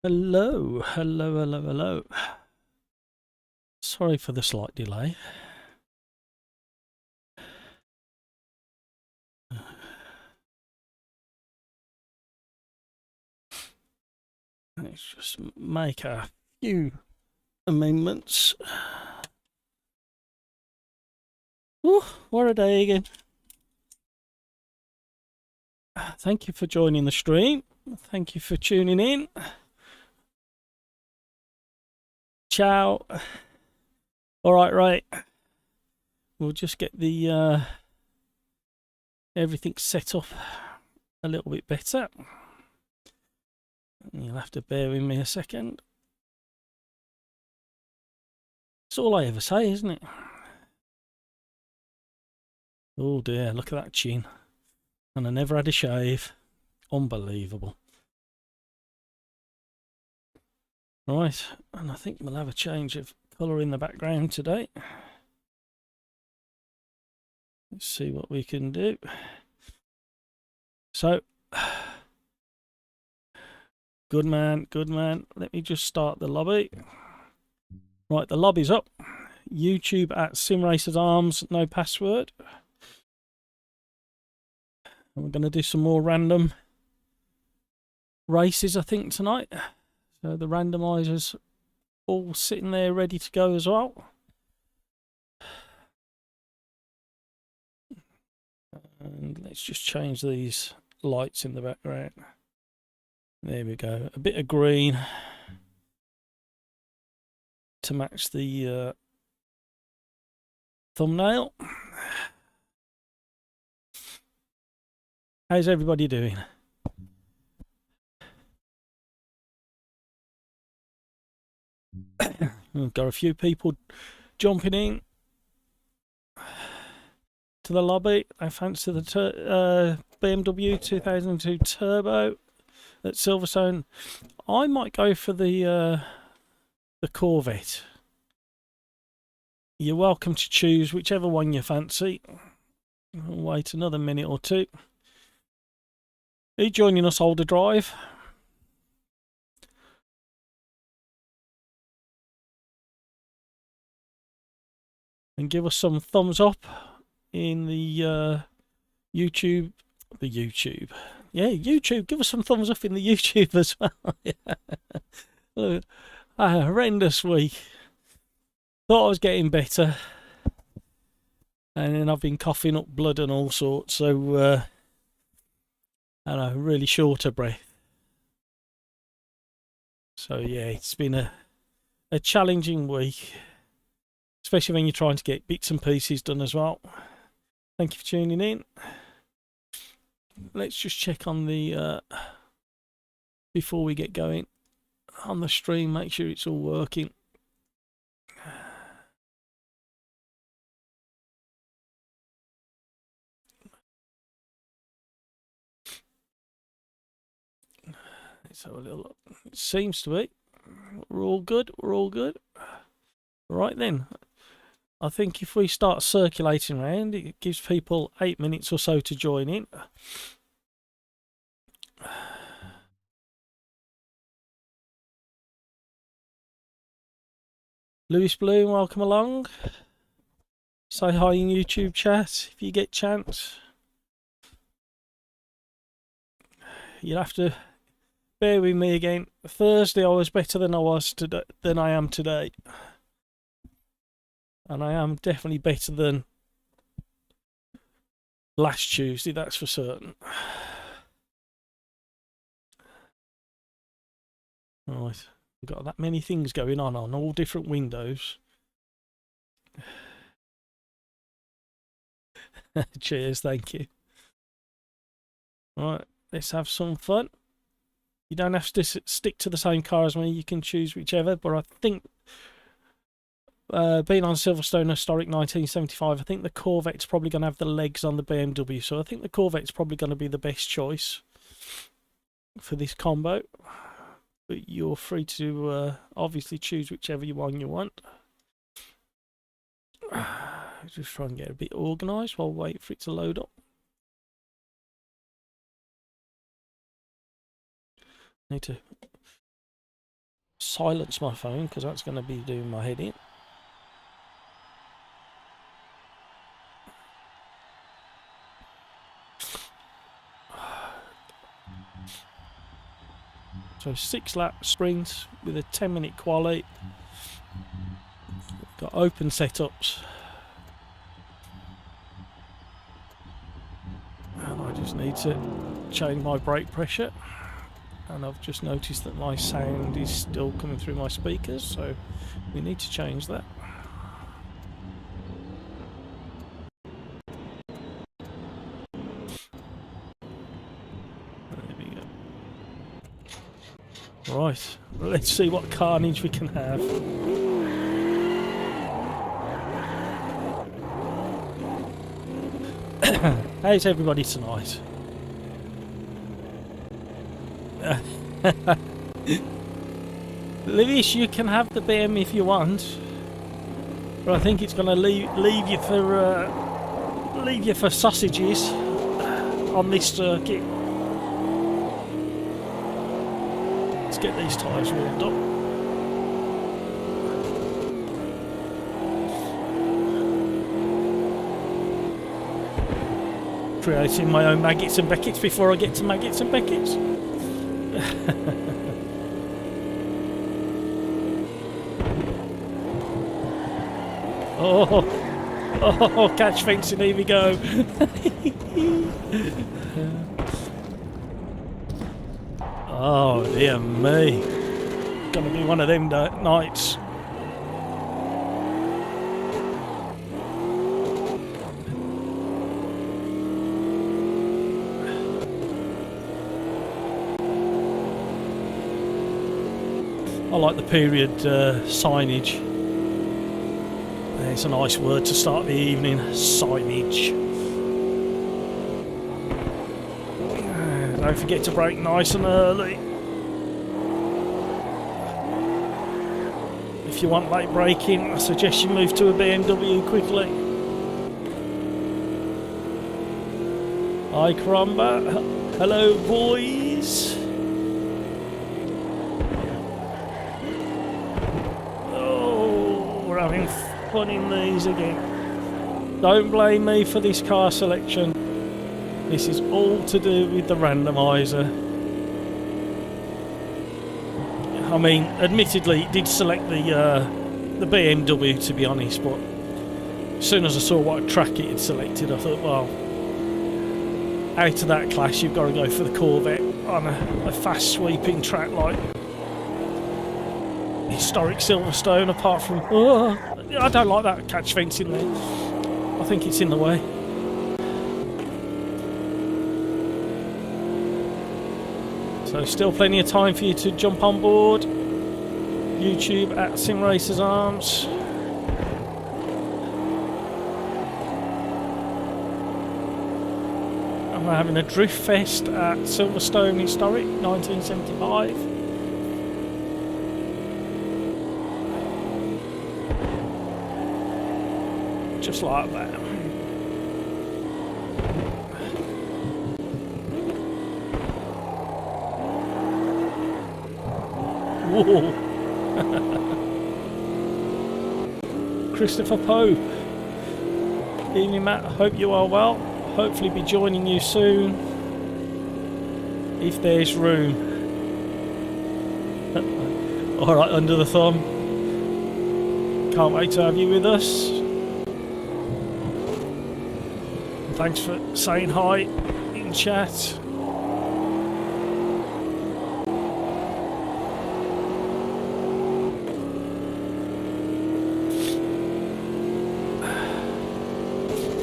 Hello, hello, hello, hello. Sorry for the slight delay. Let's just make a few amendments. Oh, what a day again. Thank you for joining the stream. Thank you for tuning in. Ciao. Right. We'll just get the everything set up a little bit better. You'll have to bear with me a second. That's all I ever say, isn't it? Oh dear, look at that chin. And I never had a shave. Unbelievable. Right, and I think we'll have a change of colour in the background today. Let's see what we can do. So, good man. Let me just start the lobby. Right, the lobby's up. YouTube at SimRacersArms, no password. And we're going to do some more random races, I think, tonight. So the randomizers all sitting there ready to go as well. And let's just change these lights in the background. There we go. A bit of green to match the thumbnail. How's everybody doing? We've got a few people jumping in to the lobby. I fancy the BMW 2002 Turbo at Silverstone. I might go for the Corvette. You're welcome to choose whichever one you fancy. I'll wait another minute or two. Are you joining us, OlderDrive? And give us some thumbs up in the YouTube. Yeah, YouTube. Give us some thumbs up in the YouTube as well. Look, a horrendous week. Thought I was getting better. And then I've been coughing up blood and all sorts. So, and I'm really short of breath. So, yeah, it's been a challenging week. Especially when you're trying to get bits and pieces done as well. Thank you for tuning in. Let's just check on the before we get going on the stream, make sure it's all working. Let's have a little look. It seems to be. We're all good. Right then. I think if we start circulating around, it gives people 8 minutes or so to join in. Lewis Bloom, welcome along. Say hi in YouTube chat if you get chance. You'll have to bear with me again. Thursday I was better than I am today. And I am definitely better than last Tuesday, that's for certain. Right, we've got that many things going on all different windows. Cheers, thank you. Right, let's have some fun. You don't have to stick to the same car as me, you can choose whichever, but I think being on Silverstone Historic 1975, I think the Corvette's probably going to have the legs on the BMW, so I think the Corvette's probably going to be the best choice for this combo. But you're free to obviously choose whichever one you want. Just try and get a bit organised while waiting for it to load up. Need to silence my phone because that's going to be doing my head in. So 6-lap sprint with a 10-minute quali. Got open setups. And I just need to change my brake pressure. And I've just noticed that my sound is still coming through my speakers, so we need to change that. There we go. Right, let's see what carnage we can have. How's everybody tonight? Lewis, you can have the BM if you want, but I think it's going to leave you for sausages on this circuit. Let's get these tyres warmed up. Creating my own maggots and Beckets before I get to maggots and Beckets. Oh, catch fencing, here we go. Oh dear me. Gonna be one of them nights. I like the period signage. It's a nice word to start the evening. Signage. Don't forget to brake nice and early. If you want late braking, I suggest you move to a BMW quickly. Hi Crumba. Hello boys. Having fun in these again. Don't blame me for this car selection. This is all to do with the randomizer. I mean, admittedly, it did select the BMW, to be honest, but as soon as I saw what track it had selected, I thought, well, out of that class, you've got to go for the Corvette on a fast sweeping track like historic Silverstone, apart from I don't like that catch fence in there. I think it's in the way. So still plenty of time for you to jump on board. YouTube at SimRacersArms. And we're having a drift fest at Silverstone Historic 1975. Just like that. Whoa. Christopher Pope. Evening Matt, hope you are well. Hopefully be joining you soon, if there's room. Alright, under the thumb. Can't wait to have you with us. Thanks for saying hi in chat.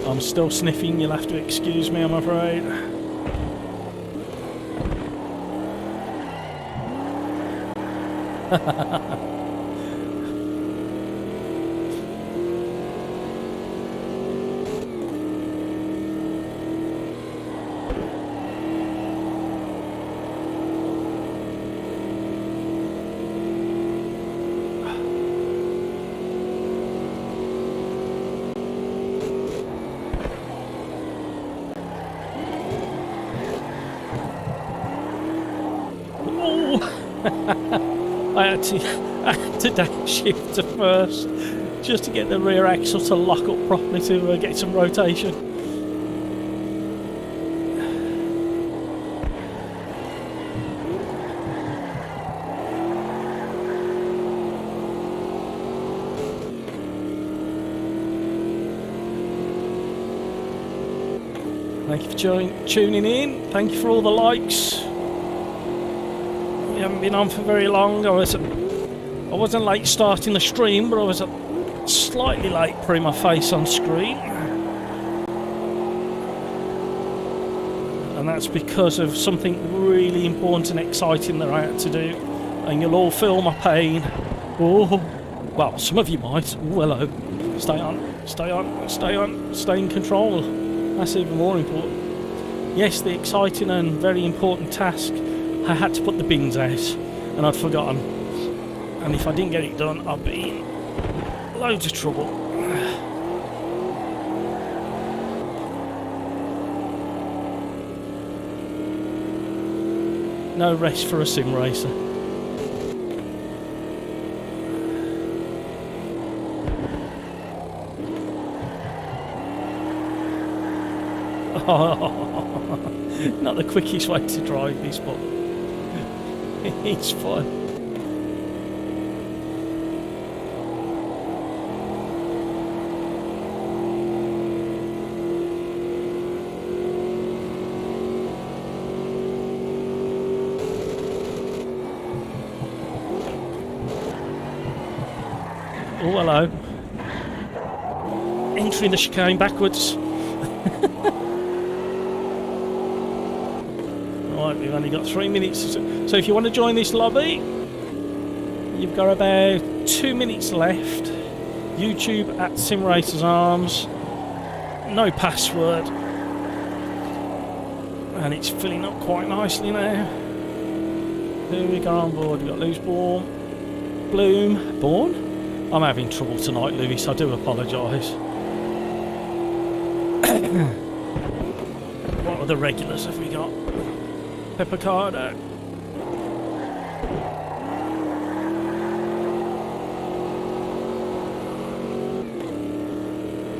I'm still sniffing, you'll have to excuse me, I'm afraid. I had to downshift to first just to get the rear axle to lock up properly to get some rotation. Thank you for tuning in. Thank you for all the likes. We haven't been on for very long. I wasn't late starting the stream, but I was slightly late putting my face on screen. And that's because of something really important and exciting that I had to do. And you'll all feel my pain. Oh, well, some of you might. Oh, hello. Stay on, stay on, stay on, stay in control. That's even more important. Yes, the exciting and very important task. I had to put the bins out, and I'd forgotten. And if I didn't get it done, I'd be in loads of trouble. No rest for a sim racer. Not the quickest way to drive this, but it's fun. Oh, hello. Entering the chicane backwards. Right, we've only got 3 minutes. So if you want to join this lobby, you've got about 2 minutes left. YouTube at SimRacersArms. No password. And it's filling up quite nicely now. Here we go on board. We've got Loose Born. I'm having trouble tonight, Lewis. I do apologise. What other regulars have we got? Peppercardo.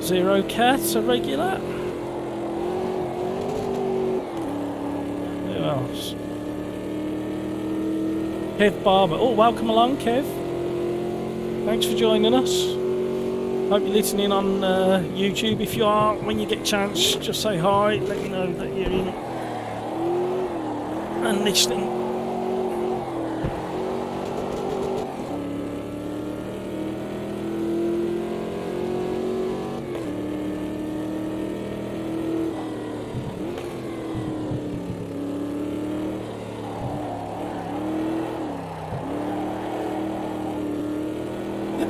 Zero Cats, a regular. Who else? Kev Barber. Oh, welcome along, Kev. Thanks for joining us. Hope you're listening on YouTube. If you are, when you get a chance, just say hi. Let me know that you're in and listening.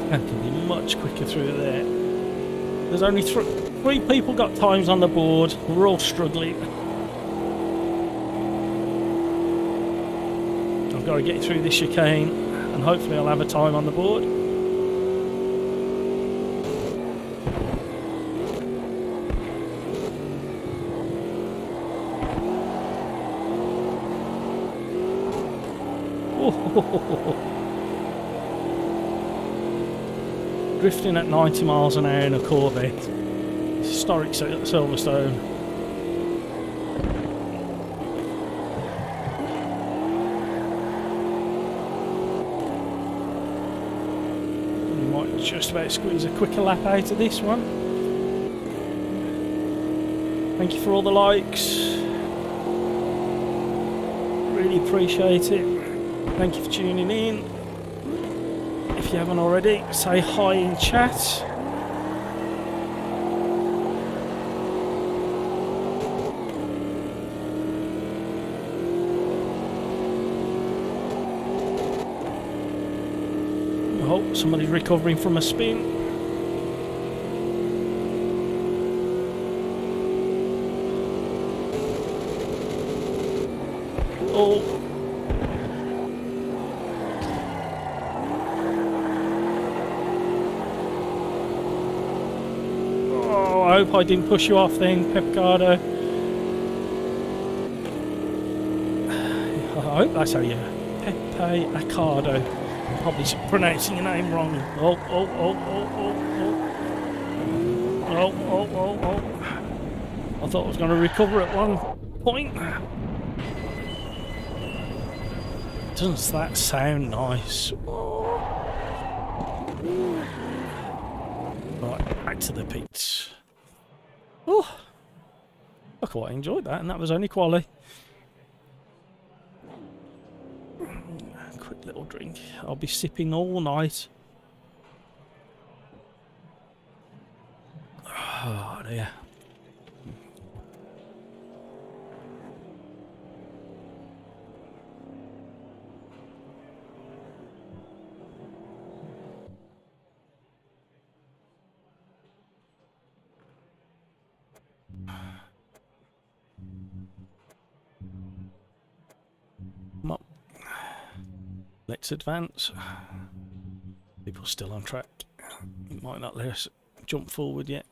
That can be much quicker through there. There's only three people got times on the board. We're all struggling. I've got to get through this chicane and hopefully I'll have a time on the board. Drifting at 90 miles an hour in a Corvette. Historic Silverstone. We might just about squeeze a quicker lap out of this one. Thank you for all the likes. Really appreciate it. Thank you for tuning in. If you haven't already, say hi in chat. Oh, somebody's recovering from a spin. Oh. I hope I didn't push you off then, Pepcardo. I hope that's how you... Pepe Accardo. Probably pronouncing your name wrong. Oh, oh, oh, oh, oh, oh. Oh, oh, oh, oh. I thought I was going to recover at one point. Doesn't that sound nice? Right, back to the pits. Oh, I quite enjoyed that, and that was only Quali. Quick little drink. I'll be sipping all night. Oh dear. Come on. Let's advance. People still on track. It might not let us jump forward yet.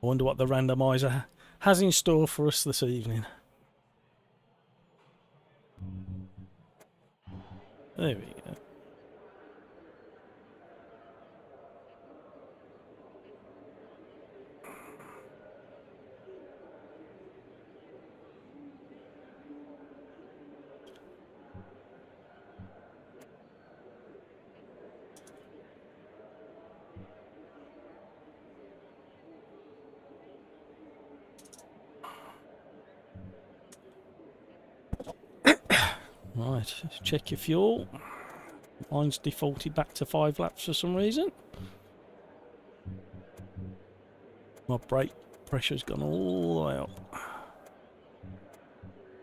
I wonder what the randomizer has in store for us this evening. There we go. Right, check your fuel. Mine's defaulted back to 5 laps for some reason. My brake pressure's gone all the way up.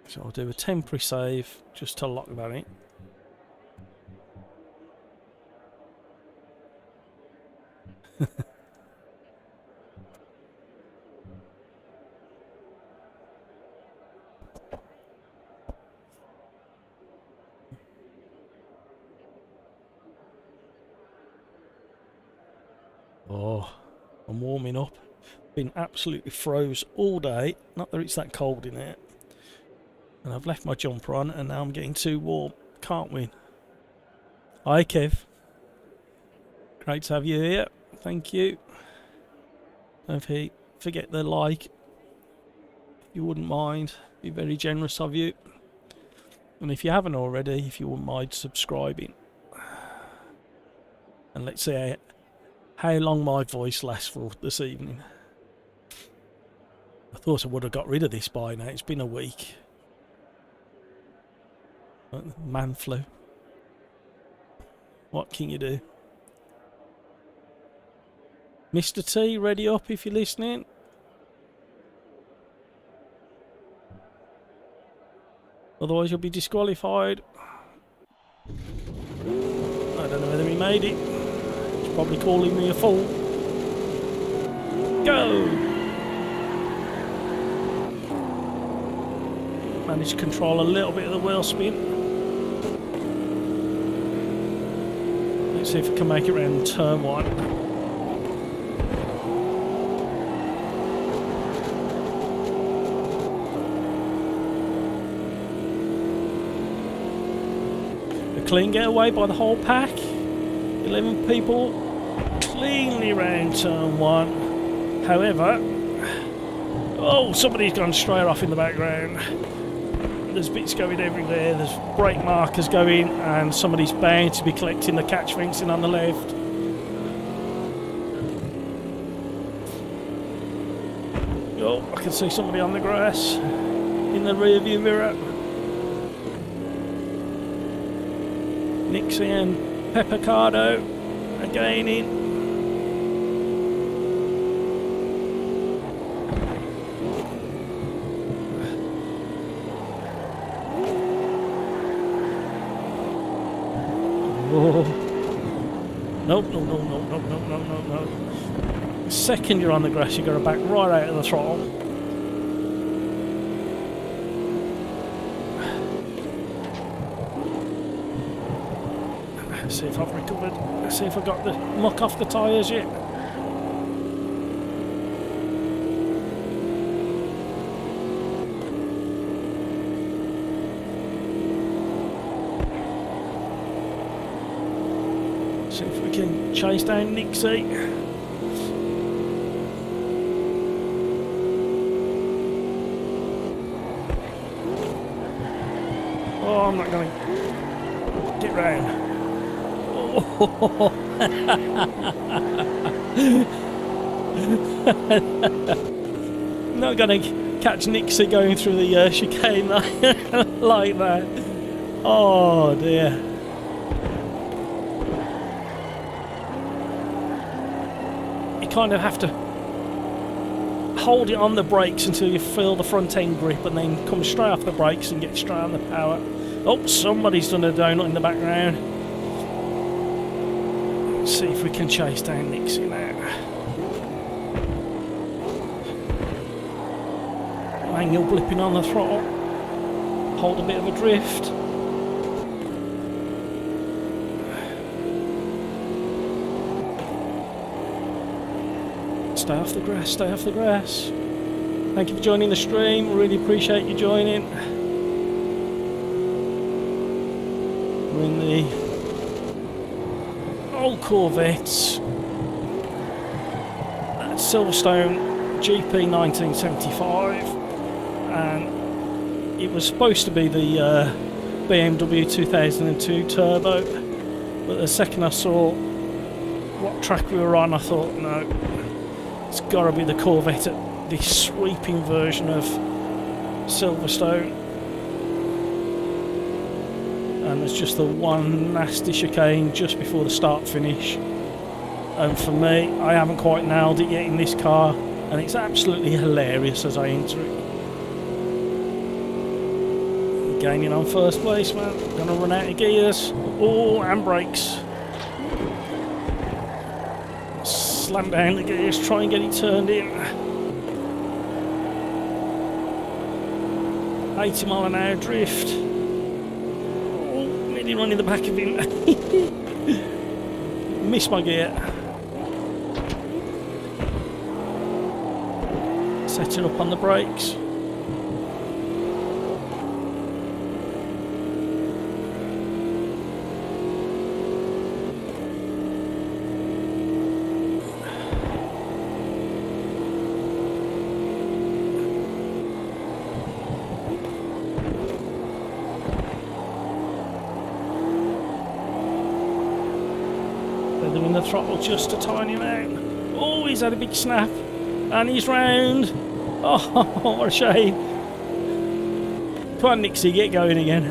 So I'll do a temporary save just to lock that in. Oh, I'm warming up. Been absolutely froze all day. Not that it's that cold in it. And I've left my jumper on and now I'm getting too warm. Can't win. Hi Kev. Great to have you here. Thank you. Don't forget the like. If you wouldn't mind. Be very generous of you. And if you haven't already, if you wouldn't mind subscribing. And let's see how long my voice lasts for this evening. I thought I would have got rid of this by now. It's been a week. Man flu. What can you do? Mr. T, ready up if you're listening. Otherwise you'll be disqualified. I don't know whether he made it. He's probably calling me a fool. Go! Managed to control a little bit of the wheel spin. Let's see if I can make it around turn 1. A clean getaway by the whole pack. 11 people cleanly round turn 1. However, oh, somebody's gone straight off in the background. There's bits going everywhere, there's brake markers going, and somebody's bound to be collecting the catch fencing on the left. Oh, I can see somebody on the grass in the rear view mirror. Nixie and Peppercardo again in. Oh. Nope, no. The second you're on the grass, you're going to back right out of the throttle. Let's see if I've recovered. Let's see if I've got the muck off the tyres yet. can chase down Nixie. Oh, I'm not going to get round. Oh. Not going to catch Nixie going through the chicane like that. Oh dear. You kind of have to hold it on the brakes until you feel the front end grip and then come straight off the brakes and get straight on the power. Oh, somebody's done a donut in the background. Let's see if we can chase down Nixie now. Manual blipping on the throttle. Hold a bit of a drift. Stay off the grass, stay off the grass. Thank you for joining the stream, really appreciate you joining. We're in the old Corvettes at Silverstone GP 1975, and it was supposed to be the BMW 2002 Turbo, but the second I saw what track we were on, I thought, no, it's got to be the Corvette, this sweeping version of Silverstone. And there's just the one nasty chicane just before the start finish. And for me, I haven't quite nailed it yet in this car, and it's absolutely hilarious as I enter it. Gaining on first place, man. Gonna run out of gears. Oh, and brakes. Slam down the gears, try and get it turned in. 80 mile an hour drift. Oh, nearly running the back of him. Missed my gear. Setting up on the brakes. The throttle just a tiny amount. Oh, he's had a big snap and he's round. Oh, what a shame. Come on, Nixie, get going again.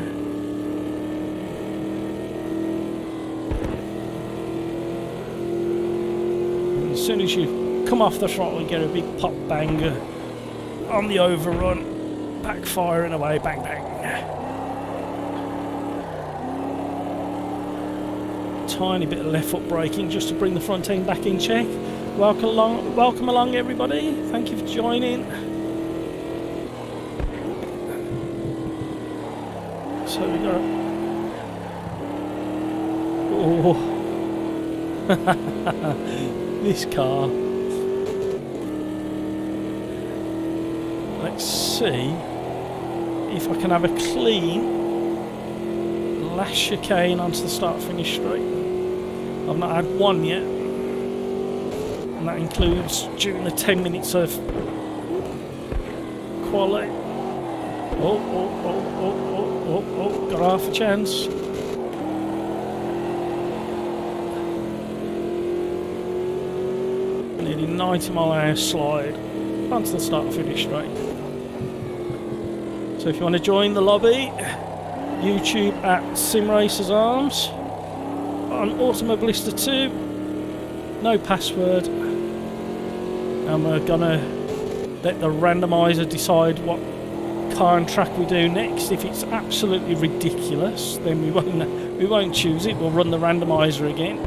And as soon as you come off the throttle, you get a big pop banger on the overrun, backfiring away, bang bang. Tiny bit of left foot braking just to bring the front end back in check. Welcome along everybody. Thank you for joining. So we got this car. Let's see if I can have a clean last chicane onto the start finish straight. I've not had one yet, and that includes during the 10 minutes of Quali. Oh, got half a chance. Nearly 90 mile an hour slide onto the start finish straight. So if you want to join the lobby, YouTube at SimRacersArms. On Automobilista 2, no password, and we're gonna let the randomizer decide what car and track we do next. If it's absolutely ridiculous, then we won't choose it. We'll run the randomizer again.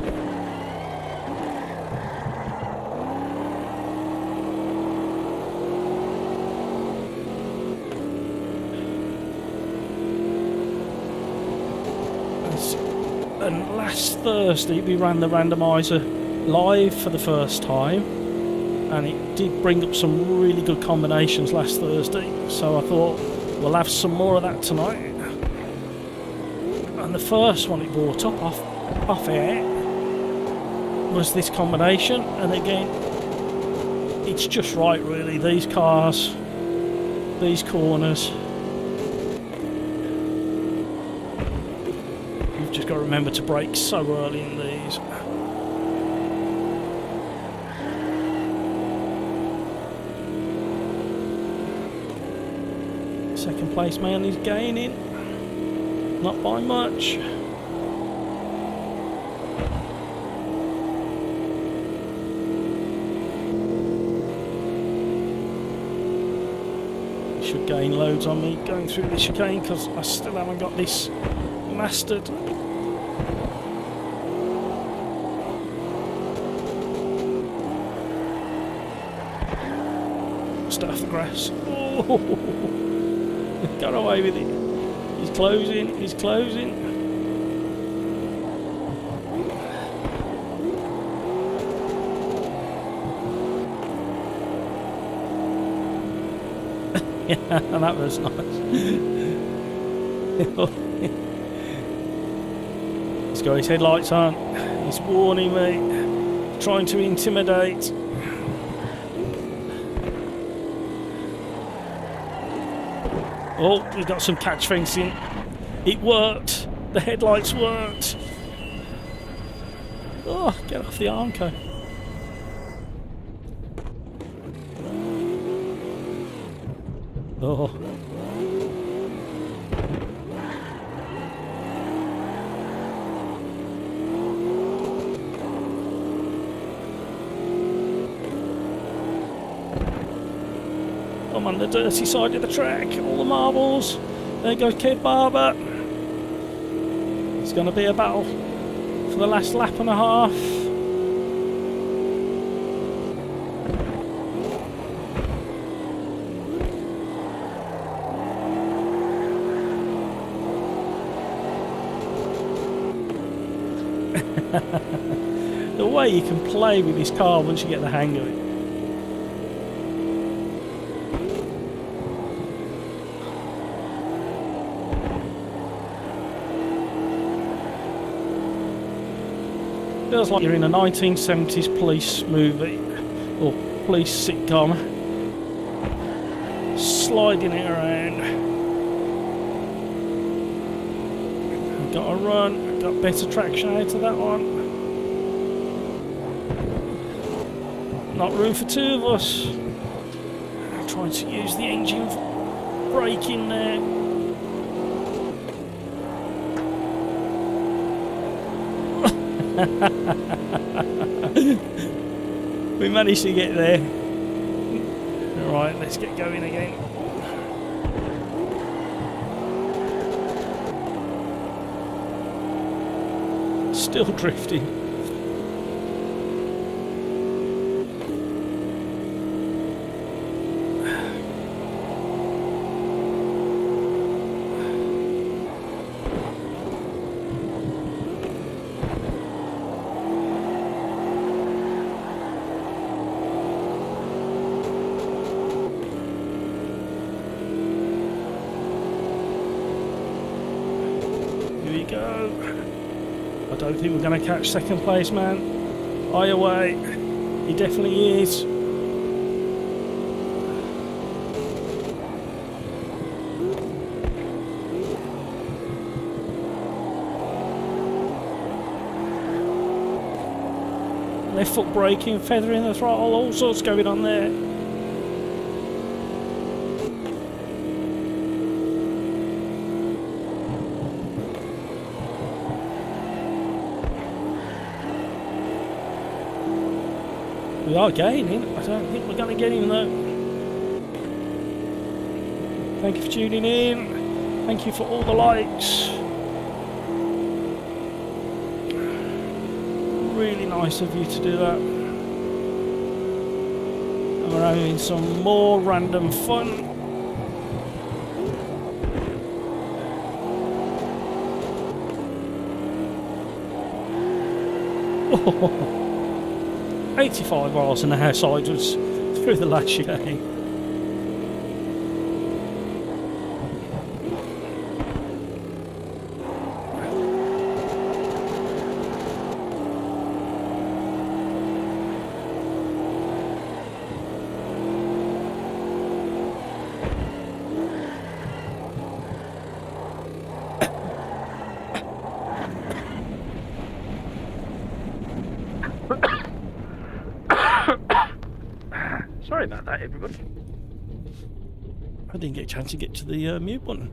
And last Thursday we ran the randomizer live for the first time, and it did bring up some really good combinations last Thursday, so I thought we'll have some more of that tonight. And the first one it brought up off air was this combination, and again, it's just right really, these cars, these corners. You've just got to remember to brake so early in these. Second place man is gaining, not by much. Should gain loads on me going through the chicane because I still haven't got this mastered. Stay off the grass. Oh, got away with it. He's closing, he's closing. Yeah, that was nice. He's got his headlights on. He's warning me, trying to intimidate. Oh, we got some catch fencing. It worked. The headlights worked. Oh, get off the Armco. Oh. I'm on the dirty side of the track. All the marbles. There goes Kid Barber. It's going to be a battle for the last lap and a half. The way you can play with this car once you get the hang of it. Feels like you're in a 1970s police movie or police sitcom, sliding it around. Got to run, got better traction out of that one. Not room for two of us. I'm trying to use the engine braking there. We managed to get there. Alright, let's get going again. Still drifting. Go. I don't think we're going to catch second place, man. Eye away. He definitely is. Left foot braking, feathering the throttle, all sorts going on there. We are gaining. I don't think we're going to get him though. Thank you for tuning in. Thank you for all the likes. Really nice of you to do that. And we're having some more random fun. Oh. 85 miles an hour sideways through the last chicane. Sorry about that, everybody. I didn't get a chance to get to the mute button.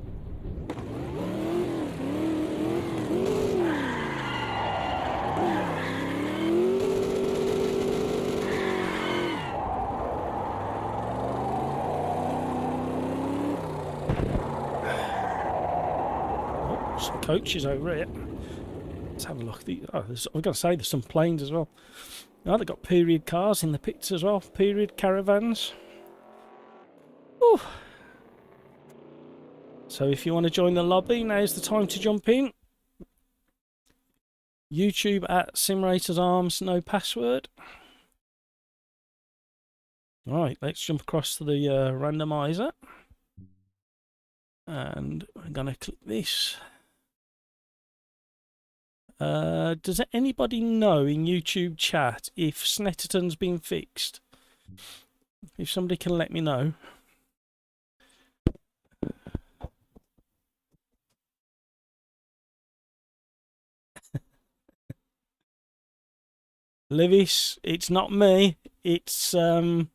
Oh, some coaches over here. Let's have a look. I was going to say there's some planes as well. Oh, they've got period cars in the pits as well. Period caravans. Ooh. So if you want to join the lobby, now's the time to jump in. YouTube at SimRacersArms, no password. Alright, let's jump across to the randomizer. And I'm going to click this. Does anybody know in YouTube chat if Snetterton's been fixed? If somebody can let me know. Lewis, it's not me. It's not me.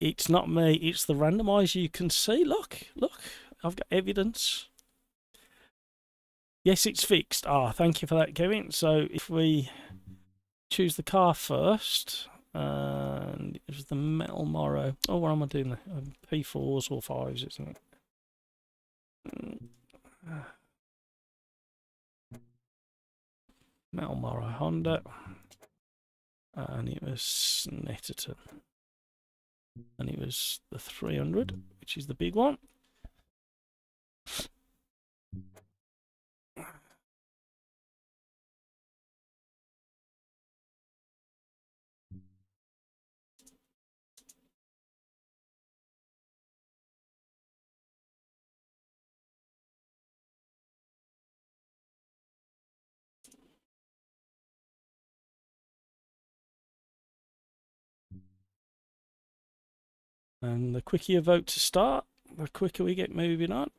It's the randomizer. You can see. Look, I've got evidence. Yes, it's fixed. Ah, thank you for that, Kevin. So if we choose the car first, and it was the Metal Morrow. Oh, what am I doing there? P4s or 5s, isn't it? Metal Morrow Honda. And it was Snetterton. And it was the 300, which is the big one. And the quicker you vote to start, the quicker we get moving on.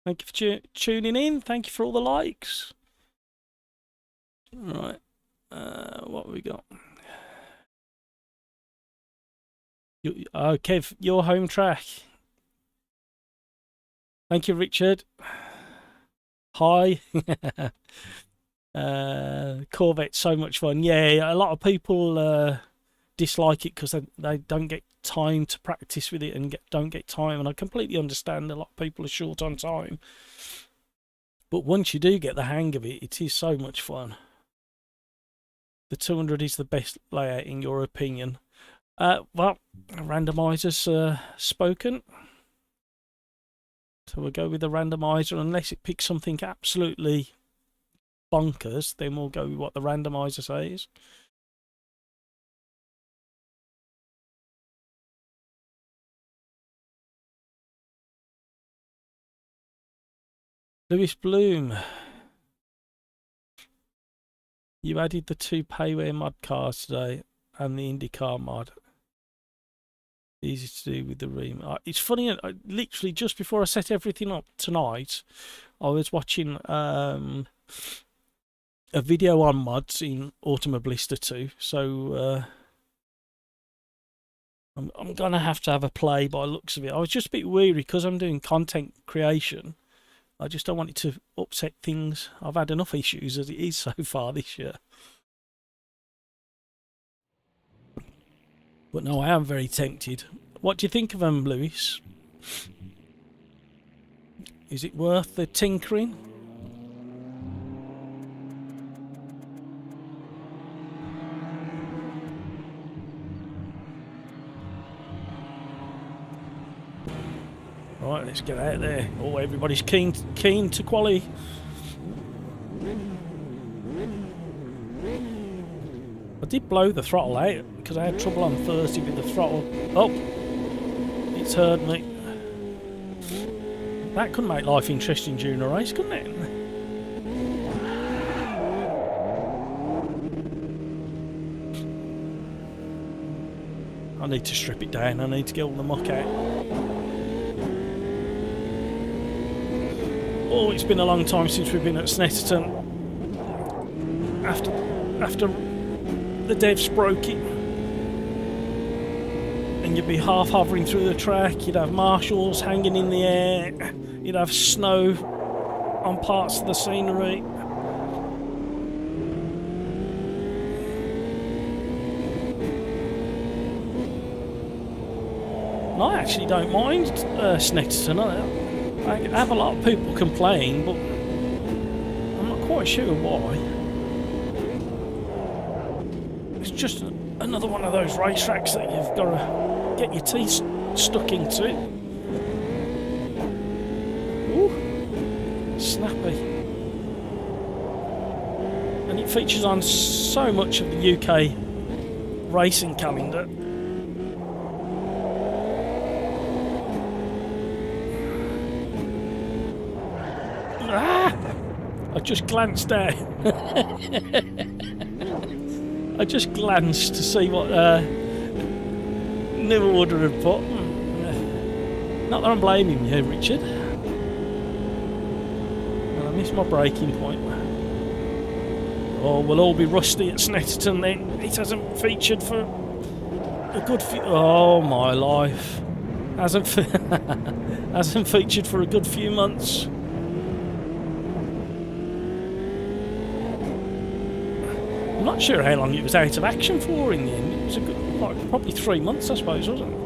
Thank you for tuning in. Thank you for all the likes. All right. What have we got? Oh, Kev, your home track. Thank you, Richard. Hi. Corvette's so much fun. Yeah, a lot of people dislike it because they don't get time to practice with it and don't get time. And I completely understand a lot of people are short on time. But once you do get the hang of it, it is so much fun. The 200 is the best layout in your opinion. Well, randomizer's spoken. So we'll go with the randomizer. Unless it picks something absolutely bonkers, then we'll go with what the randomizer says. Lewis Bloom, you added the 2 payware mod cars today and the IndyCar mod. Easy to do with the ream. It's funny, literally just before I set everything up tonight, I was watching a video on mods in Automobilista 2. So I'm gonna have to have a play by the looks of it. I was just a bit weary because I'm doing content creation. I just don't want it to upset things. I've had enough issues as it is so far this year. But no, I am very tempted. What do you think of them, Lewis? Is it worth the tinkering? Right, let's get out there. Oh, everybody's keen to Quali. I did blow the throttle out because I had trouble on Thursday with the throttle. Oh, it's heard me. That could make life interesting during a race, couldn't it? I need to strip it down. I need to get all the muck out. Oh, it's been a long time since we've been at Snetterton. After the devs broke it. And you'd be half hovering through the track, you'd have marshals hanging in the air, you'd have snow on parts of the scenery. And I actually don't mind Snetterton. I have a lot of people complain, but I'm not quite sure why. It's just another one of those racetracks that you've got to get your teeth stuck into. Ooh, snappy. And it features on so much of the UK racing calendar. Ah! I just glanced down. I just glanced to see what New Order had put. Not that I'm blaming you, Richard. Well, I missed my breaking point. Oh, we'll all be rusty at Snetterton then. It hasn't featured for a good few... Oh, my life. Hasn't featured for a good few months. I'm not sure how long it was out of action for in the end. It was a good, like, probably 3 months, I suppose, wasn't it?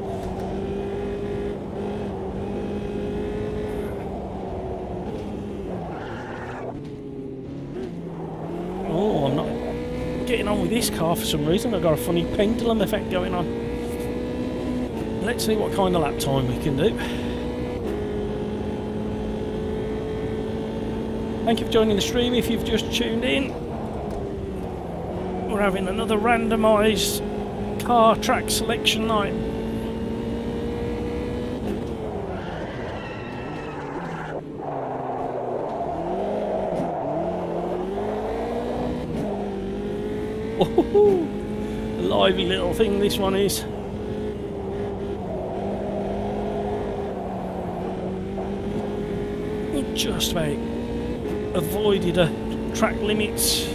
Oh, I'm not getting on with this car for some reason. I've got a funny pendulum effect going on. Let's see what kind of lap time we can do. Thank you for joining the stream if you've just tuned in. We're having another randomised car track selection night. Oh, a lively little thing this one is. Just about avoided a track limits.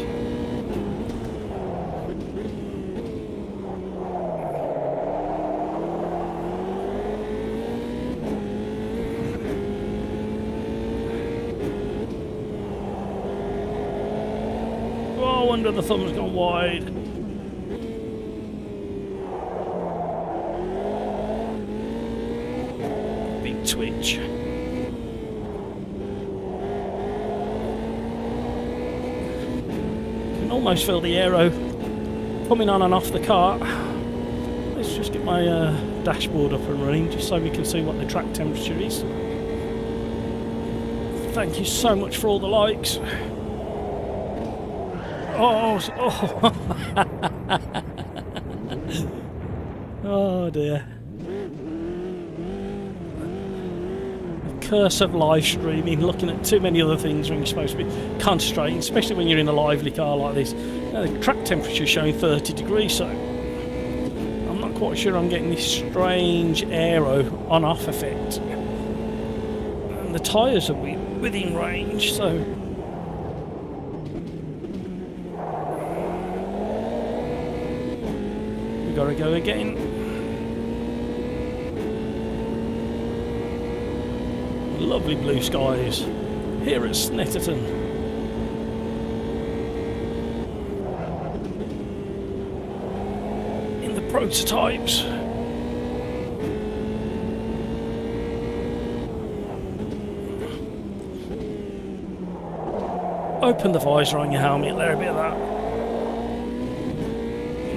Oh, I wonder the thumb's gone wide. Big twitch. Almost feel the aero coming on and off the car. Let's just get my dashboard up and running just so we can see what the track temperature is. Thank you so much for all the likes. Oh. Oh dear. Curse of live streaming, looking at too many other things when you're supposed to be concentrating, especially when you're in a lively car like this. Now, the track temperature is showing 30 degrees, so I'm not quite sure I'm getting this strange aero on-off effect. And the tyres are within range, so we've got to go again. Lovely blue skies here at Snetterton. In the prototypes. Open the visor on your helmet there, a bit of that.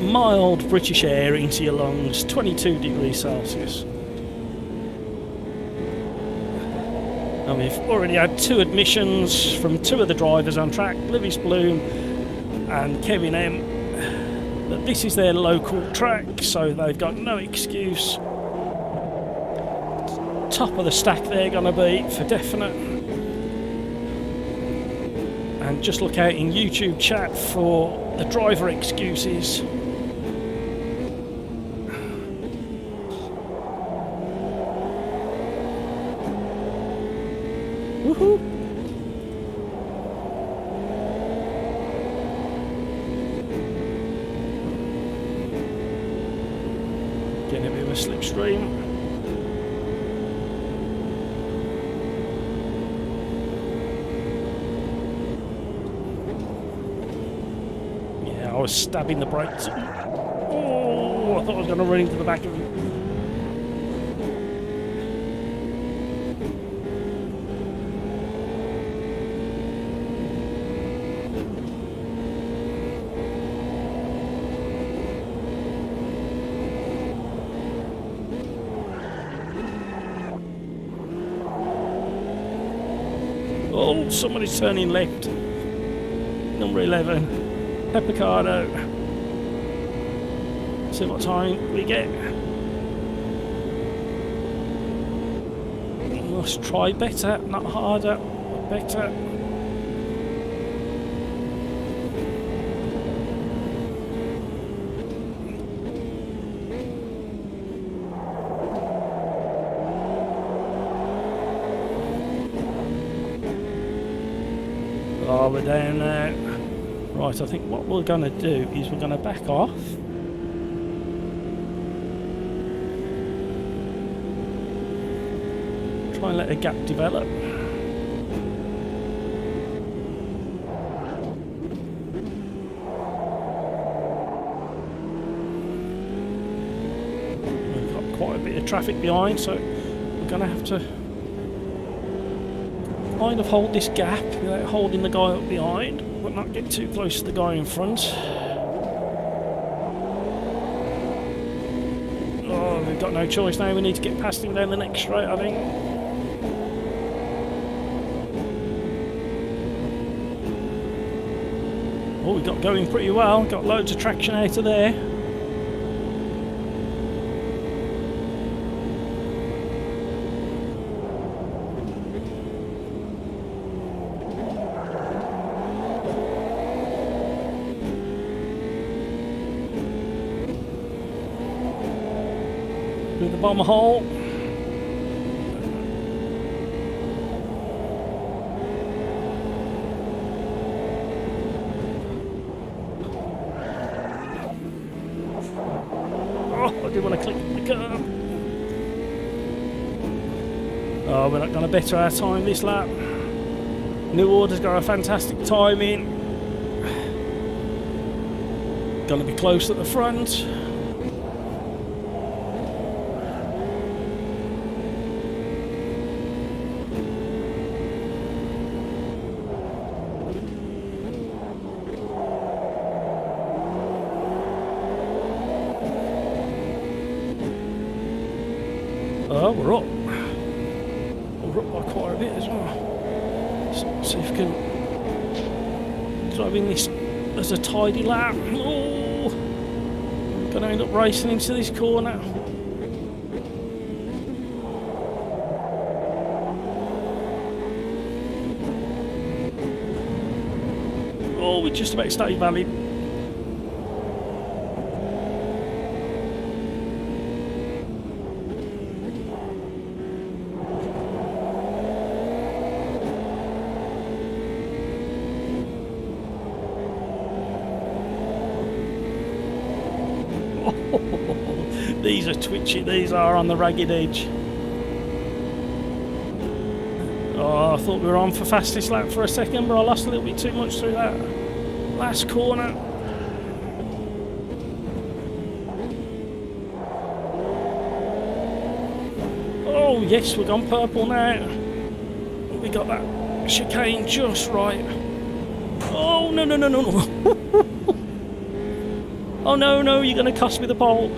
Mild British air into your lungs, 22 degrees Celsius. And we've already had 2 admissions from 2 of the drivers on track, Livis Bloom and Kevin M, that this is their local track, so they've got no excuse. Top of the stack they're going to be for definite. And just look out in YouTube chat for the driver excuses. Woohoo! slipstream. Yeah, I was stabbing the brakes. Oh, I thought I was going to run into the back of him. Oh, somebody's turning left. Number 11. Pepicado. See what time we get. Let's try better, not harder, but better. Oh, we're down now. Right, I think what we're going to do is we're going to back off. Try and let a gap develop. We've got quite a bit of traffic behind, so we're going to have to kind of hold this gap without holding the guy up behind, but not get too close to the guy in front. Oh, we've got no choice now. We need to get past him down the next straight, I think. Oh, we got going pretty well. Got loads of traction out of there. Through the bomber hole. Oh, I didn't want to click the curb. Oh, we're not going to better our time this lap. New Order's got a fantastic timing. Going to be close at the front. Oh, we're up. We're up by quite a bit as well. So, see if we can drive in this as a tidy lap. Oh, I'm going to end up racing into this corner. Oh, we just about stayed valid. These are twitchy, these are on the ragged edge. Oh, I thought we were on for fastest lap for a second, but I lost a little bit too much through that last corner. Oh yes, we've gone purple now. We got that chicane just right. Oh no no no no no. Oh no no, you're going to cost me the pole.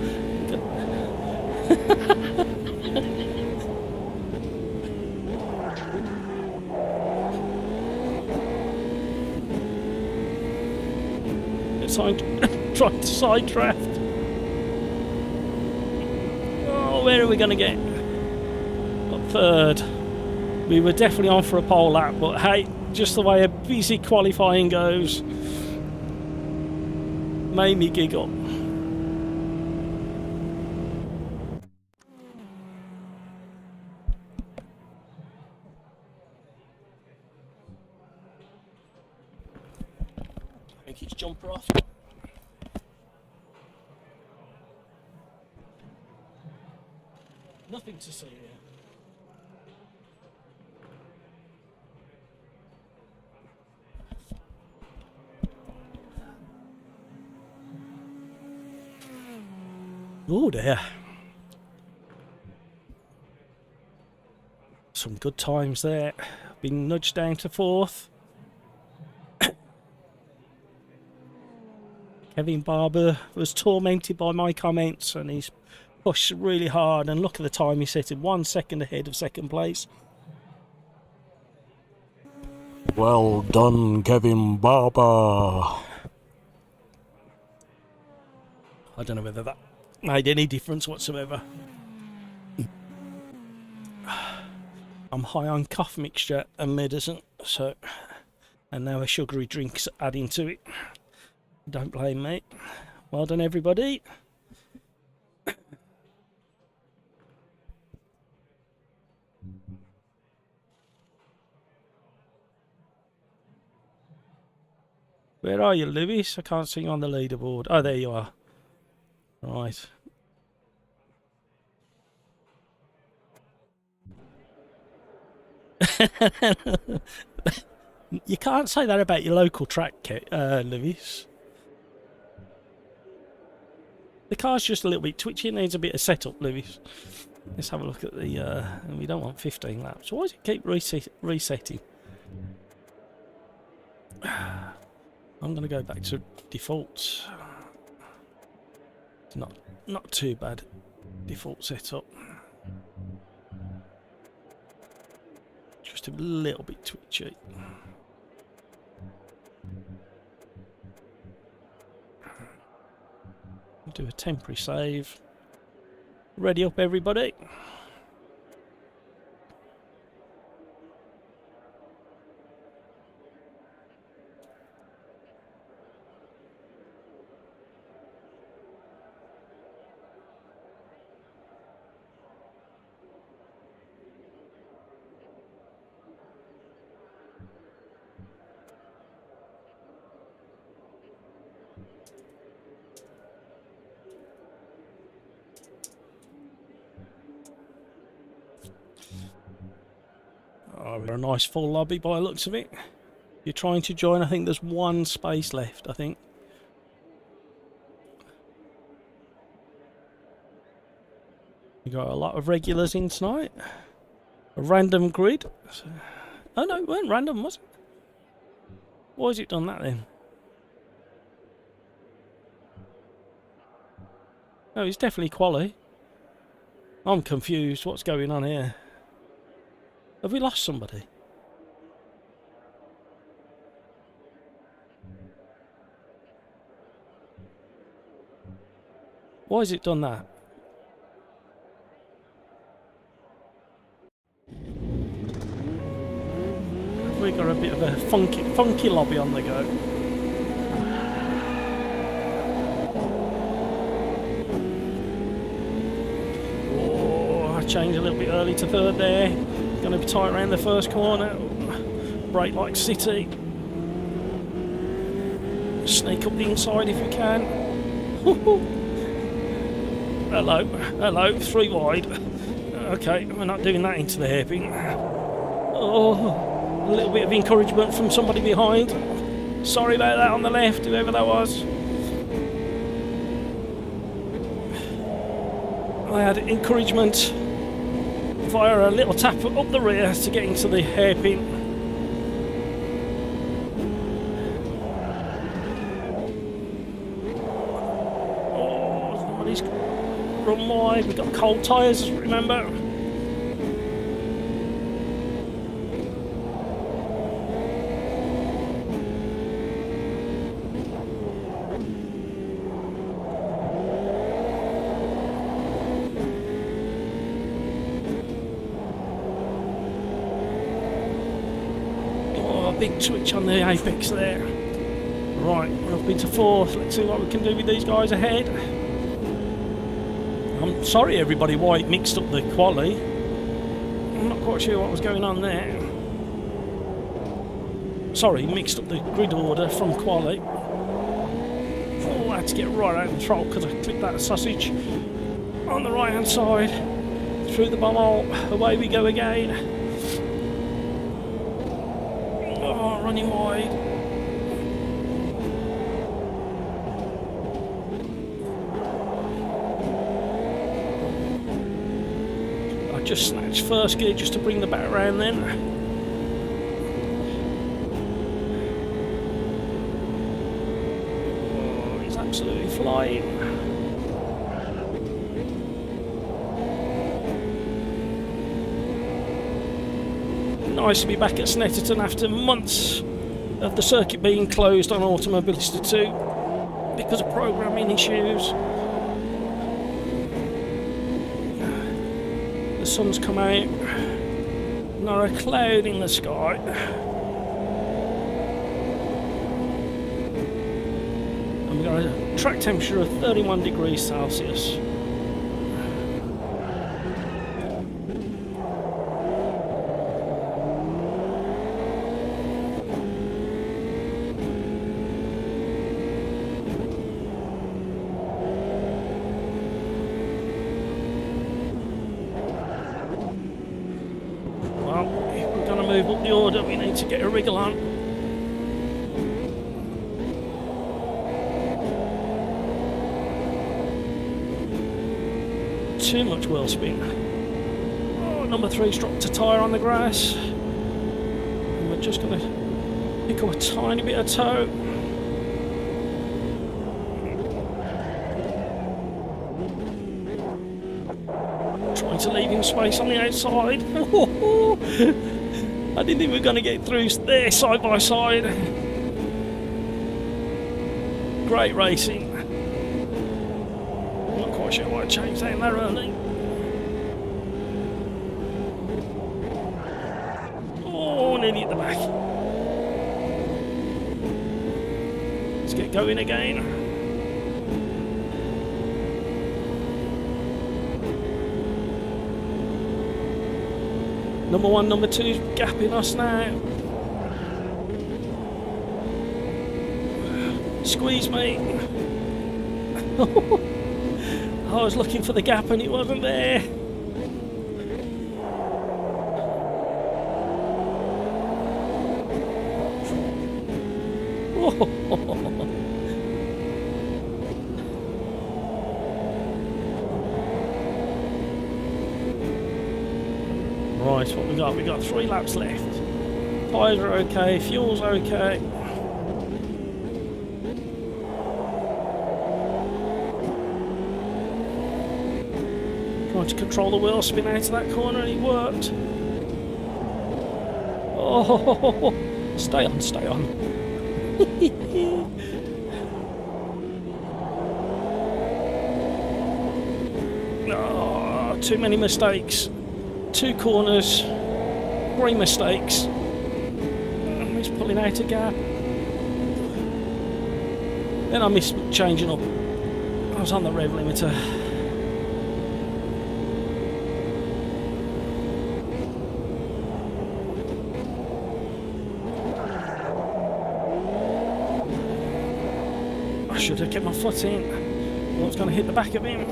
Trying to side draft. Oh, where are we going to get? Got third. We were definitely on for a pole lap, but hey, just the way a busy qualifying goes made me giggle. I think it's jumper off. Nothing to see here. Oh dear. Some good times there. Been nudged down to 4th. Kevin Barber was tormented by my comments and he's pushed really hard, and look at the time he set it, 1 second ahead of 2nd place. Well done, Kevin Barber. I don't know whether that made any difference whatsoever. I'm high on cough mixture and medicine, so, and now a sugary drink's adding to it. Don't blame me. Well done, everybody. Where are you, Lewis? I can't see you on the leaderboard. Oh, there you are. Right. You can't say that about your local track, Lewis. The car's just a little bit twitchy. It needs a bit of setup, Lewis. Let's have a look at the... we don't want 15 laps. Why does it keep resetting? I'm going to go back to defaults. It's not too bad. Default setup. Just a little bit twitchy. Do a temporary save. Ready up, everybody. Oh, we're a nice full lobby by the looks of it. You're trying to join, I think there's 1 space left, I think. You got a lot of regulars in tonight. A random grid. Oh no, it weren't random, was it? Why has it done that then? No, it's definitely Quali. I'm confused. What's going on here? Have we lost somebody? Why has it done that? We got a bit of a funky lobby on the go. Oh, I changed a little bit early to 3rd there. Going to be tight around the 1st corner. Brake like city. Sneak up the inside if you can. Hello, 3 wide. Okay, we're not doing that into the hairpin. Oh, a little bit of encouragement from somebody behind. Sorry about that on the left, whoever that was. I had encouragement via a little tap up the rear to get into the hairpin. Oh, somebody's run wide. We've got cold tyres, remember? Big switch on the apex there. Right, we're up into 4th. Let's see what we can do with these guys ahead. I'm sorry everybody why it mixed up the Quali. I'm not quite sure what was going on there. Sorry, mixed up the grid order from Quali. Oh, I had to get right out of the throttle because I clicked that sausage on the right hand side. Through the bubble, away we go again. Oh, running wide. I just snatched first gear just to bring the back around then. Oh, he's absolutely flying. Nice to be back at Snetterton after months of the circuit being closed on Automobilista 2 because of programming issues. The sun's come out, not a cloud in the sky. And we've got a track temperature of 31 degrees Celsius. Move up the order, we need to get a wriggle on. Too much wheel spin. Oh, number 3's dropped a tyre on the grass. And we're just going to pick up a tiny bit of toe. Trying to leave him space on the outside. I didn't think we were going to get through there side by side. Great racing. Not quite sure why I changed down there early. Oh, nearly at the back. Let's get going again. Number 1, number 2's gapping us now. Squeeze me. I was looking for the gap and it wasn't there. Right, what we got? We got 3 laps left. Tyres are okay, fuel's okay. Trying to control the wheel spin out of that corner and it worked. Oh, stay on, stay on. Oh, too many mistakes. 2 corners, 3 mistakes. He's pulling out a gap. Then I missed changing up. I was on the rev limiter. I should have kept my foot in. I was going to hit the back of him.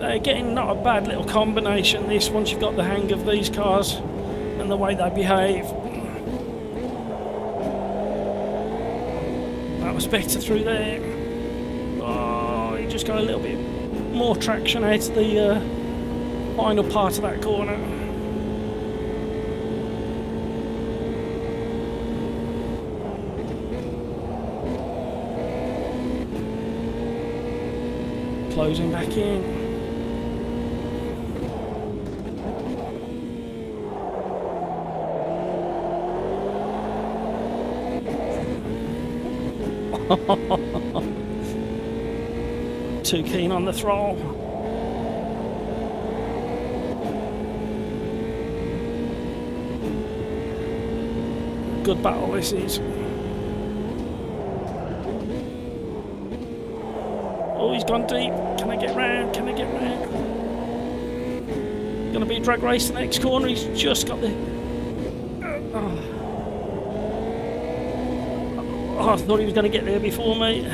Again, not a bad little combination this, once you've got the hang of these cars and the way they behave. That was better through there. Oh, you just got a little bit more traction out of the final part of that corner. Closing back in. Too keen on the throttle. Good battle this is. Oh, he's gone deep. Can I get round? Can I get round? Gonna be a drag race the next corner. He's just got the... Oh, I thought he was going to get there before me.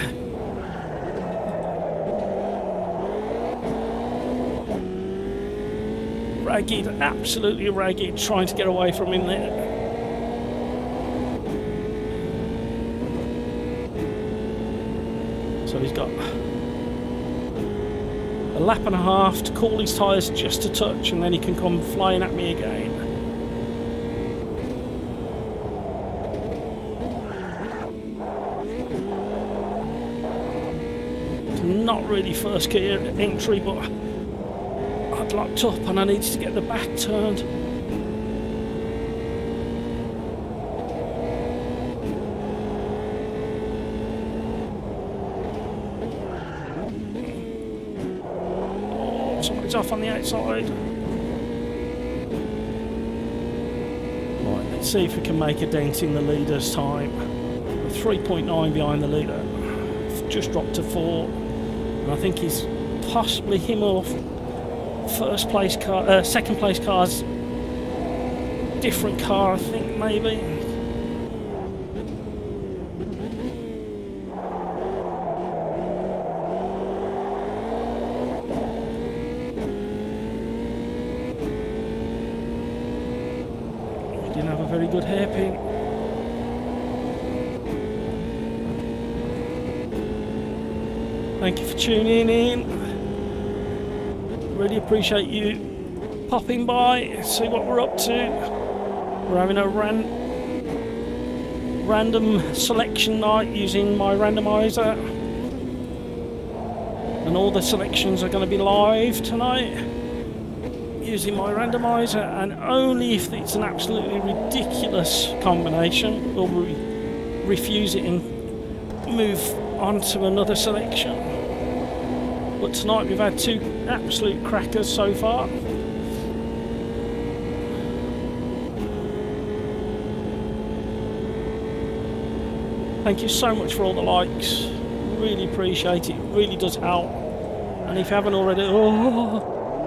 ragged, absolutely ragged, trying to get away from him there. So he's got a lap and a half to cool his tyres just a touch, and then he can come flying at me again. It's not really first gear entry, but I'd locked up and I needed to get the back turned. Somebody's off on the outside. Right, let's see if we can make a dent in the leader's time. We're 3.9 behind the leader. Just dropped to 4. And I think he's possibly him off. First place car, second place car's different car, I think, maybe. Didn't have a very good hairpin. Thank you for tuning in. Really appreciate you popping by, see what we're up to. We're having a random selection night using my randomizer. And all the selections are going to be live tonight using my randomizer, and only if it's an absolutely ridiculous combination will we refuse it and move on to another selection. But tonight we've had 2 absolute crackers so far. Thank you so much for all the likes, really appreciate it, it really does help. And if you haven't already,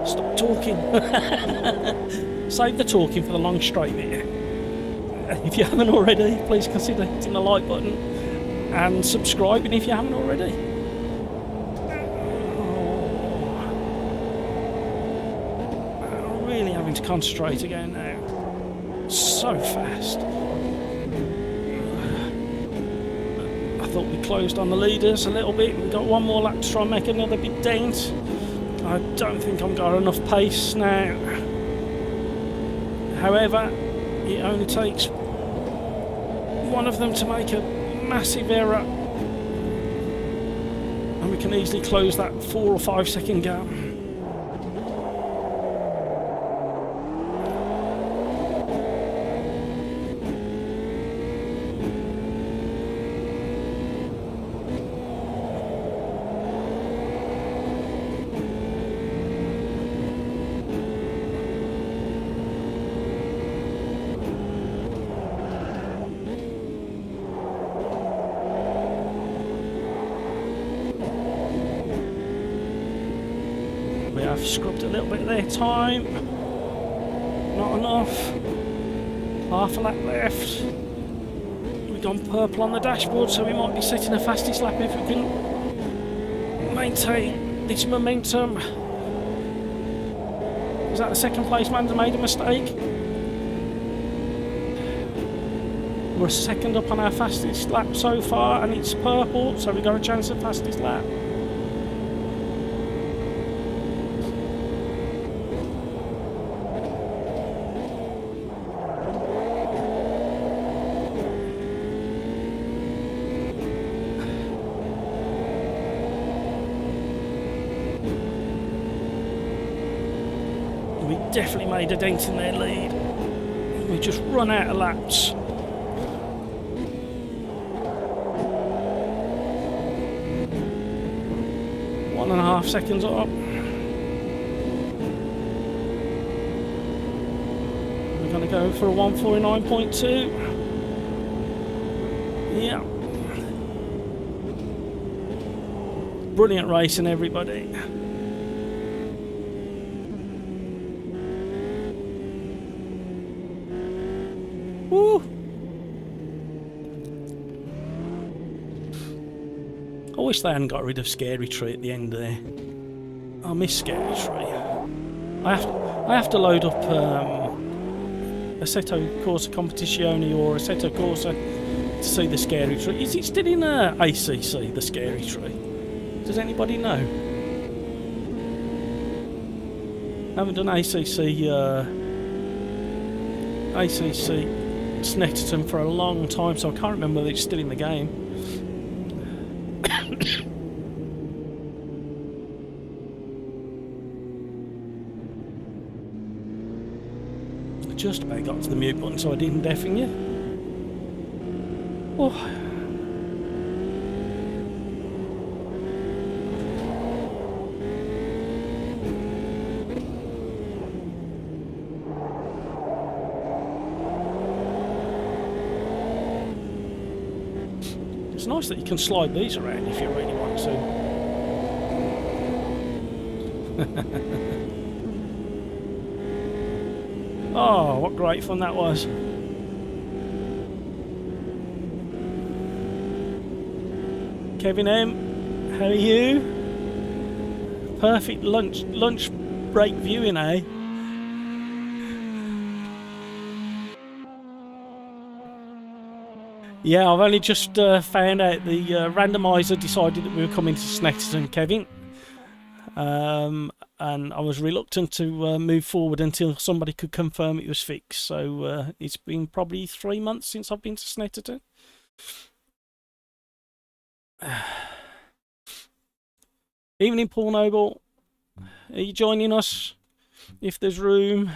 stop talking. Save the talking for the long straight bit. If you haven't already, please consider hitting the like button and subscribing if you haven't already. I'm really having to concentrate again now. So fast. I thought we closed on the leaders a little bit. We've got one more lap to try and make another big dent. I don't think I've got enough pace now. However, it only takes one of them to make a massive error, and we can easily close that 4 or 5 second gap. I've scrubbed a little bit of their time. Not enough. Half a lap left. We've gone purple on the dashboard, so we might be setting a fastest lap if we can maintain this momentum. Is that the second place man that made a mistake? We're a second up on our fastest lap so far, and it's purple, so we've got a chance at fastest lap. We definitely made a dent in their lead. We just run out of laps. One and a half seconds up. We're going to go for a 149.2. Yeah. Brilliant racing, everybody. Woo! I wish they hadn't got rid of Scary Tree at the end there. I miss Scary Tree. I have to load up Assetto Corsa Competizione or Assetto Corsa to see the scary tree. Is it still in ACC, the scary tree? Does anybody know? I haven't done ACC Snetterton for a long time, so I can't remember whether it's still in the game. I just about got to the mute button, so I didn't deafen you. Oh. It's nice that you can slide these around if you really want to. Oh, what great fun that was. Kevin M, how are you? Perfect lunch break viewing, eh? Yeah, I've only just found out the randomizer decided that we were coming to Snetterton, Kevin. And I was reluctant to move forward until somebody could confirm it was fixed. So it's been probably 3 months since I've been to Snetterton. Evening, Paul Noble. Are you joining us? If there's room.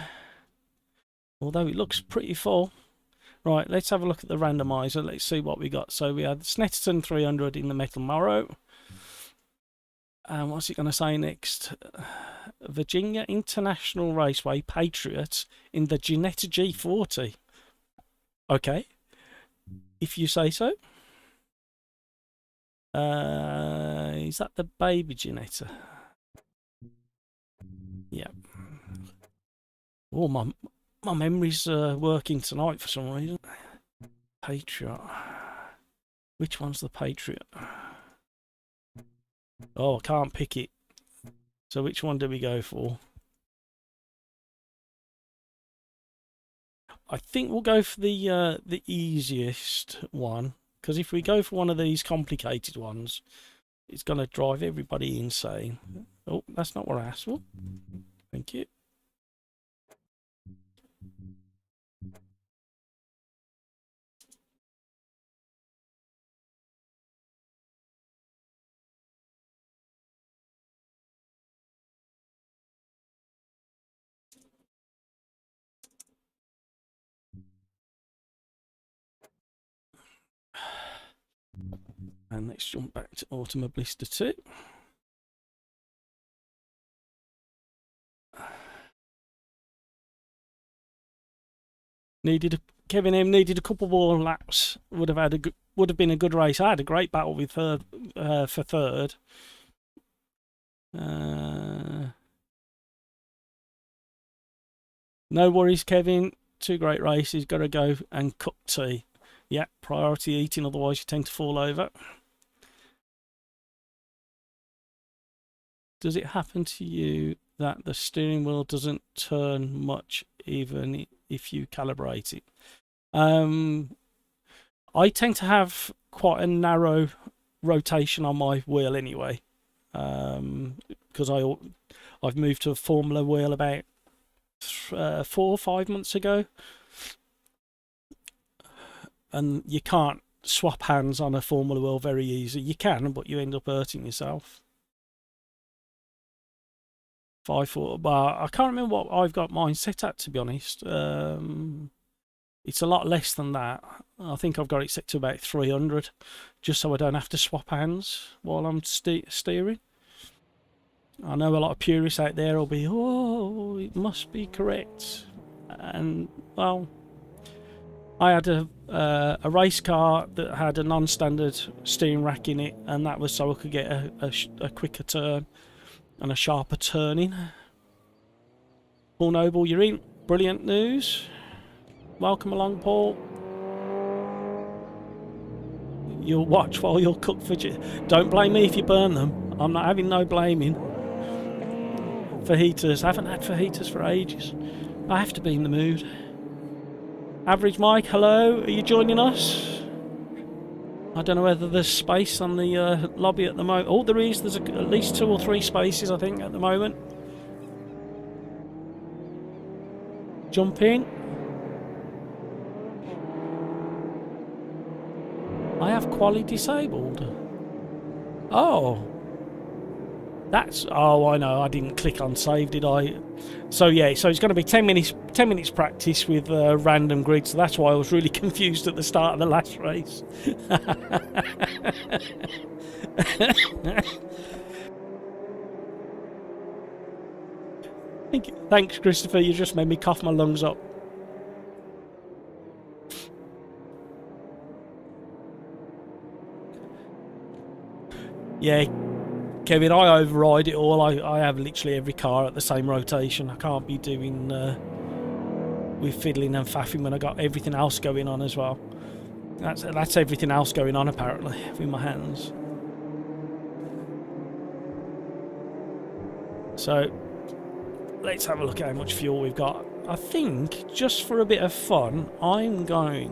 Although it looks pretty full. Right, let's have a look at the randomizer. Let's see what we got. So we had Snetterton 300 in the Metal Morrow. And what's it going to say next? Virginia International Raceway Patriots in the Ginetta G40. Okay, if you say so. Is that the baby Ginetta? Yeah. Oh, my memory's working tonight for some reason. Patriot. Which one's the Patriot? Oh, I can't pick it. So which one do we go for? I think we'll go for the easiest one, because if we go for one of these complicated ones, it's going to drive everybody insane. Oh, that's not what I asked for. Thank you. And let's jump back to Automobilista 2. Kevin M needed a couple more laps. Would have been a good race. I had a great battle with third for third. No worries, Kevin. 2 great races. Got to go and cook tea. Yeah, priority eating, otherwise you tend to fall over. Does it happen to you that the steering wheel doesn't turn much even if you calibrate it? I tend to have quite a narrow rotation on my wheel anyway, because I've moved to a Formula wheel about 4 or 5 months ago, and you can't swap hands on a Formula wheel very easy. You can, but you end up hurting yourself. 5 foot, but I can't remember what I've got mine set at, to be honest. It's a lot less than that. I think I've got it set to about 300, just so I don't have to swap hands while I'm steering. I know a lot of purists out there will be, oh, it must be correct. And, well, I had a race car that had a non-standard steering rack in it, and that was so I could get a quicker turn and a sharper turning. Paul Noble, you're in. Brilliant news. Welcome along, Paul. You'll watch while you'll cook for you. Don't blame me if you burn them. I'm not having no blaming. fajitas. I haven't had fajitas for ages. I have to be in the mood. Average Mike, hello. Are you joining us? I don't know whether there's space on the lobby at the moment. Oh, there is. There's at least 2 or 3 spaces, I think, at the moment. Jump in. I have Quali disabled. Oh. That's... Oh, I know. I didn't click on save, did I? So, yeah. So, it's going to be 10 minutes practice with random grid. So, that's why I was really confused at the start of the last race. Thanks, Christopher. You just made me cough my lungs up. Yeah, Kevin, I override it all. I have literally every car at the same rotation. I can't be doing with fiddling and faffing when I got everything else going on as well. That's everything else going on apparently with my hands. So let's have a look at how much fuel we've got. I think just for a bit of fun, I'm gonna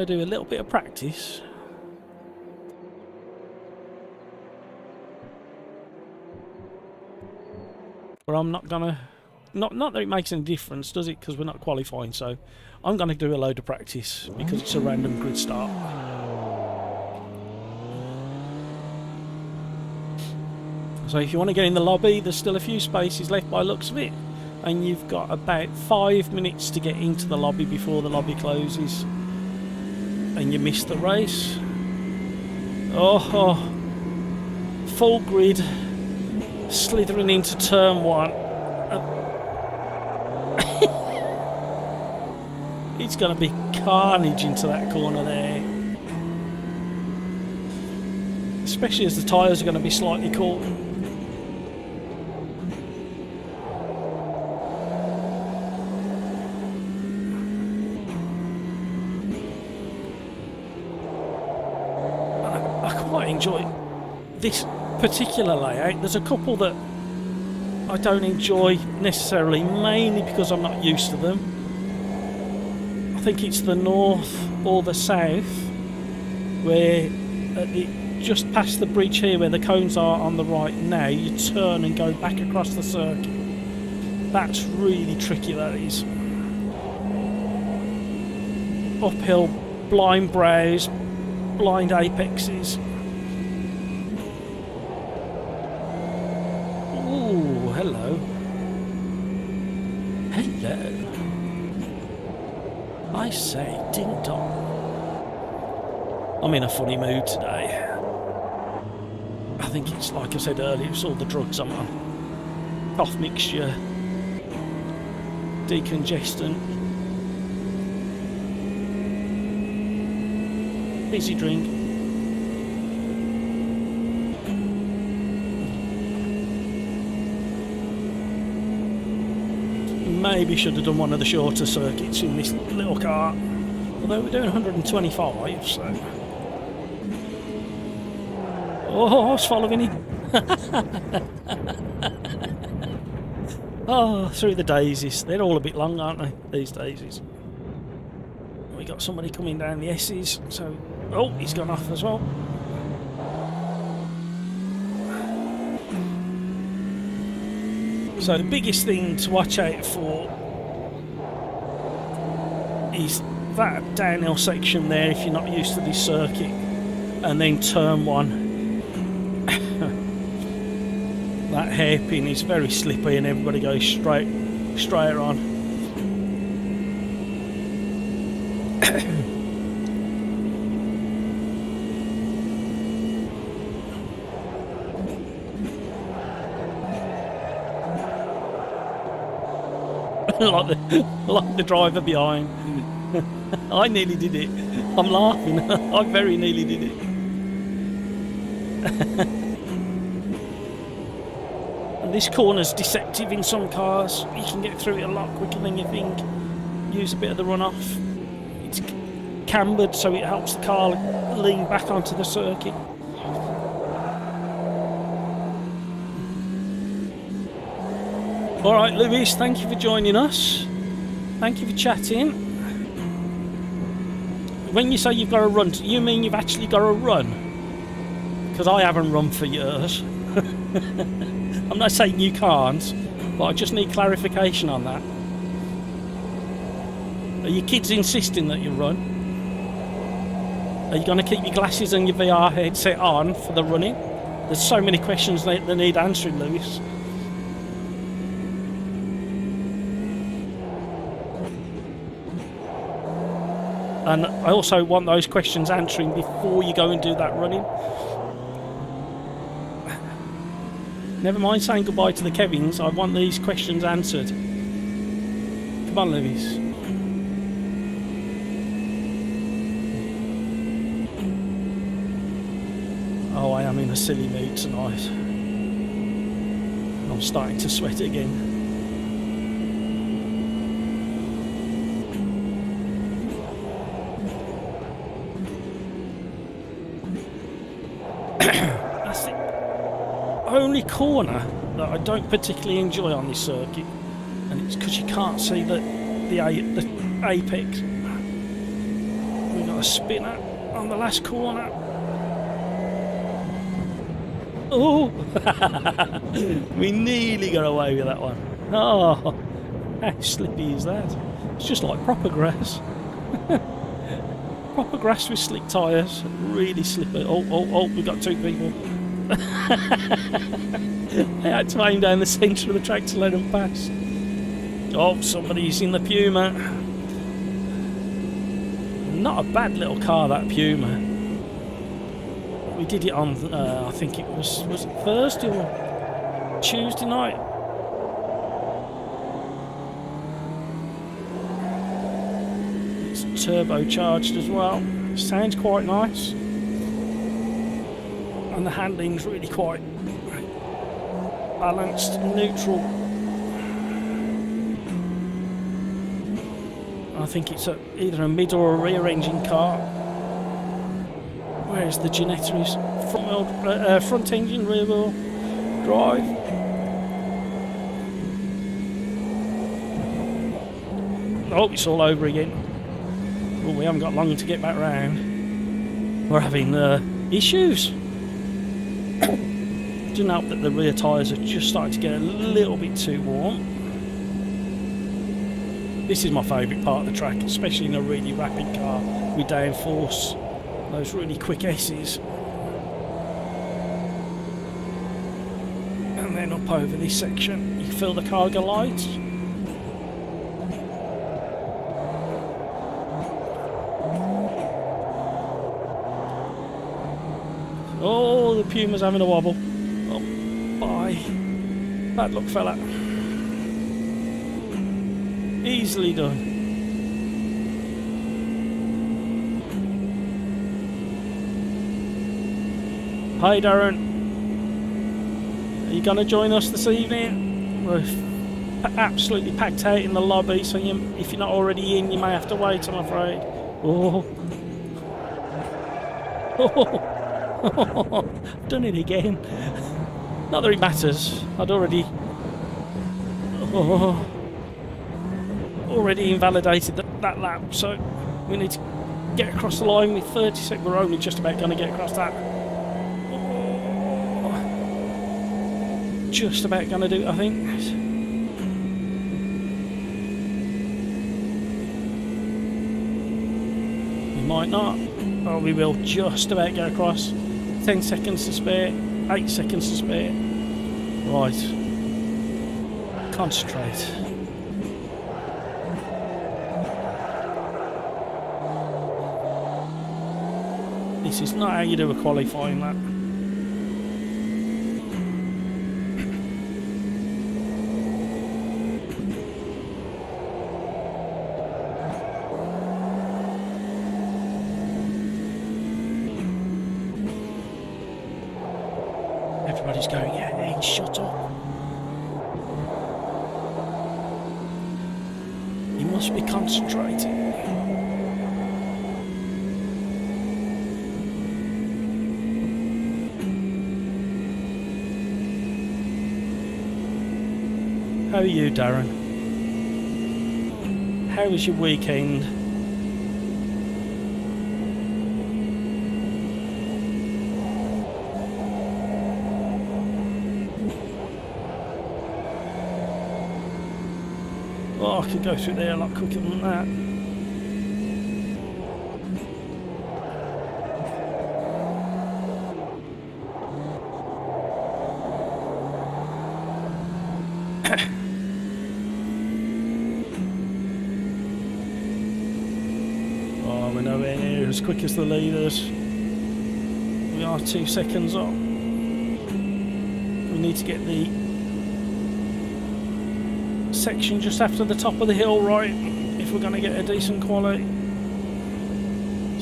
do a little bit of practice. But I'm not gonna... Not that it makes any difference, does it? Because we're not qualifying, so I'm gonna do a load of practice because it's a random grid start. So if you want to get in the lobby, there's still a few spaces left by the looks of it. And you've got about 5 minutes to get into the lobby before the lobby closes. And you missed the race. Oh, full grid, slithering into turn 1. It's going to be carnage into that corner there. Especially as the tyres are going to be slightly caught. Enjoy this particular layout. There's a couple that I don't enjoy necessarily, mainly because I'm not used to them. I think it's the north or the south, where just past the bridge here where the cones are on the right now, you turn and go back across the circuit. That's really tricky, that is. Uphill, blind brows, blind apexes. Hello. Hello. I say, ding dong. I'm in a funny mood today. I think it's like I said earlier, it's all the drugs I'm on. Cough mixture, decongestant, fizzy drink. Maybe should have done one of the shorter circuits in this little car. Although we're doing 125, so... Oh, I was following him. Oh, through the daisies. They're all a bit long, aren't they, these daisies? We got somebody coming down the S's, so... Oh, he's gone off as well. So the biggest thing to watch out for is that downhill section there if you're not used to this circuit, and then turn 1. That hairpin is very slippy and everybody goes straight on. like the driver behind. I nearly did it. I'm laughing. I very nearly did it. And this corner's deceptive in some cars. You can get through it a lot quicker than you think. Use a bit of the runoff. cambered, so it helps the car lean back onto the circuit. All right, Lewis, thank you for joining us. Thank you for chatting. When you say you've got to run, do you mean you've actually got to run? Because I haven't run for years. I'm not saying you can't, but I just need clarification on that. Are your kids insisting that you run? Are you going to keep your glasses and your VR headset on for the running? There's so many questions that need answering, Lewis. And I also want those questions answering before you go and do that running. Never mind saying goodbye to the Kevins, I want these questions answered. Come on, Lewis. Oh, I am in a silly mood tonight. I'm starting to sweat again. That's the only corner that I don't particularly enjoy on this circuit, and it's because you can't see the apex. We've got a spinner on the last corner. Oh! We nearly got away with that one. Oh, how slippy is that? It's just like proper grass. Proper grass with slick tyres. Really slippery. Oh, we've got two people. I had to aim down the centre of the track to let them pass. Oh, somebody's in the Puma. Not a bad little car, that Puma. We did it on, I think it was it Thursday or Tuesday night? It's turbocharged as well. Sounds quite nice. And the handling's really quite balanced, neutral. I think it's either a mid or a rear engine car. Where's the Ginetta is? Front engine, rear wheel drive. Oh, it's all over again. Oh, we haven't got long to get back round. We're having issues. Do note that the rear tyres are just starting to get a little bit too warm. This is my favourite part of the track, especially in a really rapid car with downforce. Those really quick S's. And then up over this section, you feel the cargo lights. Oh, the Puma's having a wobble. Oh, bye. Bad luck, fella. Easily done. Hi Darren, are you going to join us this evening? We're absolutely packed out in the lobby, so if you're not already in, you may have to wait, I'm afraid. Oh, I've done it again. Not that it matters, I'd already invalidated that lap, so we need to get across the line with 30 seconds. We're only just about going to get across that. Just about going to do it, I think. We might not. Oh, we will just about get across. 10 seconds to spare. 8 seconds to spare. Right. Concentrate. This is not how you do a qualifying lap. Everybody's going, yeah, hey, shut up. You must be concentrating. How are you, Darren? How was your weekend? Oh, I could go through there a lot quicker than that. Oh, we're nowhere near as quick as the leaders. We are 2 seconds off. We need to get the section just after the top of the hill right if we're going to get a decent quality.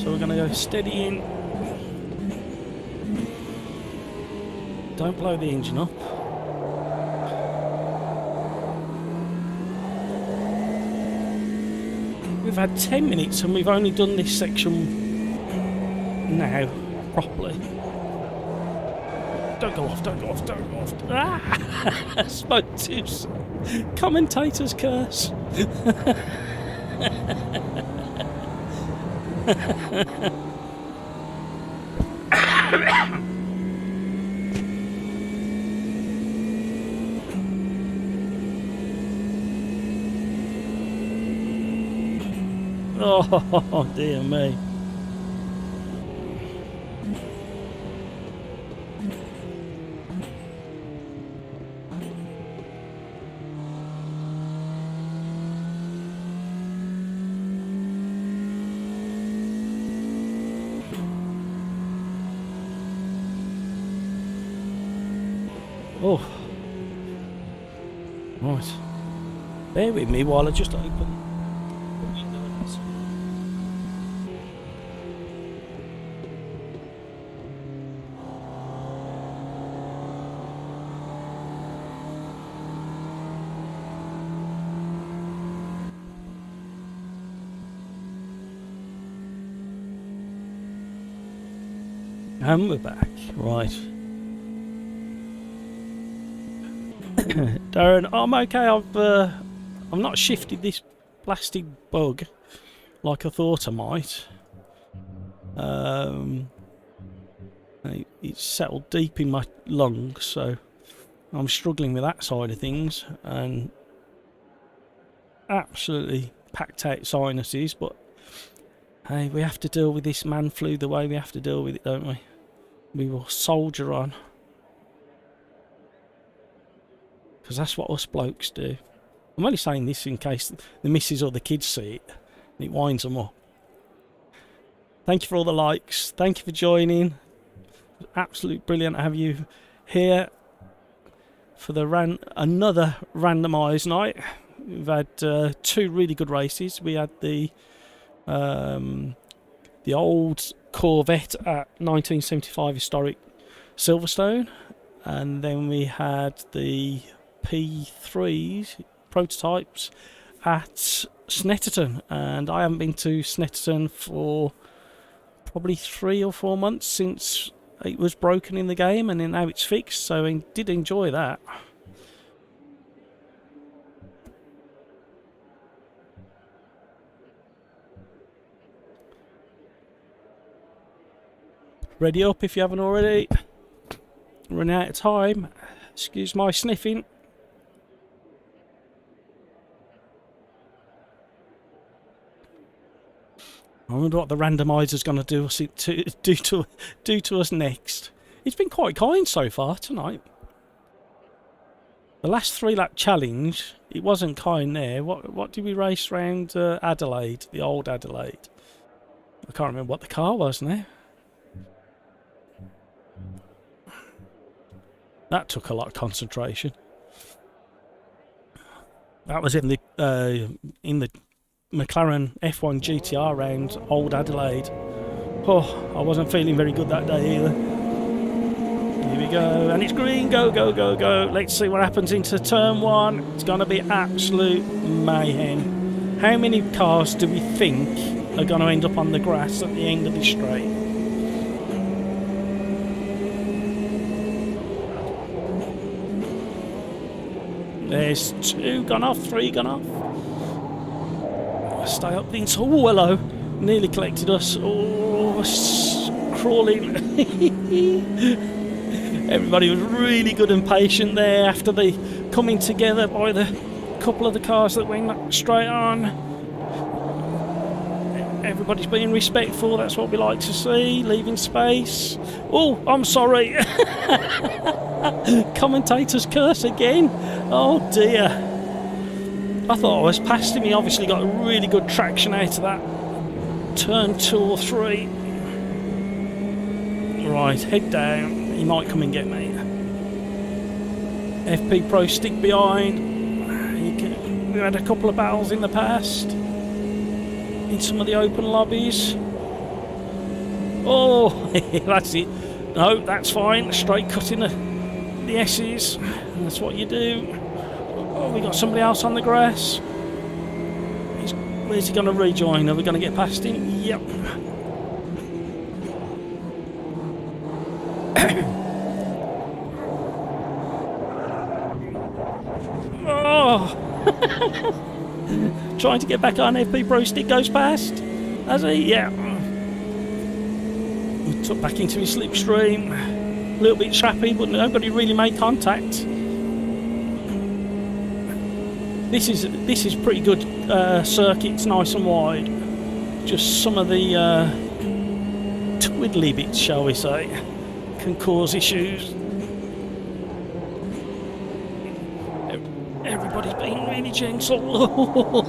So we're going to go steady in. Don't blow the engine up. We've had 10 minutes and we've only done this section now properly. Don't go off, don't go off, don't go off. Ah! Spoke too soon. Commentator's curse. Oh dear me. Oh, right. Bear with me while I just open the windows. And we're back, right. Darren, I'm okay. I've not shifted this blasted bug like I thought I might. It's settled deep in my lungs, so I'm struggling with that side of things, and absolutely packed out sinuses. But hey, we have to deal with this man flu the way we have to deal with it, don't we? We will soldier on. Because that's what us blokes do. I'm only saying this in case the missus or the kids see it. And it winds them up. Thank you for all the likes. Thank you for joining. Absolutely brilliant to have you here for the another randomised night. We've had 2 really good races. We had the old Corvette at 1975 historic Silverstone, and then we had the P3s prototypes at Snetterton, and I haven't been to Snetterton for probably 3 or 4 months since it was broken in the game, and then now it's fixed, so I did enjoy that. Ready up if you haven't already. Running out of time. Excuse my sniffing. I wonder what the randomizer's going to do to us next. It's been quite kind so far tonight. The last 3-lap challenge, it wasn't kind there. What did we race round Adelaide, the old Adelaide? I can't remember what the car was now. That took a lot of concentration. That was in the McLaren F1 GTR round old Adelaide. Oh, I wasn't feeling very good that day either. Here we go, and it's green. Go, go, go, go. Let's see what happens into turn 1. It's going to be absolute mayhem. How many cars do we think are going to end up on the grass at the end of this straight? There's 2 gone off, 3 gone off. Stay up these. Oh, hello. Nearly collected us. Oh, crawling. Everybody was really good and patient there after the coming together by the couple of the cars that went straight on. Everybody's being respectful. That's what we like to see. Leaving space. Oh, I'm sorry. Commentator's curse again. Oh dear. I thought I was past him. He obviously got really good traction out of that turn 2 or 3. Right, head down. He might come and get me. FP Pro stick behind. We had a couple of battles in the past in some of the open lobbies. Oh, that's it. No, that's fine. Straight cutting the S's. That's what you do. Oh, we got somebody else on the grass. Where's he going to rejoin? Are we going to get past him? Yep. Oh! Trying to get back on. FP Pro stick goes past. Has he? Yeah. He took back into his slipstream. A little bit scrappy, but nobody really made contact. This is pretty good circuit. It's nice and wide. Just some of the twiddly bits, shall we say, can cause issues. Everybody's being really gentle.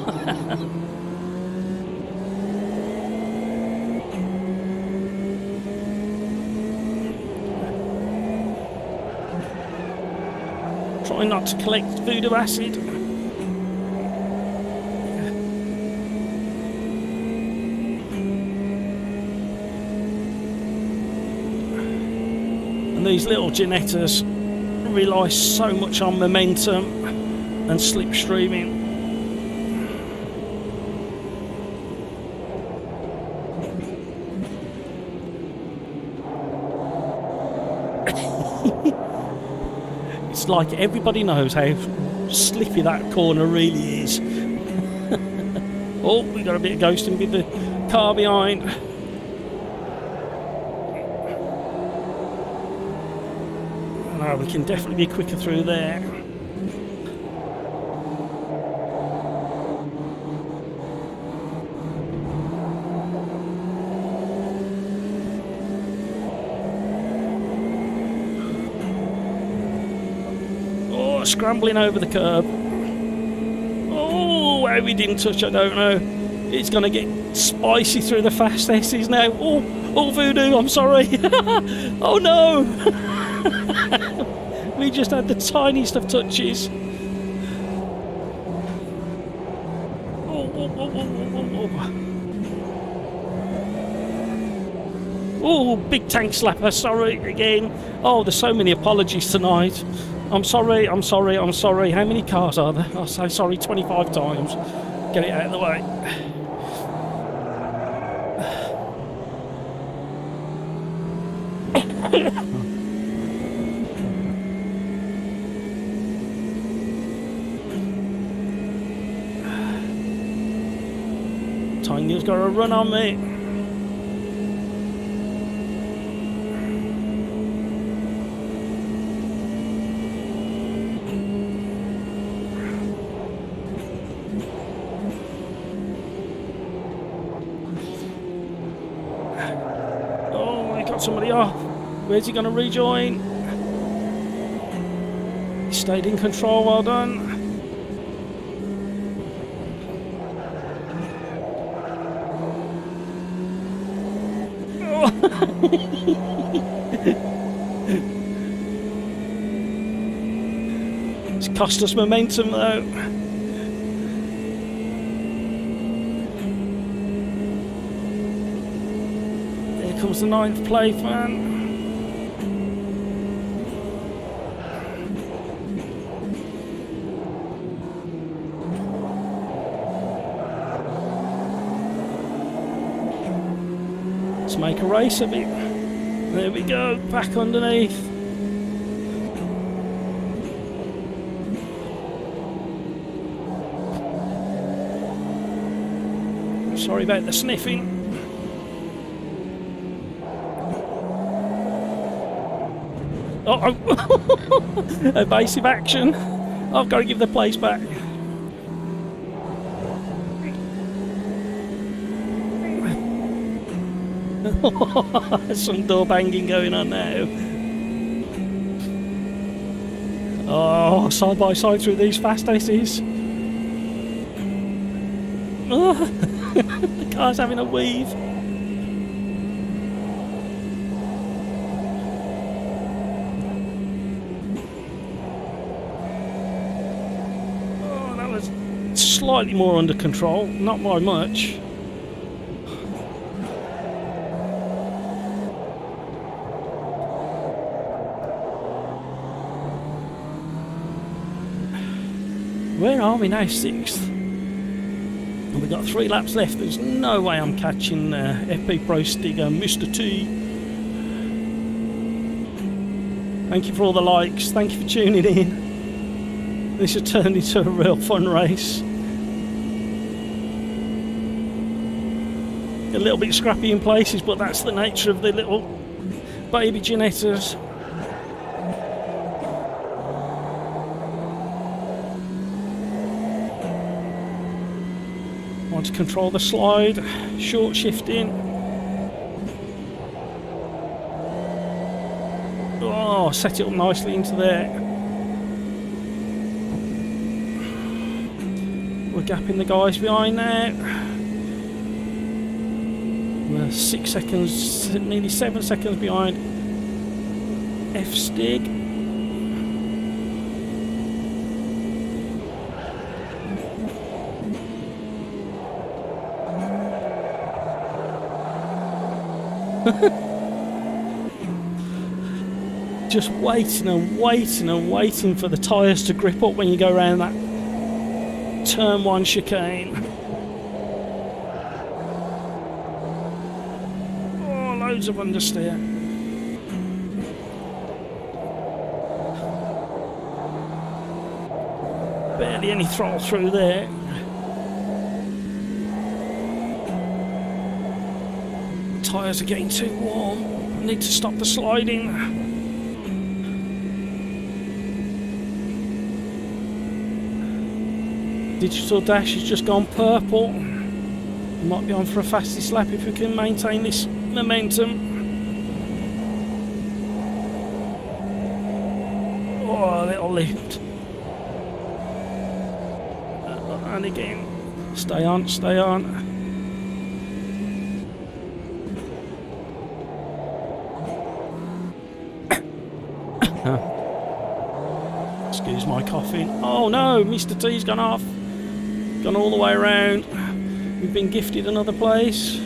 Try not to collect voodoo acid. And these little Genettas rely so much on momentum and slipstreaming. It's like everybody knows how slippy that corner really is. Oh, we got a bit of ghosting with the car behind. Oh, we can definitely be quicker through there. Scrambling over the curb. Oh, how we didn't touch, I don't know. It's going to get spicy through the fast S's now. Oh, voodoo, I'm sorry. Oh no. We just had the tiniest of touches. Oh, big tank slapper, sorry again. Oh, there's so many apologies tonight. I'm sorry. How many cars are there? I'll say sorry 25 times. Get it out of the way. Tiny's got a run on me. Somebody off. Where's he going to rejoin? He stayed in control. Well done. It's cost us momentum though. Comes the 9th place man. Let's make a race of it. There we go, back underneath. Sorry about the sniffing. Uh-oh. Evasive action. I've got to give the place back. Some door banging going on now. Oh, side by side through these fast S's. Oh, the car's having a weave. Oh, that was slightly more under control, not by much. Where are we now? 6th. We've got 3 laps left. There's no way I'm catching FP Pro Stigger, Mr. T. Thank you for all the likes. Thank you for tuning in. This has turned into a real fun race. A little bit scrappy in places, but that's the nature of the little baby Ginettas. Want to control the slide, short shifting. Oh, set it up nicely into there. We're gapping the guys behind now. We're 6 seconds, nearly 7 seconds behind F Stig. Just waiting and waiting and waiting for the tyres to grip up when you go around that turn 1 chicane. Oh, loads of understeer. Barely any throttle through there. Tyres are getting too warm. Need to stop the sliding. Digital dash has just gone purple. Might be on for a fastest lap if we can maintain this momentum. Oh, a little lift. And again. Stay on, stay on. Excuse my coughing. Oh no, Mr. T's gone off. Gone all the way around. We've been gifted another place.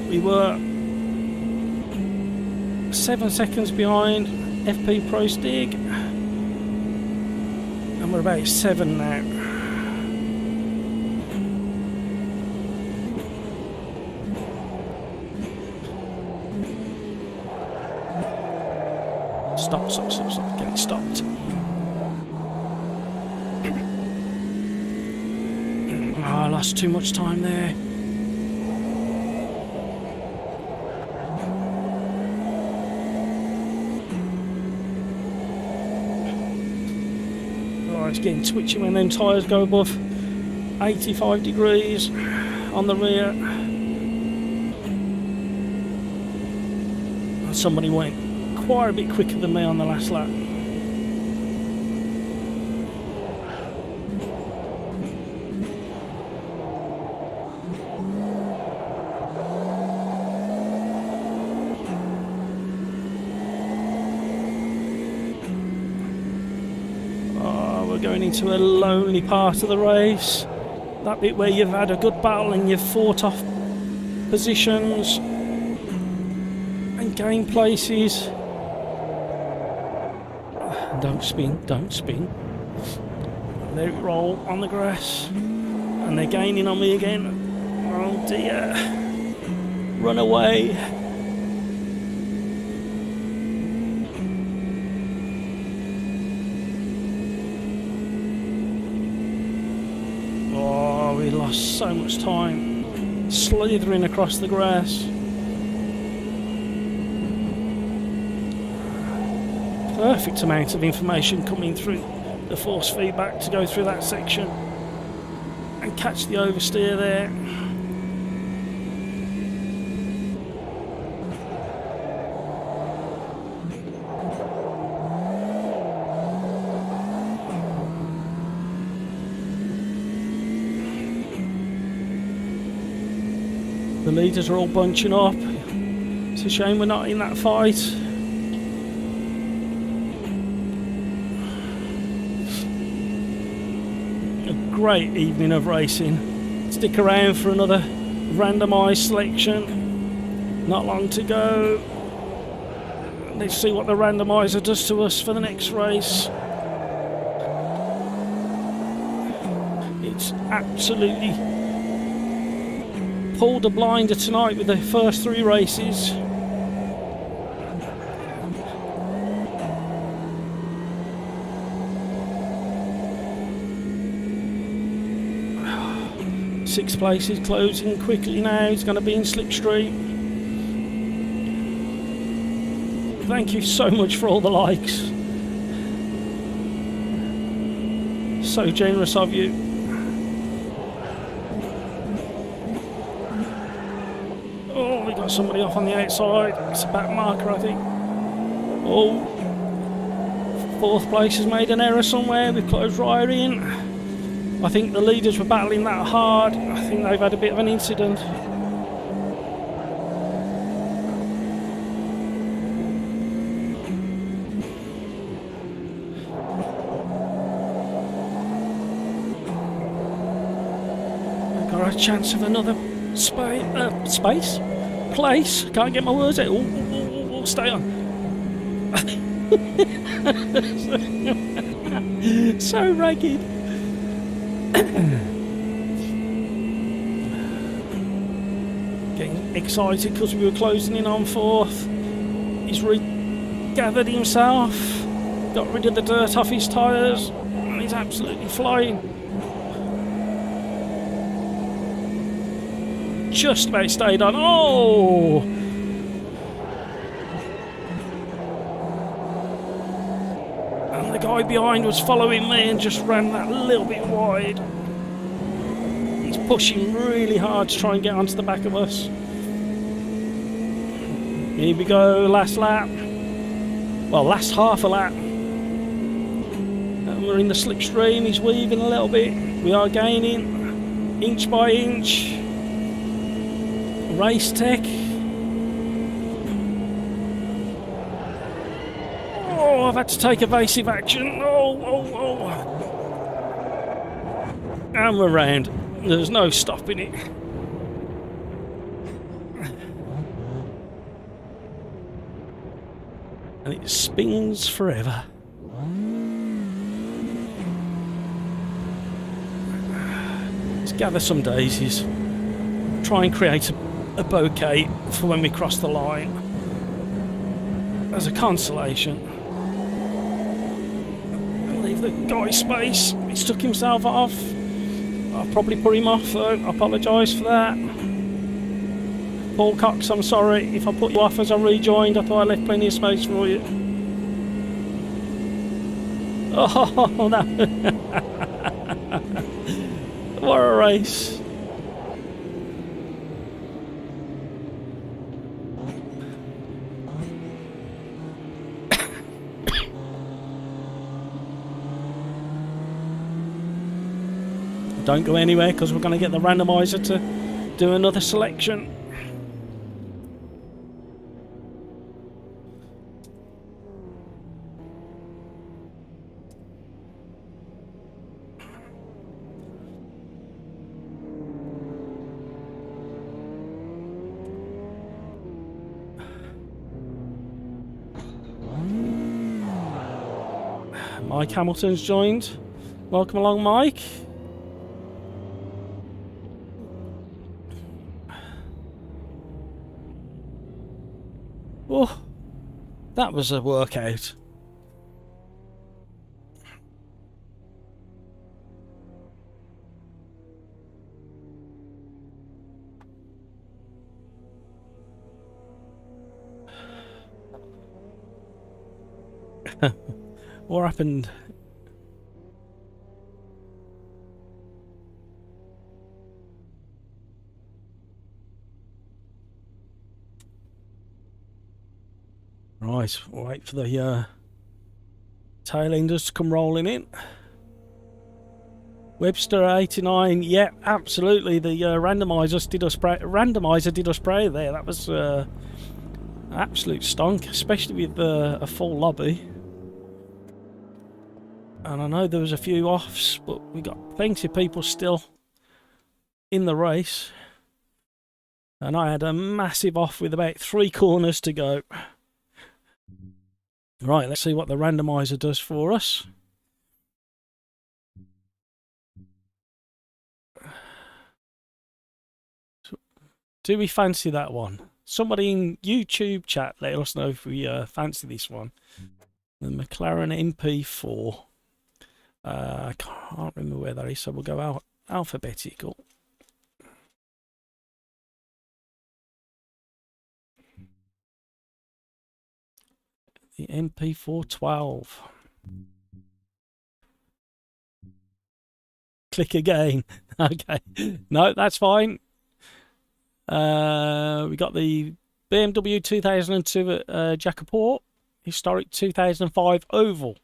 We were 7 seconds behind FP Pro Stig. And we're about 7 now. Stop, stop, stop, stop. Get it stopped. Oh, I lost too much time there. Oh, it's getting twitchy when them tyres go above 85 degrees on the rear. And somebody went quite a bit quicker than me on the last lap. Oh, we're going into a lonely part of the race. That bit where you've had a good battle and you've fought off positions and gained places. Don't spin, don't spin. Let it roll on the grass. And they're gaining on me again. Oh dear. Run away. we lost so much time slithering across the grass. Perfect amount of information coming through the force feedback to go through that section and catch the oversteer there. The leaders are all bunching up. It's a shame we're not in that fight. Great evening of racing. Stick around for another randomised selection. Not long to go. Let's see what the randomiser does to us for the next race. It's absolutely pulled a blinder tonight with the first 3 races. Sixth place is closing quickly now. It's going to be in slipstream. Thank you so much for all the likes. So generous of you. Oh, we got somebody off on the outside. It's a back marker, I think. Oh, 4th place has made an error somewhere. We've closed right in. I think the leaders were battling that hard. I think they've had a bit of an incident. We've got a chance of another place. Can't get my words out. Ooh, stay on. So ragged. Getting excited because we were closing in on 4th. He's regathered himself, got rid of the dirt off his tyres, and he's absolutely flying. Just about stayed on. Oh! And the guy behind was following me and just ran that little bit wide. He's pushing really hard to try and get onto the back of us. Here we go, last lap. Well, last half a lap. And we're in the slipstream. He's weaving a little bit. We are gaining inch by inch. Race tech. Oh, I've had to take evasive action. Oh. And we're round. There's no stopping it. And it spins forever. Let's gather some daisies. Try and create a bouquet for when we cross the line. As a consolation. Leave the guy space. He's took himself off. I'll probably put him off though. I apologise for that. Paul Cox, I'm sorry if I put you off as I rejoined. I thought I left plenty of space for you. Oh, no. What a race. Don't go anywhere because we're going to get the randomizer to do another selection. Mike Hamilton's joined. Welcome along, Mike. Oh, that was a workout. What happened? Right, we'll wait for the tail enders to come rolling in. Webster 89, yeah, absolutely. The randomizer did us spray there. That was absolute stunk, especially with a full lobby. And I know there was a few offs, but we got plenty of people still in the race. And I had a massive off with about 3 corners to go. Right, let's see what the randomizer does for us. So, do we fancy that one? Somebody in YouTube chat let us know if we fancy this one. The McLaren MP4. I can't remember where that is, so we'll go alphabetical. The MP412. Click again. Okay. No, that's fine. We got the BMW 2002 at Jackaport. Historic 2005 Oval.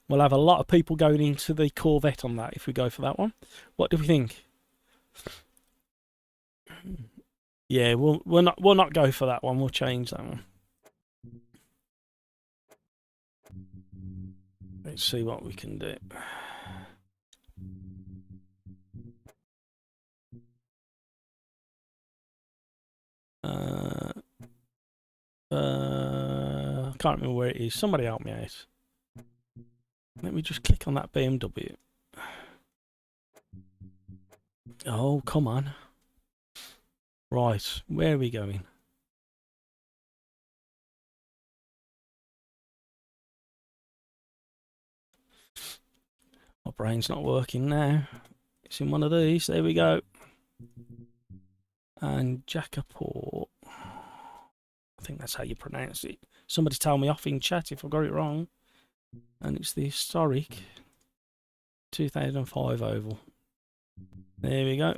We'll have a lot of people going into the Corvette on that if we go for that one. What do we think? Yeah, we'll not go for that one. We'll change that one. Let's see what we can do. I can't remember where it is. Somebody help me out. Let me just click on that BMW. Oh, come on. Right, where are we going? My brain's not working now. It's in one of these. There we go. And Jackaport. I think that's how you pronounce it. Somebody tell me off in chat if I got it wrong. And it's the historic 2005 Oval. There we go.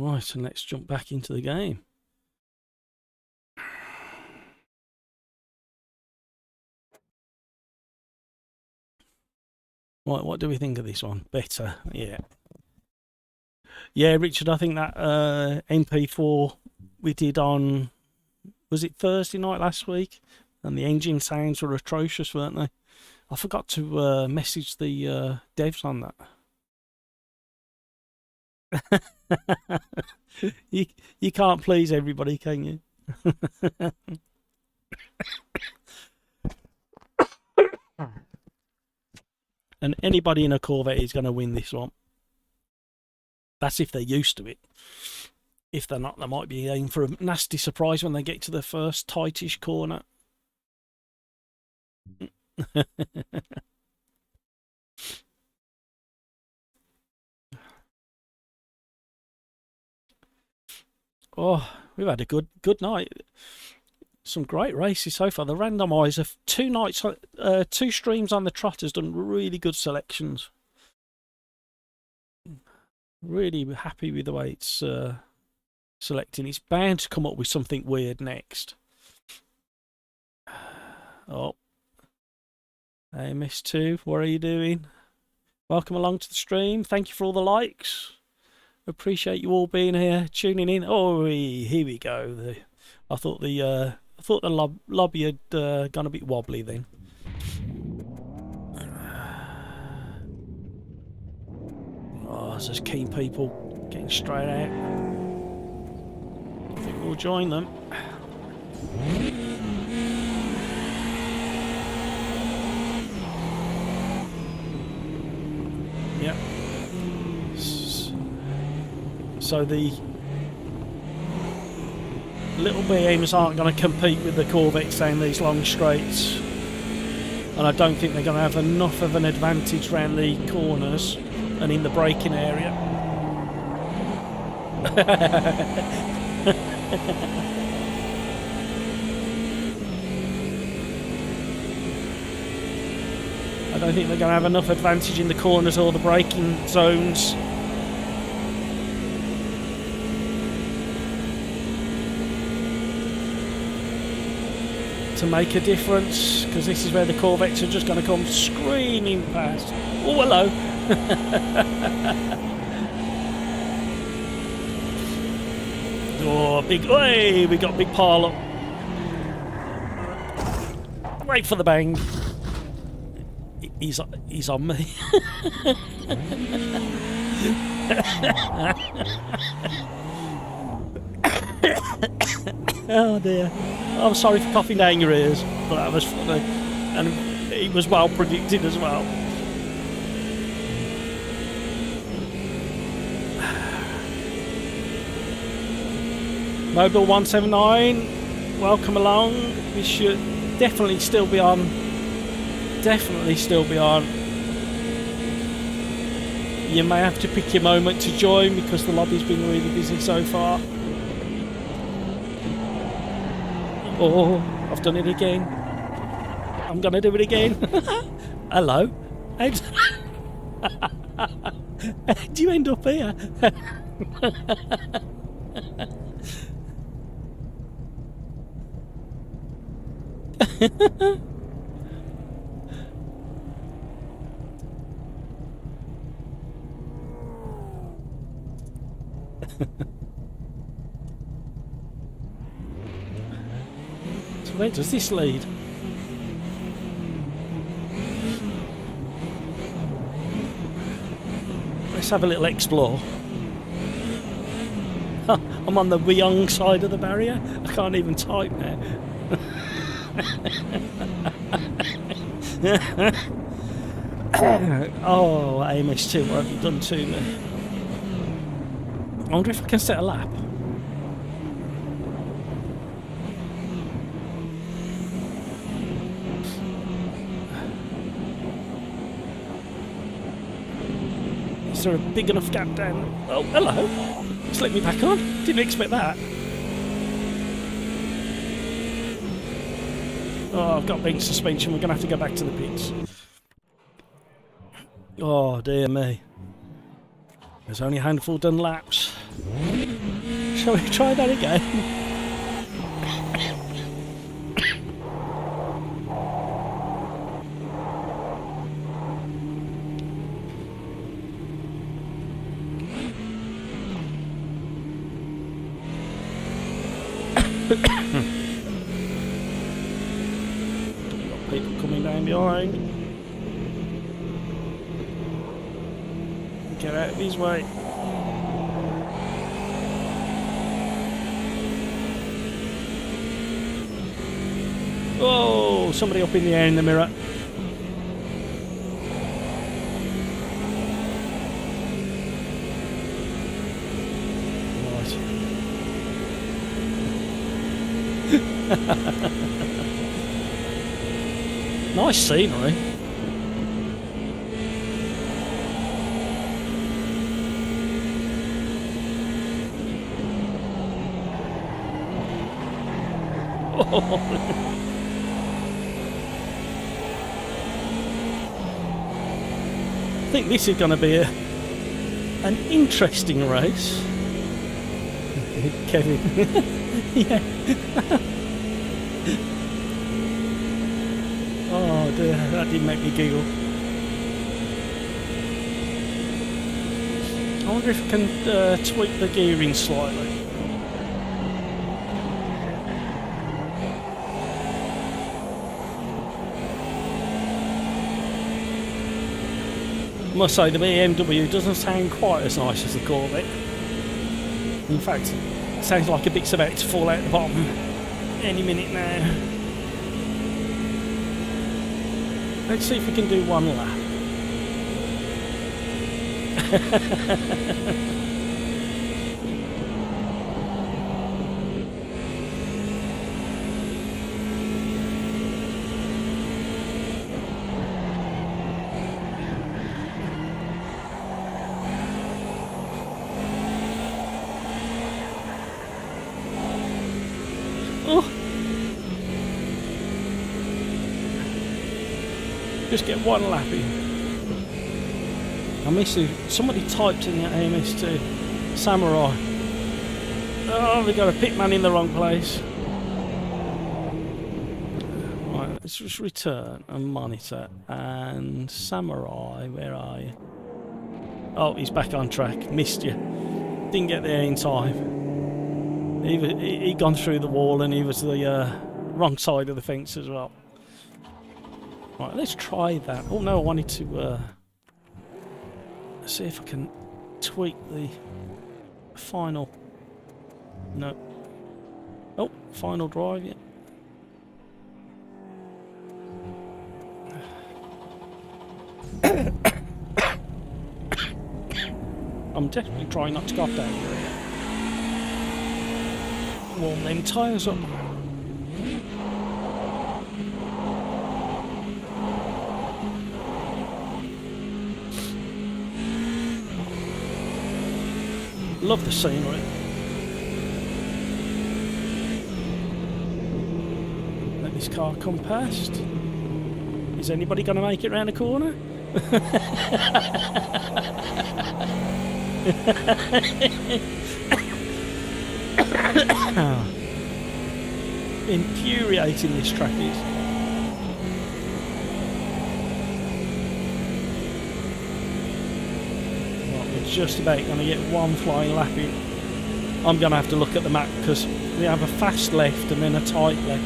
Right, and let's jump back into the game. Right, what do we think of this one? Better, yeah. Yeah, Richard, I think that MP4 we did on, was it Thursday night last week? And the engine sounds were atrocious, weren't they? I forgot to message the devs on that. you can't please everybody, can you? And anybody in a Corvette is going to win this one. That's if they're used to it. If they're not, they might be aiming for a nasty surprise when they get to the first tightish corner. Oh, we've had a good night. Some great races so far. The randomizer, 2 nights, 2 streams on the trot has done really good selections. Really happy with the way it's selecting. It's bound to come up with something weird next. Oh, hey MS2, what are you doing? Welcome along to the stream. Thank you for all the likes. Appreciate you all being here, tuning in. Oh, here we go. I thought the lobby had gone a bit wobbly then. there's keen people getting straight out. I think we'll join them. Yep. So the little beams aren't going to compete with the Corvettes down these long straights, and I don't think they're going to have enough of an advantage around the corners and in the braking area. I don't think they're going to have enough advantage in the corners or the braking zones. To make a difference, because this is where the Corvettes are just going to come screaming past. Oh, hello. Oh, big, hey, we got big pile up. Wait for the bang. He's on me. Oh dear. I'm sorry for coughing down your ears, but that was funny. And it was well predicted as well. Mobile 179, welcome along. We should definitely still be on. Definitely still be on. You may have to pick your moment to join because the lobby's been really busy so far. Oh, I've done it again. I'm gonna do it again. Hello. How'd you end up here? So where does this lead? Let's have a little explore. I'm on the young side of the barrier. I can't even type now. Oh, AMS2, what have you done to me? I wonder if I can set a lap. Is there a big enough gap down? Oh, hello. It's let me back on. Didn't expect that. Oh, I've got big suspension. We're going to have to go back to the pits. Oh, dear me. There's only a handful done laps. Shall we try that again? Got people coming down behind. Get out of his way. Oh, somebody up in the air in the mirror. Nice scenery. I think this is going to be an interesting race. Kevin. Yeah. Oh dear, that did make me giggle. I wonder if I can tweak the gearing slightly. must say the BMW doesn't sound quite as nice as the Corvette. In fact, it sounds like a bit's about to fall out the bottom any minute now. Let's see if we can do one lap. Just get one lap in. I missed it. Somebody typed in the AMS2 Samurai. Oh, we got a pitman in the wrong place. Right, let's just return and monitor. And Samurai, where are you? Oh, he's back on track. Missed you. Didn't get there in time. He'd gone through the wall and he was the wrong side of the fence as well. Right, let's try that. Oh no, I wanted to see if I can tweak the final. No. Oh, final drive, yeah. I'm definitely trying not to cough down here. Warm them tyres up. Love the scenery. Let this car come past. Is anybody going to make it round the corner? Infuriating this track is. Just about going to get one flying lap in. I'm going to have to look at the map because we have a fast left and then a tight left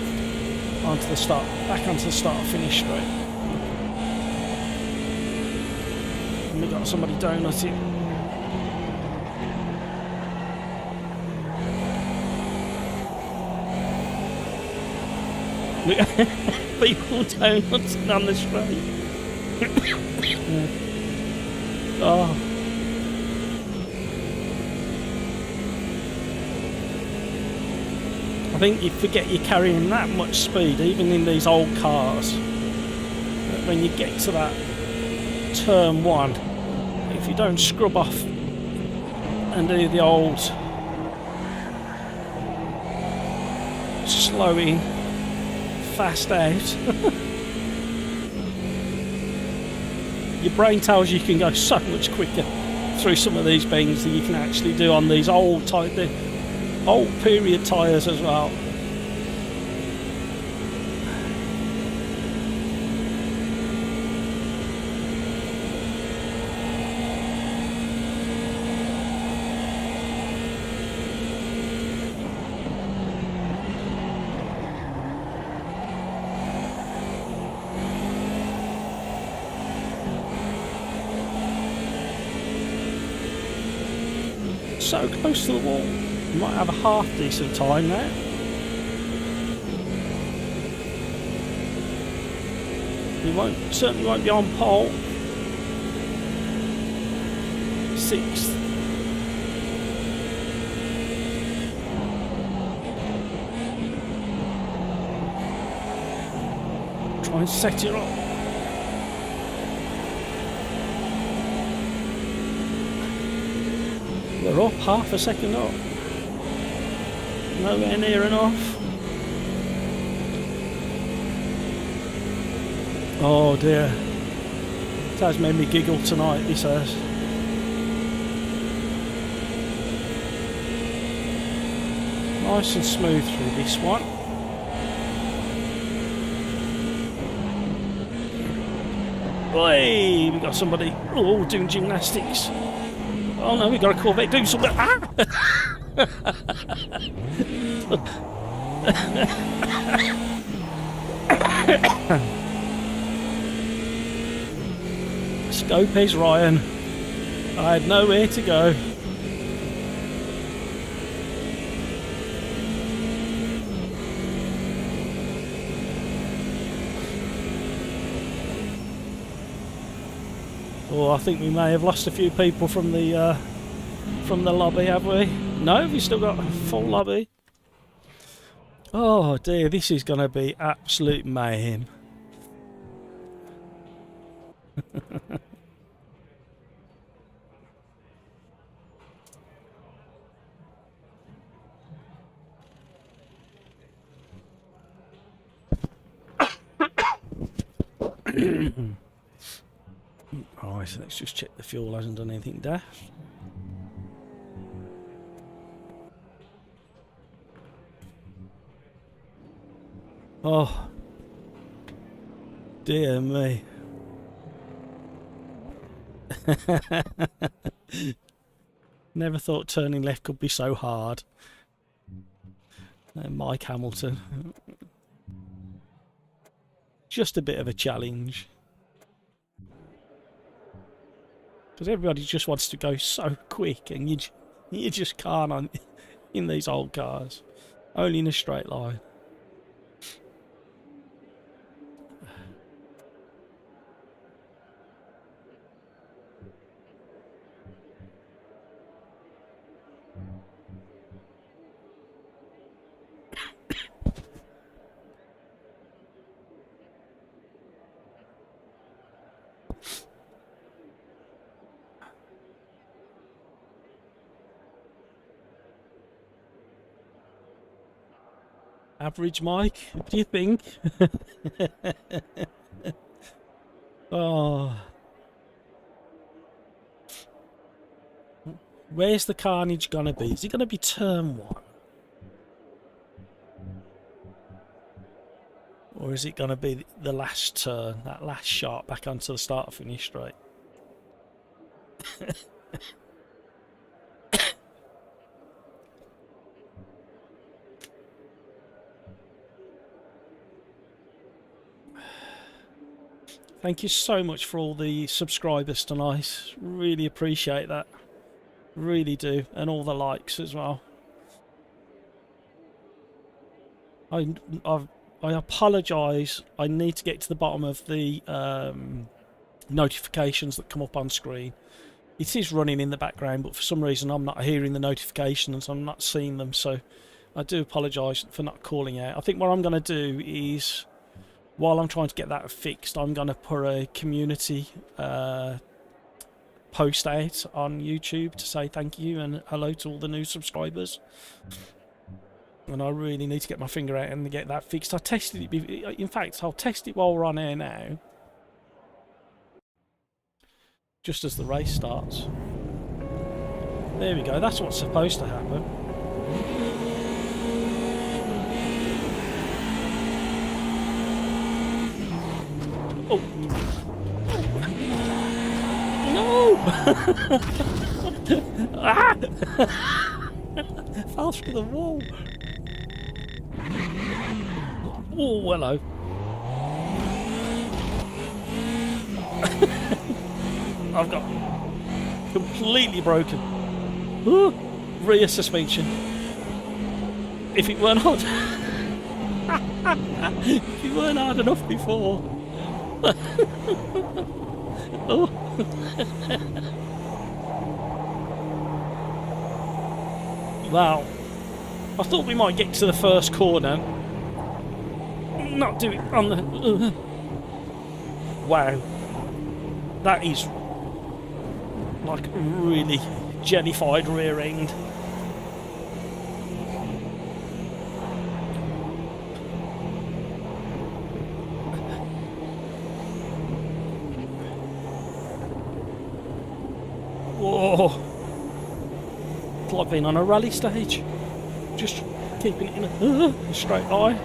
onto the start, back onto the start finish straight. And we got somebody donutting. People donutting on the straight. Oh. I think you forget you're carrying that much speed, even in these old cars. When you get to that turn one, if you don't scrub off and do the old slow in, fast out, your brain tells you can go so much quicker through some of these bends than you can actually do on these old period tyres as well. So close to the wall. You might have a half decent time there. You certainly won't be on pole. 6th. Try and set it up. We're up, half a second up. Nowhere near enough. Oh dear. It has made me giggle tonight, this has. Nice and smooth through this one. Hey, we got somebody doing gymnastics. Oh no, we got a Corvette doing something. Ah! Let's go, Pez Ryan. I had nowhere to go. Oh, I think we may have lost a few people from the lobby, have we? No, we've still got a full lobby. Oh dear, this is going to be absolute mayhem. Alright, so let's just check the fuel hasn't done anything daft. Oh, dear me. Never thought turning left could be so hard. Mike Hamilton. Just a bit of a challenge. Because everybody just wants to go so quick, and you just can't in these old cars. Only in a straight line. Average, Mike? What do you think? Oh. Where's the carnage gonna be? Is it gonna be turn 1? Or is it gonna be the last turn, that last shot back onto the start finish straight? Thank you so much for all the subscribers tonight. Really appreciate that. Really do. And all the likes as well. I apologise. I need to get to the bottom of the notifications that come up on screen. It is running in the background, but for some reason I'm not hearing the notifications. I'm not seeing them. So I do apologise for not calling out. I think what I'm going to do is, while I'm trying to get that fixed, I'm going to put a community post out on YouTube to say thank you and hello to all the new subscribers. And I really need to get my finger out and get that fixed. I tested it. In fact, I'll test it while we're on air now, just as the race starts. There we go. That's what's supposed to happen. Oh. No! Ah! Fell through the wall. Oh, hello. I've got completely broken rear suspension. If it weren't hard, if it weren't hard enough before. Oh. Wow. I thought we might get to the first corner. Not do it on the... Wow. That is like really jellified rear end. Whoa. It's like being on a rally stage. Just keeping it in a straight line.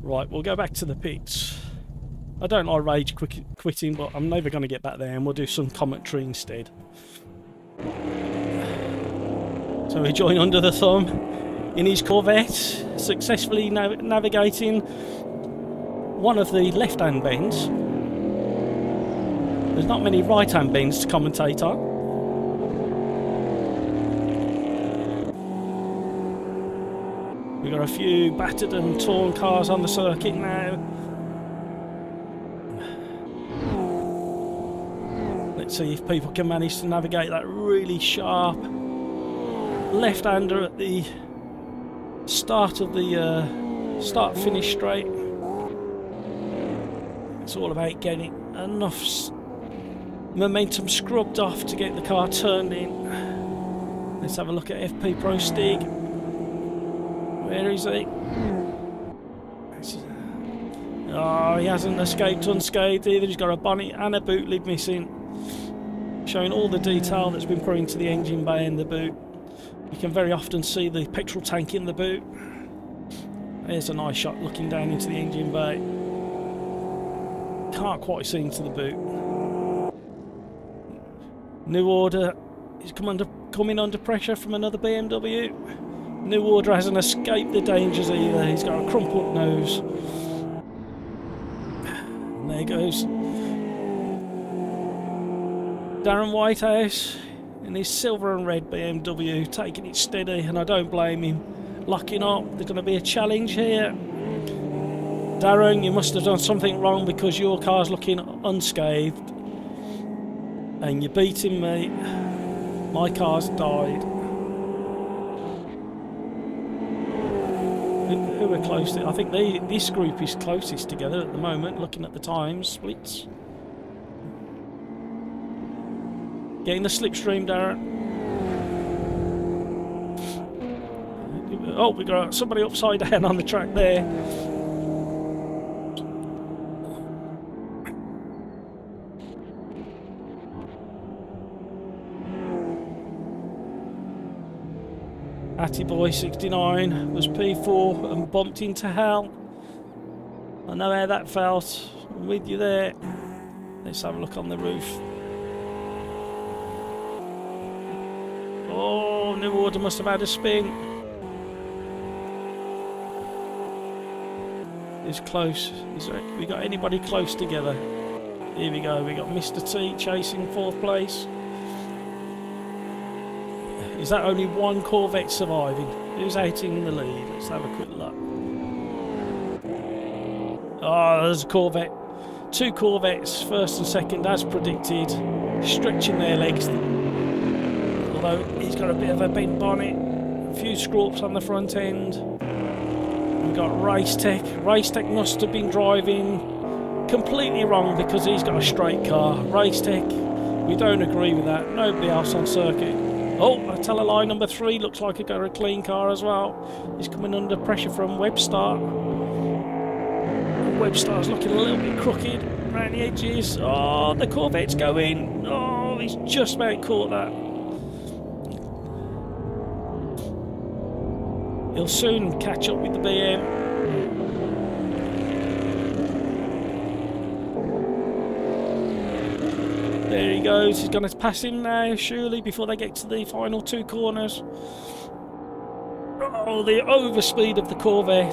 Right, we'll go back to the pits. I don't like rage quitting, but I'm never going to get back there, and we'll do some commentary instead. So we join under the thumb in his Corvette, successfully navigating one of the left-hand bends. There's not many right-hand bends to commentate on. We've got a few battered and torn cars on the circuit now. Let's see if people can manage to navigate that really sharp left-hander at the start of the start-finish straight. It's all about getting enough momentum scrubbed off to get the car turned in. Let's have a look at FP Pro Stig. Where is he? Oh, he hasn't escaped unscathed either. He's got a bonnet and a boot lid missing, showing all the detail that's been put into the engine bay and the boot. You can very often see the petrol tank in the boot. There's a nice shot looking down into the engine bay. Can't quite see into the boot. New Order is coming under pressure from another BMW. New Order hasn't escaped the dangers either. He's got a crumpled nose. And there goes Darren Whitehouse in his silver and red BMW, taking it steady, and I don't blame him. Locking up. There's going to be a challenge here. Darren, you must have done something wrong because your car's looking unscathed. And you're beating me. My car's died. Who are close to? I think this group is closest together at the moment, looking at the time splits. Getting the slipstream, Darren. Oh, we got somebody upside down on the track there. Attyboy69 was P4 and bumped into hell. I know how that felt. I'm with you there. Let's have a look on the roof. Oh, New Order must have had a spin. It's close. We got anybody close together? Here we go. We got Mr. T chasing 4th place. Is that only one Corvette surviving? Who's out in the lead? Let's have a quick look. Oh, there's a Corvette. 2 Corvettes, first and second, as predicted, stretching their legs. Although he's got a bit of a bent bonnet, a few screw-ups on the front end. We've got Racetech. Racetech must have been driving completely wrong because he's got a straight car. Racetech, we don't agree with that. Nobody else on circuit. Oh, I tell a lie, number 3 looks like he got a clean car as well. He's coming under pressure from Webstar. Webstar's looking a little bit crooked around the edges. Oh, the Corvette's going. Oh, he's just about caught that. He'll soon catch up with the BM. There he goes. He's going to pass him now, surely, before they get to the final 2 corners. Oh, the overspeed of the Corvette.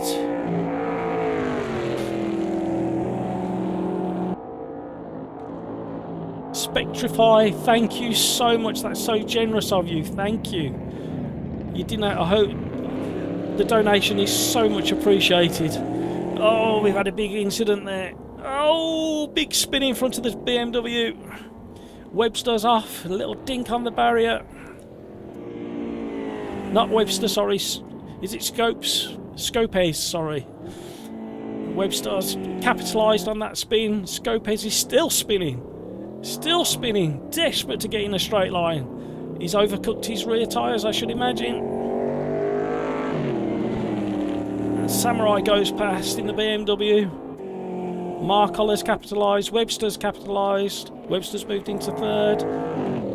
Spectrify, thank you so much. That's so generous of you. Thank you. You didn't. I hope the donation is so much appreciated. Oh, we've had a big incident there. Oh, big spin in front of the BMW. Webster's off. A little dink on the barrier. Not Webster, sorry. Is it Scopes? Scopes, sorry. Webster's capitalised on that spin. Scopes is still spinning. Still spinning. Desperate to get in a straight line. He's overcooked his rear tyres, I should imagine. And Samurai goes past in the BMW. Marcoller's capitalised. Webster's capitalised. Webster's moved into 3rd.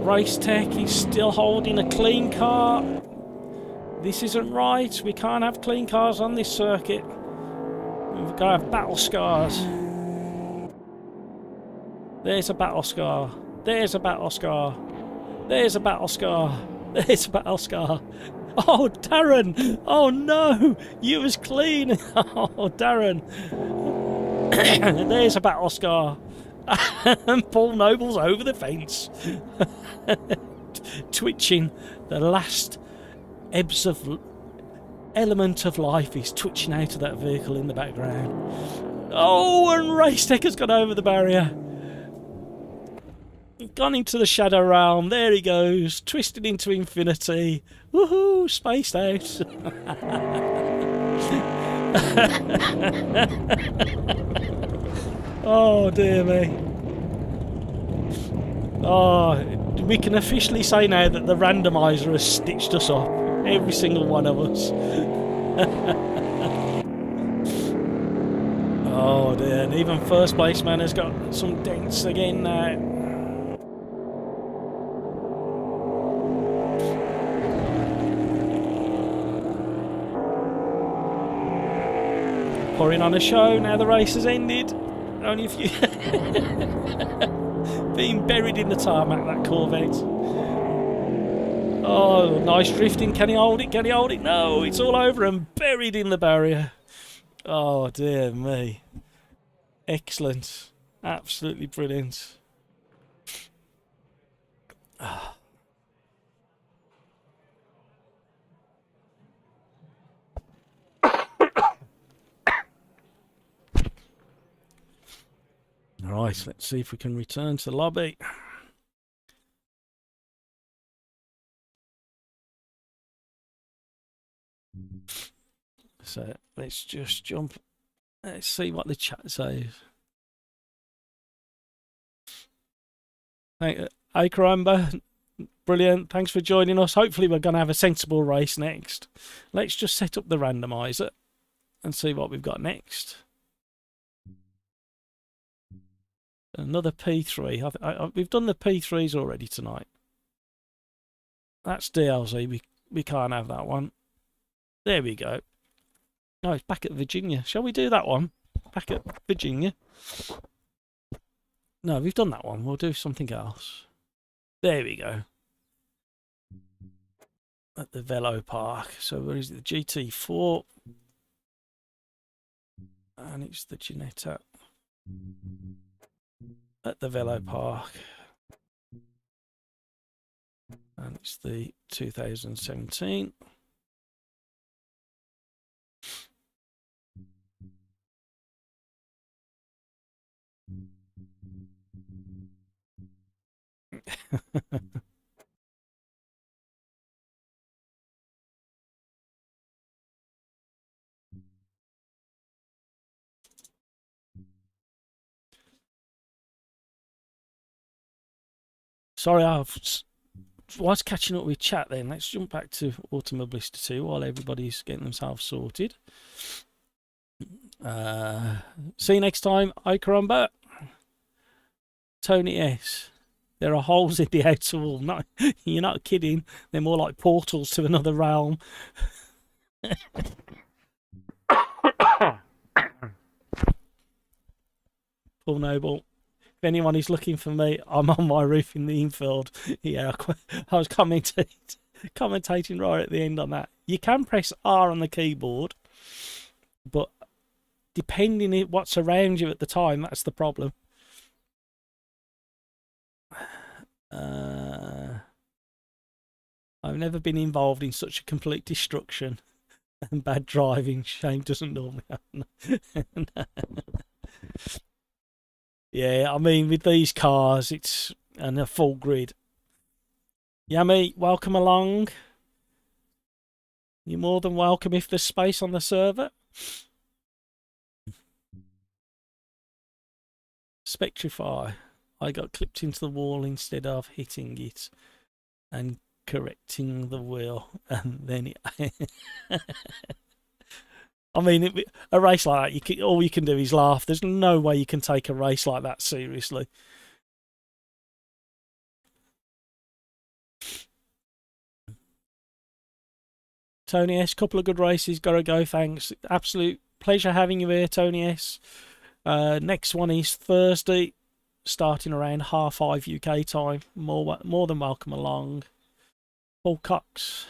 Racetech, he's still holding a clean car. This isn't right. We can't have clean cars on this circuit. We've got to have battle scars. There's a battle scar. There's a battle scar. There's a battle scar. There's a battle scar. Oh, Darren! Oh no! You was clean! Oh, Darren! There's a battle scar. And Paul Noble's over the fence. Twitching. The last element of life is twitching out of that vehicle in the background. Oh, and Racetech has gone over the barrier. Gone into the shadow realm. There he goes, twisted into infinity. Woohoo! Spaced out. Oh dear me. Oh, we can officially say now that the randomizer has stitched us up. Every single one of us. Oh dear, and even first place man has got some dents again now. Pouring on a show, now the race has ended. Only a few... Being buried in the tarmac, that Corvette. Oh, nice drifting. Can he hold it? Can he hold it? No, it's all over and buried in the barrier. Oh, dear me. Excellent. Absolutely brilliant. Right, let's see if we can return to the lobby. So let's just jump. Let's see what the chat says. Hey, Karamba, brilliant. Thanks for joining us. Hopefully we're going to have a sensible race next. Let's just set up the randomizer and see what we've got next. Another P3. We've done the P3s already tonight. That's DLC. We can't have that one. There we go. No, it's back at Virginia. Shall we do that one? Back at Virginia. No, we've done that one. We'll do something else. There we go. At the Velo Park. So where is it? The GT4. And it's the Ginetta. At the Velo Park. And it's the 2017. Sorry, I was catching up with chat then. Let's jump back to Automobilista 2 while everybody's getting themselves sorted. See you next time, Icarumba. Tony S. There are holes in the outer wall. No, you're not kidding. They're more like portals to another realm. Paul Noble. If anyone is looking for me, I'm on my roof in the infield. Yeah, I was commentating right at the end on that. You can press R on the keyboard, but depending on what's around you at the time, that's the problem. I've never been involved in such a complete destruction and bad driving. Shame doesn't normally happen. Yeah, I mean, with these cars, it's and a full grid. Yummy, welcome along. You're more than welcome if there's space on the server. Spectrify. I got clipped into the wall instead of hitting it and correcting the wheel, and then it I mean, a race like that, all you can do is laugh. There's no way you can take a race like that seriously. Tony S, couple of good races, gotta go, thanks. Absolute pleasure having you here, Tony S. Next one is Thursday, starting around 5:30 UK time. More than welcome along. Paul Cox,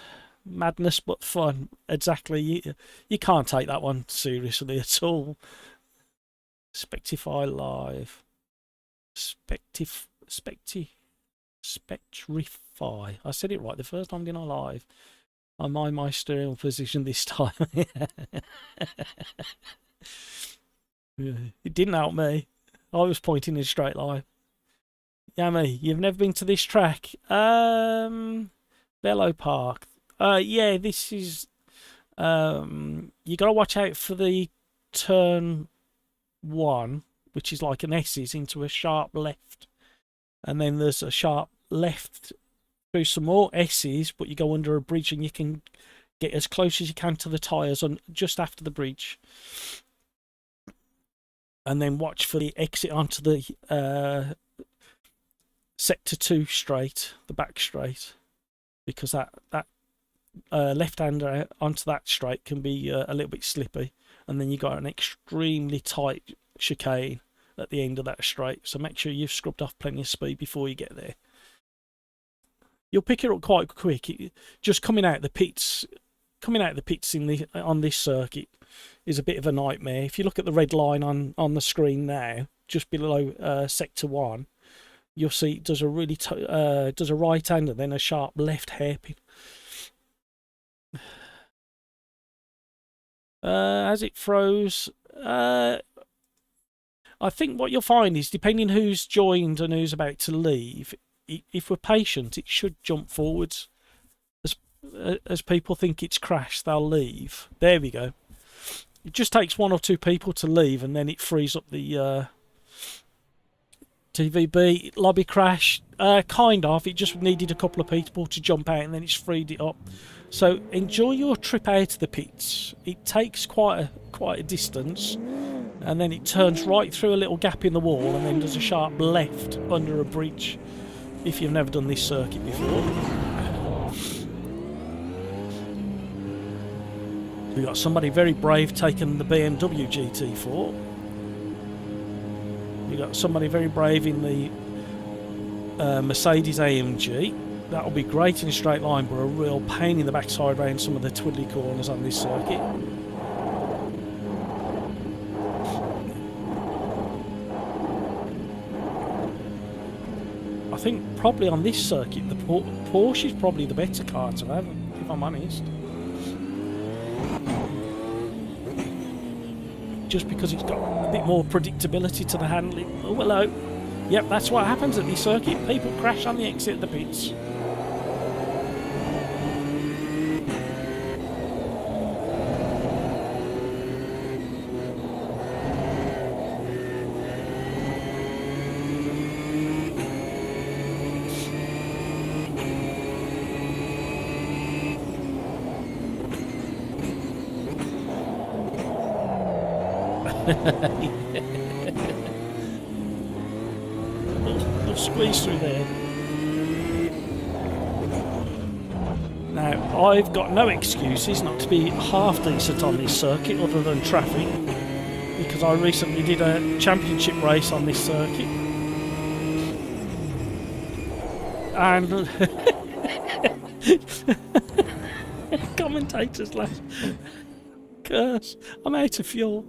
madness but fun. Exactly. You can't take that one seriously at all. Spectify Live. Spectrify. I said it right the first time, didn't I? Live. I mind my steering position this time. It didn't help me. I was pointing in a straight line. Yummy, you've never been to this track? Velo Park. Yeah, this is. You got to watch out for the turn 1, which is like an S's into a sharp left, and then there's a sharp left through some more S's, but you go under a bridge and you can get as close as you can to the tyres on just after the bridge, and then watch for the exit onto the sector 2 straight, the back straight, because that left-hander onto that straight can be a little bit slippy, and then you got an extremely tight chicane at the end of that straight, so make sure you've scrubbed off plenty of speed before you get there. You'll pick it up quite quick. Just coming out the pits on this circuit is a bit of a nightmare. If you look at the red line on the screen now, just below sector 1, you'll see it does a really does a right hand and then a sharp left hairpin. As it froze, I think what you'll find is, depending who's joined and who's about to leave, if we're patient, it should jump forwards. As people think it's crashed, they'll leave. There we go. It just takes 1 or 2 people to leave, and then it frees up the TVB lobby crash. Kind of. It just needed a couple of people to jump out, and then it's freed it up. So enjoy your trip out of the pits. It takes quite a distance, and then it turns right through a little gap in the wall, and then does a sharp left under a bridge. If you've never done this circuit before. We've got somebody very brave taking the BMW GT4. We've got somebody very brave in the Mercedes AMG. That'll be great in a straight line, but a real pain in the backside around some of the twiddly corners on this circuit. I think probably on this circuit, the Porsche is probably the better car to have, if I'm honest. Just because it's got a bit more predictability to the handling. Oh, hello. Yep, that's what happens at this circuit. People crash on the exit of the pits. We'll squeeze through there. Now, I've got no excuses not to be half decent on this circuit other than traffic, because I recently did a championship race on this circuit. And commentators laugh. Curse, I'm out of fuel.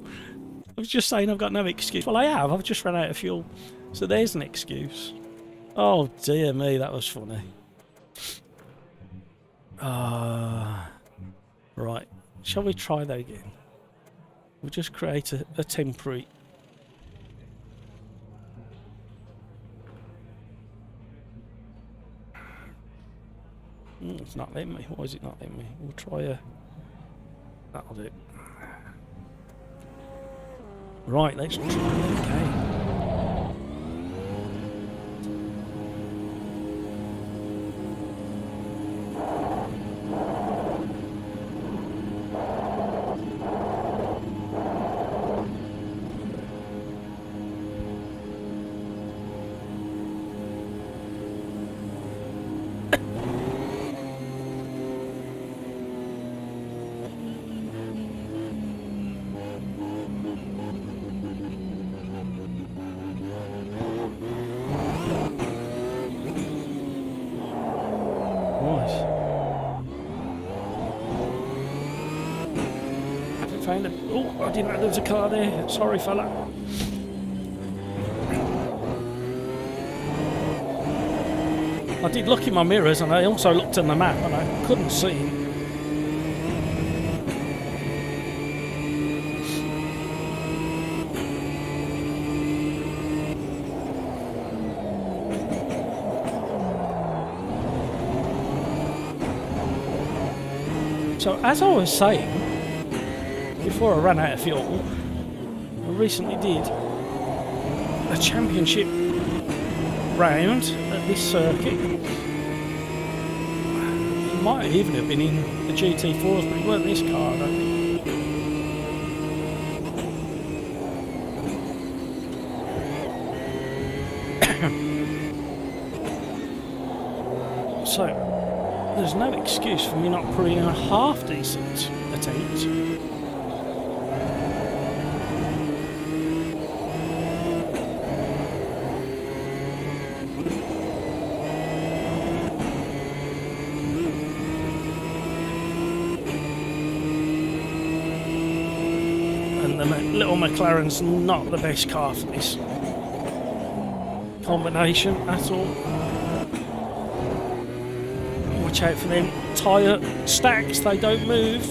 I was just saying I've got no excuse. Well, I have. I've just run out of fuel. So there's an excuse. Oh, dear me. That was funny. Right. Shall we try that again? We'll just create a temporary... it's not letting me. Why is it not letting me? We'll try a... That'll do it. Right, let's try it again. round. Oh, I didn't know there was a car there. Sorry, fella. I did look in my mirrors and I also looked on the map and I couldn't see him. So as I was saying, before I ran out of fuel, I recently did a championship round at this circuit. It might even have been in the GT4s, but it weren't this car, I don't think. So, there's no excuse for me not putting in a half decent attempt. And the little McLaren's not the best car for this combination at all. Watch out for them tyre stacks, they don't move.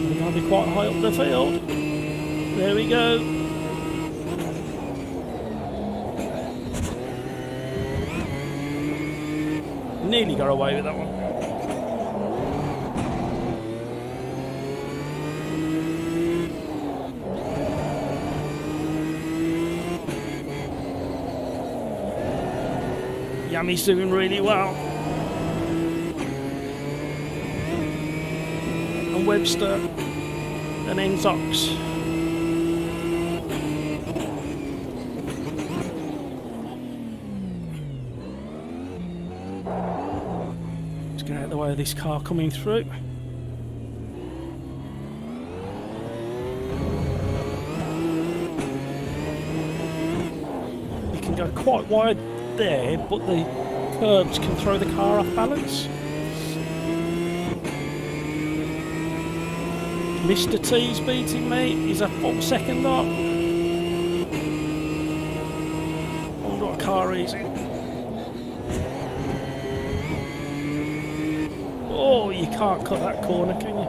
We're going to be quite high up the field. There we go. Nearly got away with that one. Yammy's doing really well. And Webster and Enzox. Let's get out of the way of this car coming through. You can go quite wide there, but the curbs can throw the car off balance. Mr. T's beating me. He's a full second up. I wonder what car he's in. Oh, you can't cut that corner, can you?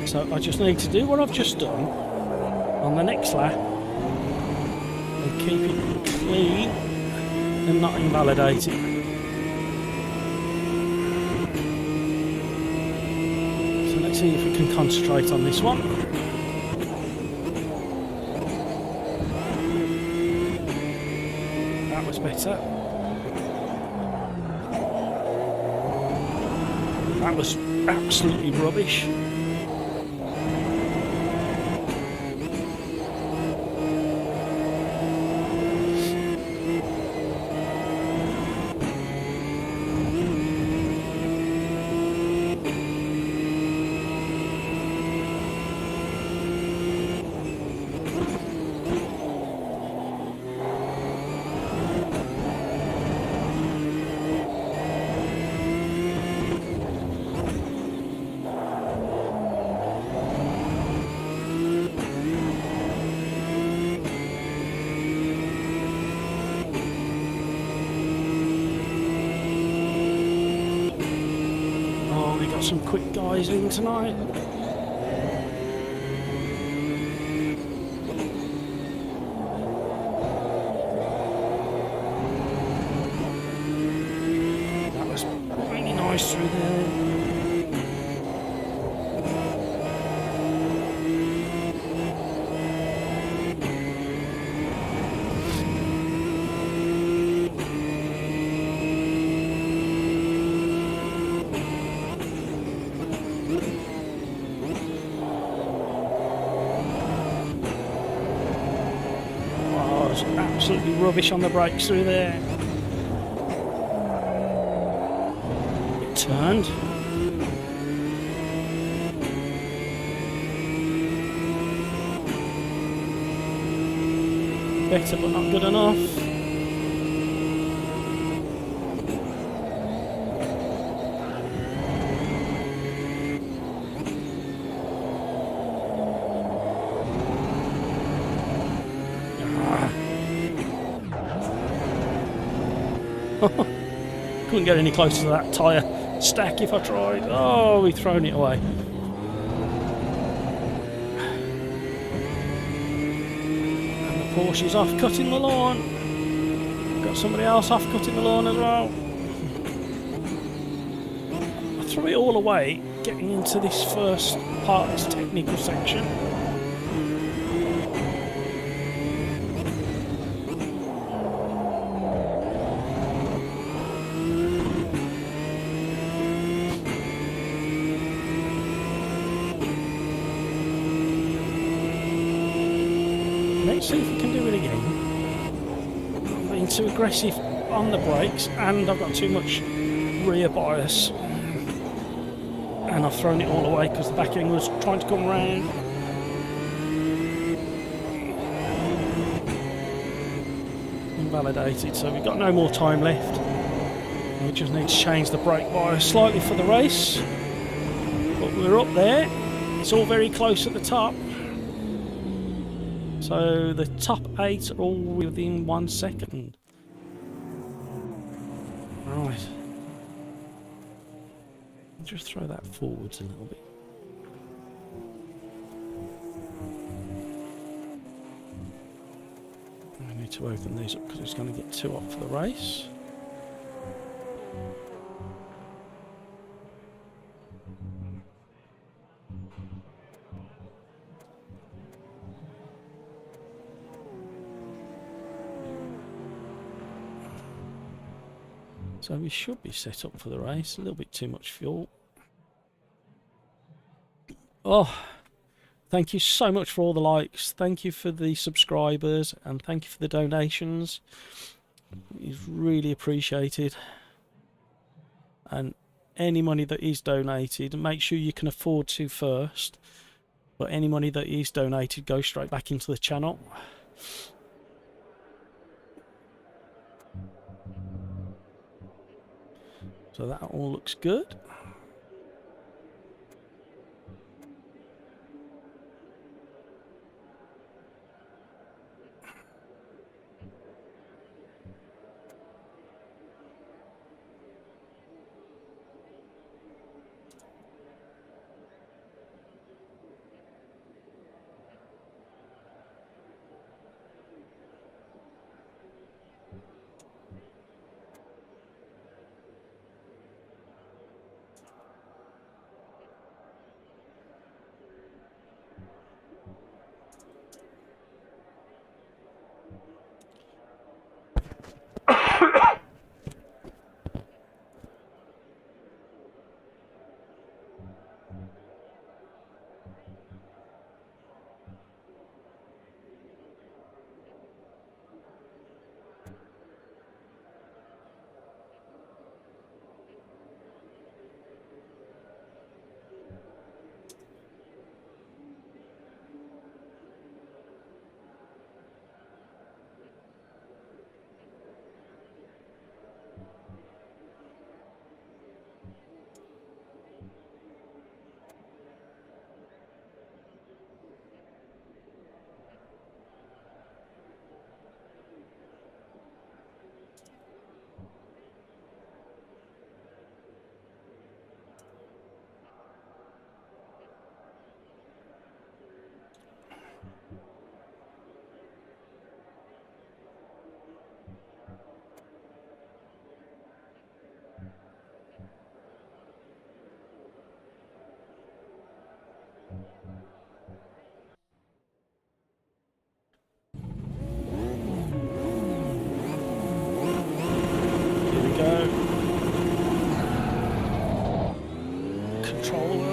So I just need to do what I've just done on the next lap and keep it clean and not invalidate it. So let's see if we can concentrate on this one. That was better. That was absolutely rubbish. Some quick guys in tonight. That was really nice through there. absolutely rubbish on the brakes through there. It turned. Better but not good enough. Couldn't get any closer to that tyre stack if I tried. Oh, we've thrown it away. Porsche's off cutting the lawn. Got somebody else off cutting the lawn as well. I threw it all away getting into this first part, this technical section. Let's see if we can do it again. I'm being too aggressive on the brakes and I've got too much rear bias. And I've thrown it all away because the back end was trying to come round. Invalidated, so we've got no more time left. We just need to change the brake bias slightly for the race. But we're up there. It's all very close at the top. So the top 8 are all within 1 second. Right. Just throw that forwards a little bit. I need to open these up because it's going to get too hot for the race. So we should be set up for the race. A little bit too much fuel. Oh, thank you so much for all the likes. Thank you for the subscribers and thank you for the donations. It's really appreciated. And any money that is donated, make sure you can afford to first. But any money that is donated goes straight back into the channel. So that all looks good.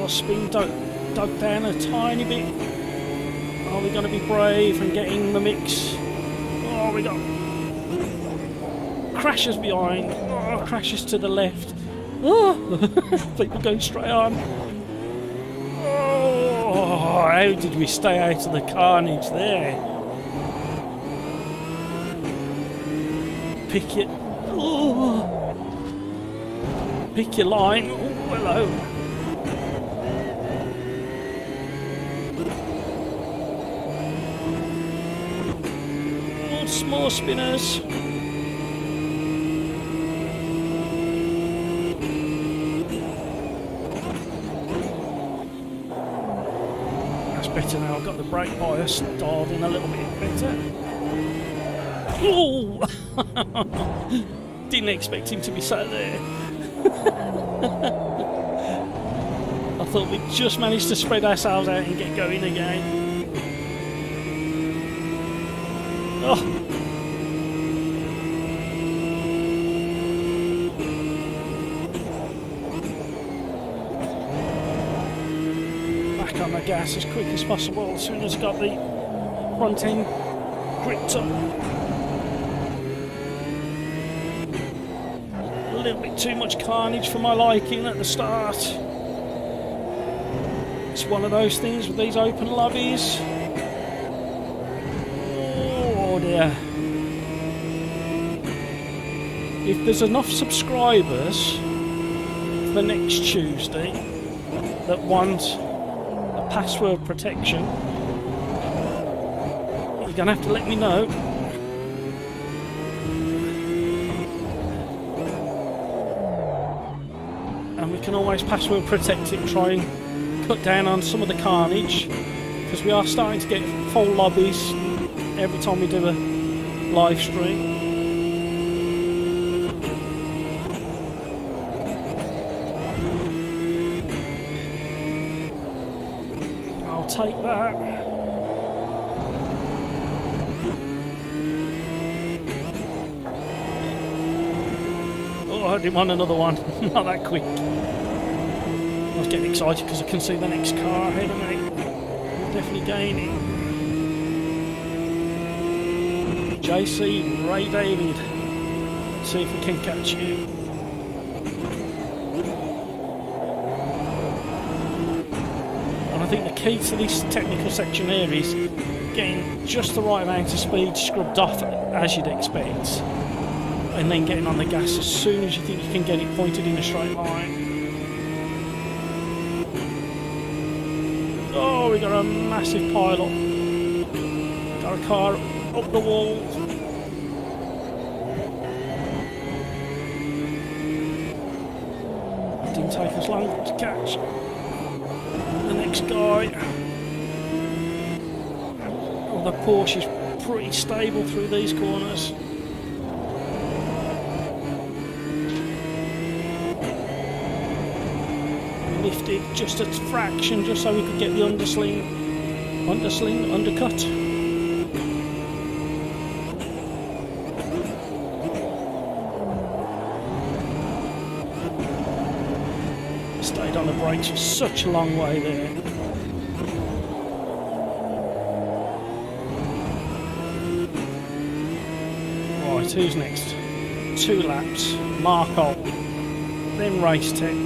Spin dug down a tiny bit. Are we going to be brave and get in the mix? Oh, we got crashes behind. Oh, crashes to the left. Oh, people going straight on. Oh, how did we stay out of the carnage there? Pick it. Oh, pick your line. Oh, hello. Oh, small spinners. Better now. I've got the brake bias dialed in a little bit better. Oh! Didn't expect him to be sat there. I thought we just managed to spread ourselves out and get going again. Oh! On the gas as quick as possible as soon as I got the front end gripped up. A little bit too much carnage for my liking at the start. It's one of those things with these open lobbies. Oh dear. If there's enough subscribers for next Tuesday that want password protection, you're gonna have to let me know. And we can always password protect it and try and cut down on some of the carnage, because we are starting to get full lobbies every time we do a live stream. Take that. Oh, I didn't want another one. Not that quick. I was getting excited because I can see the next car ahead of me. We're definitely gaining. JC Ray David. Let's see if we can catch you. I think the key to this technical section here is getting just the right amount of speed scrubbed off as you'd expect, and then getting on the gas as soon as you think you can get it pointed in a straight line. Oh, we got a massive pile up. Got a car up the wall. Didn't take us long to catch the next guy. Oh, the Porsche is pretty stable through these corners. Lifted just a fraction, just so we could get the undersling, undercut. Stayed on the brakes for such a long way there. Right, who's next? 2 laps. Marco, then Race Tech.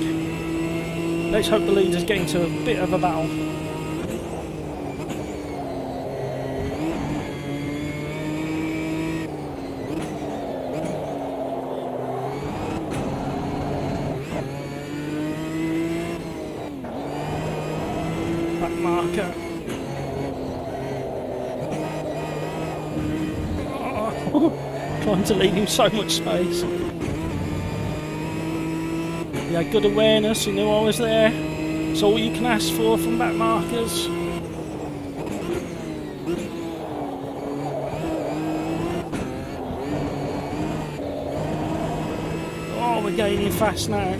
Let's hope the leaders get into a bit of a battle. Back marker. Oh, trying to leave him so much space. He had good awareness, he knew I was there. It's all you can ask for from back markers. Oh, we're gaining fast now.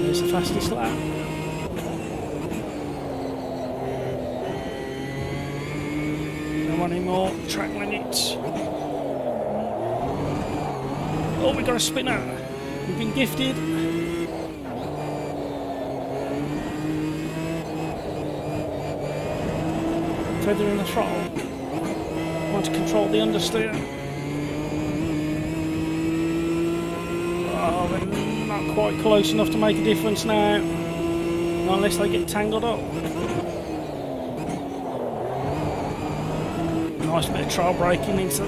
There's the fastest lap. Anymore track limits. Oh, we got a spinner. We've been gifted. Feather in the throttle. Want to control the understeer. Oh, we're not quite close enough to make a difference now. Not unless they get tangled up. Nice bit of trail braking into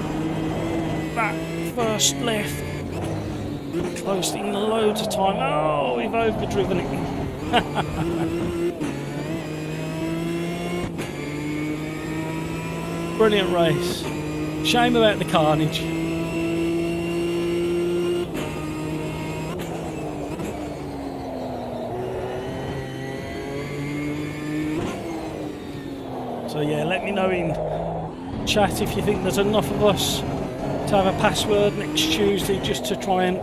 that first left. Closing loads of time. Oh, we've overdriven it. Brilliant race. Shame about the carnage. So yeah, let me know in chat if you think there's enough of us to have a password next Tuesday just to try and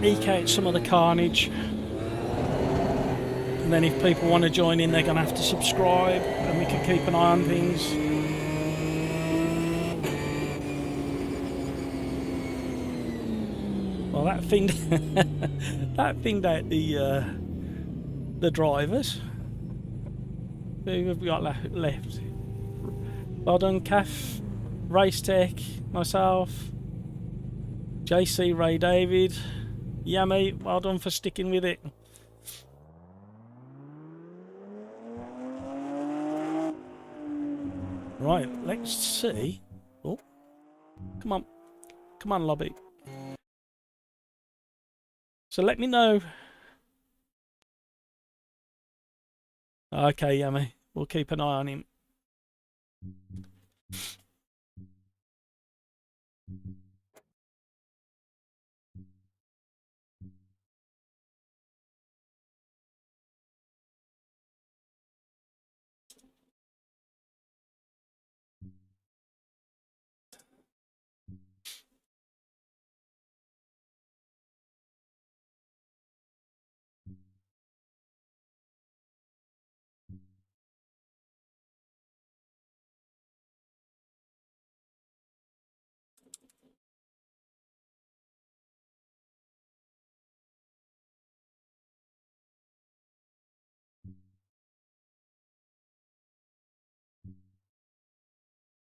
eke out some of the carnage. And then if people want to join in, they're going to have to subscribe and we can keep an eye on things. Well, that thinged out the drivers. Who have we got left? Well done, Caf, Race Tech, myself, JC, Ray David. Yeah, mate, well done for sticking with it. Right, let's see. Oh, come on. Come on, lobby. So let me know. Okay, Yummy. We'll keep an eye on him.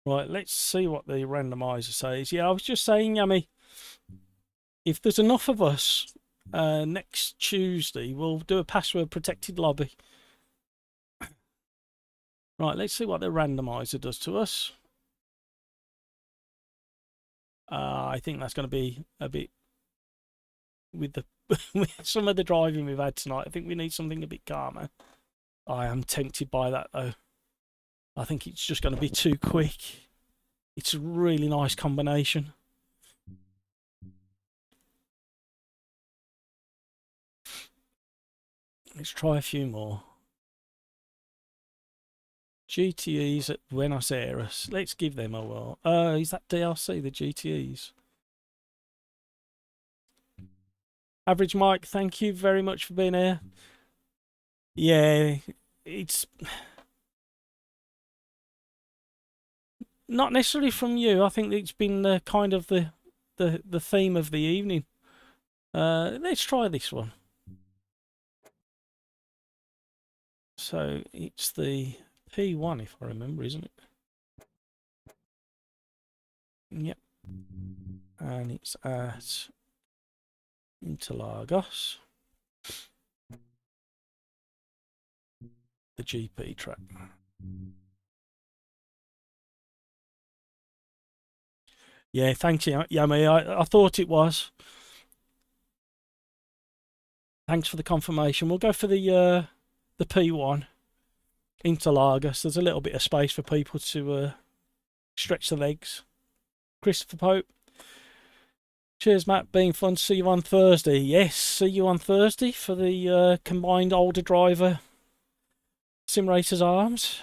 Right, let's see what the randomizer says. Yeah, I was just saying, Yummy, if there's enough of us next Tuesday, we'll do a password protected lobby. Right, let's see what the randomizer does to us. I think that's going to be a bit with the with some of the driving we've had tonight. I think we need something a bit calmer. I am tempted by that though. I think it's just going to be too quick. It's a really nice combination. Let's try a few more. GTEs at Buenos Aires. Let's give them a whirl. Is that DLC, the GTEs? Average Mike, thank you very much for being here. Yeah, it's not necessarily from you. I think it's been kind of the theme of the evening. Let's try this one. So it's the P1, if I remember, isn't it? Yep. And it's at Interlagos, the GP track. Yeah, thanks, Yummy. I thought it was. Thanks for the confirmation. We'll go for the P1, Interlagos. There's a little bit of space for people to stretch the legs. Christopher Pope. Cheers, Matt. Being fun. See you on Thursday. Yes, see you on Thursday for the combined older driver Sim Racers Arms.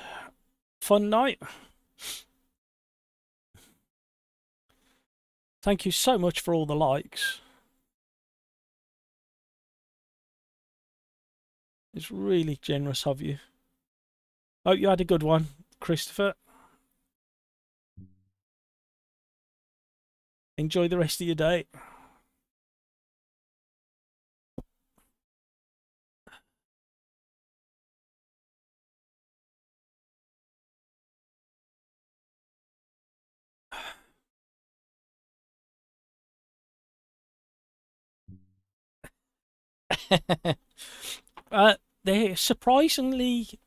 Fun night. Thank you so much for all the likes. It's really generous of you. Hope you had a good one, Christopher. Enjoy the rest of your day. They're surprisingly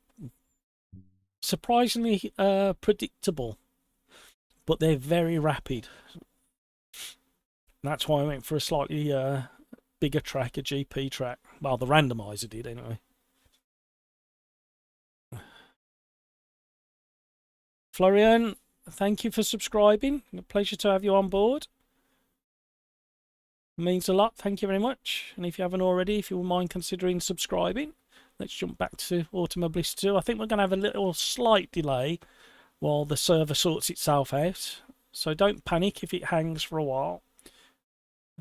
predictable, but they're very rapid. That's why I went for a slightly bigger track, a GP track. Well, the randomizer did anyway. Florian, thank you for subscribing. A pleasure to have you on board. It means a lot. Thank you very much. And if you haven't already, if you wouldn't mind considering subscribing. Let's jump back to Automobilist 2. I think we're going to have a little slight delay while the server sorts itself out. So don't panic if it hangs for a while.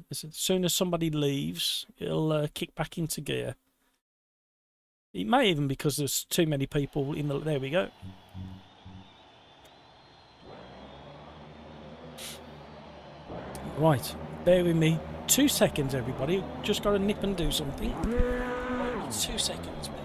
As soon as somebody leaves, it'll kick back into gear. It may even because there's too many people in the... There we go. Right, bear with me 2 seconds, everybody. Just got to nip and do something. 2 seconds, man.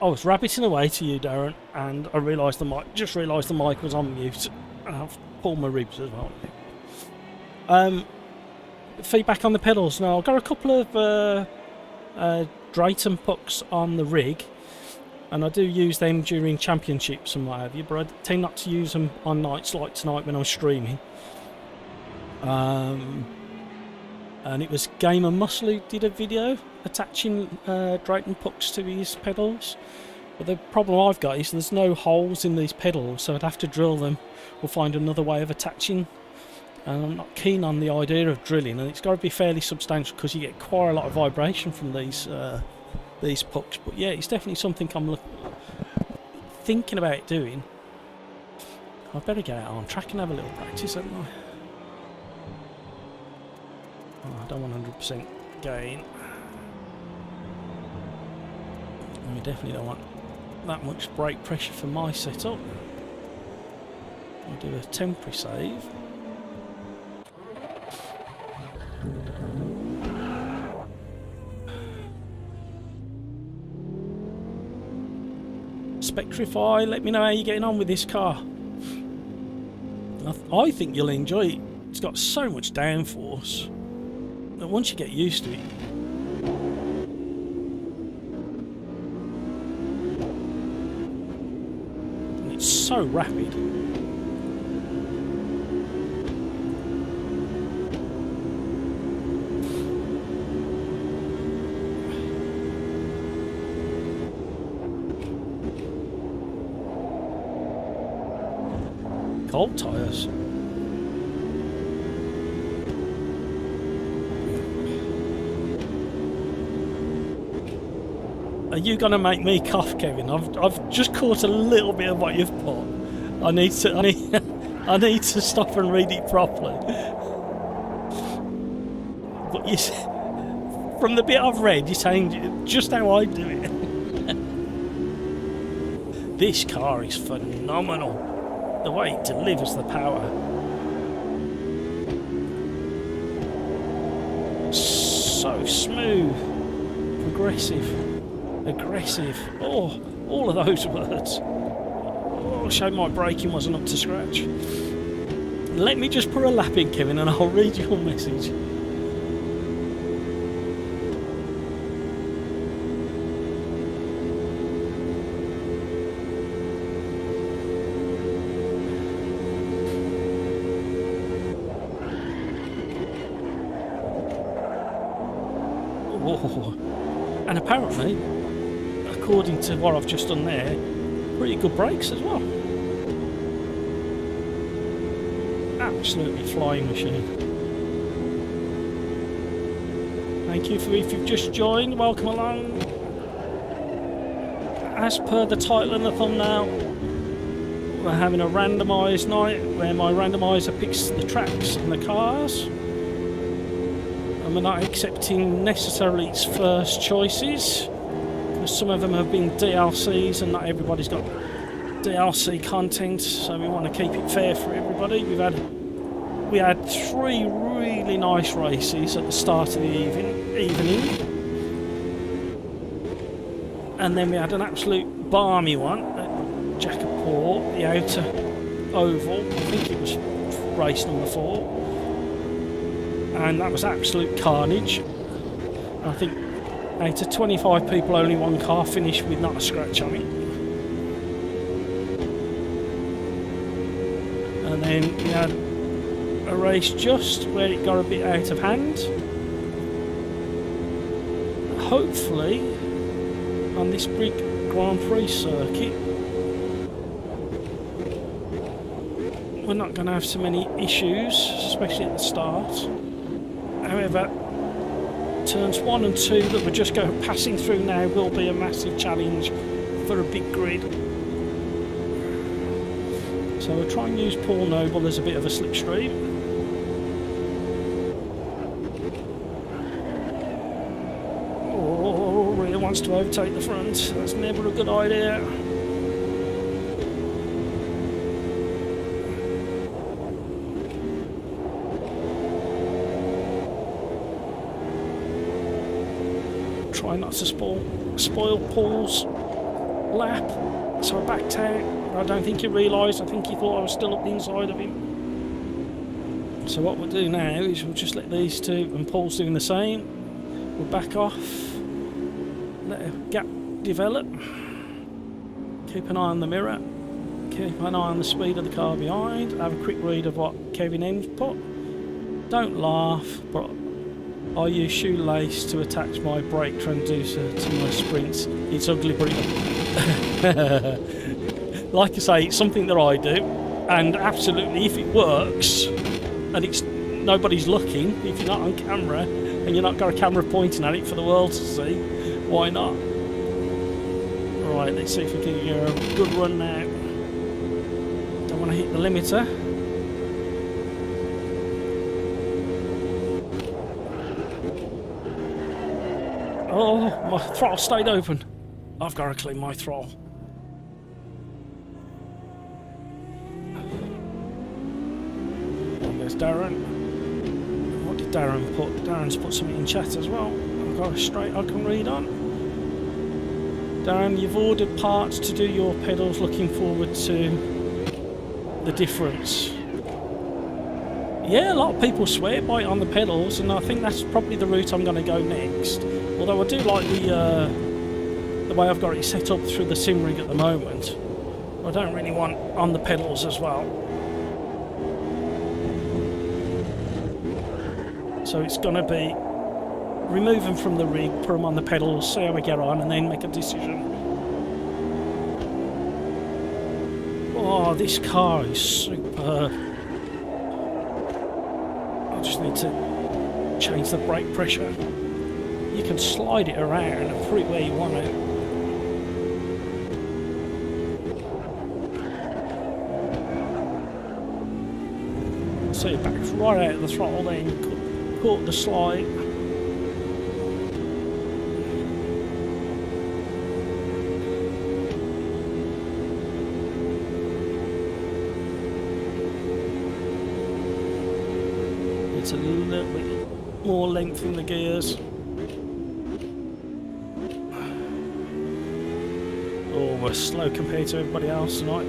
I was rabbiting away to you, Darren, and I realised the mic. Just realised the mic was on mute, and I've pulled my ribs as well. Feedback on the pedals. Now I've got a couple of Drayton pucks on the rig, and I do use them during championships and what have you. But I tend not to use them on nights like tonight when I'm streaming. And it was Gamer Muscle who did a video attaching Drayton pucks to his pedals. But the problem I've got is there's no holes in these pedals, so I'd have to drill them or find another way of attaching. And I'm not keen on the idea of drilling, and it's got to be fairly substantial because you get quite a lot of vibration from these pucks. But yeah, it's definitely something I'm thinking about doing. I better get out on track and have a little practice, haven't I? Oh, I don't want 100% gain. And we definitely don't want that much brake pressure for my setup. I'll do a temporary save. Spectrify, let me know how you're getting on with this car. I think you'll enjoy it. It's got so much downforce that once you get used to it, so rapid. Cold tyres. Are you gonna make me cough, Kevin? I've just caught a little bit of what you've put. I need to stop and read it properly. But you, from the bit I've read, you're saying just how I do it. This car is phenomenal. The way it delivers the power. So smooth, progressive, aggressive. Oh, all of those words. Oh, shame my braking wasn't up to scratch. Let me just put a lap in, Kevin, and I'll read your message. Oh. And apparently, according to what I've just done there, pretty good brakes as well. Absolutely flying machine. Thank you for if you've just joined, welcome along. As per the title and the thumbnail, we're having a randomised night where my randomiser picks the tracks and the cars. And we're not accepting necessarily its first choices, because some of them have been DLCs and not everybody's got DLC content, so we want to keep it fair for everybody. We had 3 really nice races at the start of the evening, and then we had an absolute balmy one at Jackapore, the outer oval. I think it was race number 4. And that was absolute carnage. I think out of 25 people, only 1 car finished with not a scratch on it. And then we had a race just where it got a bit out of hand. Hopefully, on this big Grand Prix circuit, we're not going to have so many issues, especially at the start. However, turns 1 and 2 that we're just passing through now will be a massive challenge for a big grid. So we'll try and use Paul Noble as a bit of a slipstream. Oh, rear wants to overtake the front. That's never a good idea. Try not to spoil Paul's lap, so I backed out. I don't think he realised. I think he thought I was still up the inside of him. So what we'll do now is we'll just let these two, and Paul's doing the same. We'll back off, let a gap develop, keep an eye on the mirror, keep an eye on the speed of the car behind, have a quick read of what Kevin M's put. Don't laugh, but I use shoelace to attach my brake transducer to my sprints. It's ugly, but like I say, it's something that I do, and absolutely, if it works and it's nobody's looking, if you're not on camera and you're not got a camera pointing at it for the world to see, why not? Right, let's see if we can get a good run now. Don't want to hit the limiter. Oh, my throttle stayed open. I've got to clean my throttle. And there's Darren. What did Darren put? Darren's put something in chat as well. I've got a straight I can read on. Darren, you've ordered parts to do your pedals. Looking forward to the difference. Yeah, a lot of people swear by it on the pedals, and I think that's probably the route I'm going to go next. Although I do like the way I've got it set up through the sim rig at the moment. I don't really want on the pedals as well. So it's going to be remove them from the rig, put them on the pedals, see how we get on, and then make a decision. Oh, this car is superb. I just need to change the brake pressure. You can slide it around and put it where you want it. So it backs right out of the throttle, then caught the slide. It's a little bit more length in the gears. Oh, we're slow compared to everybody else tonight.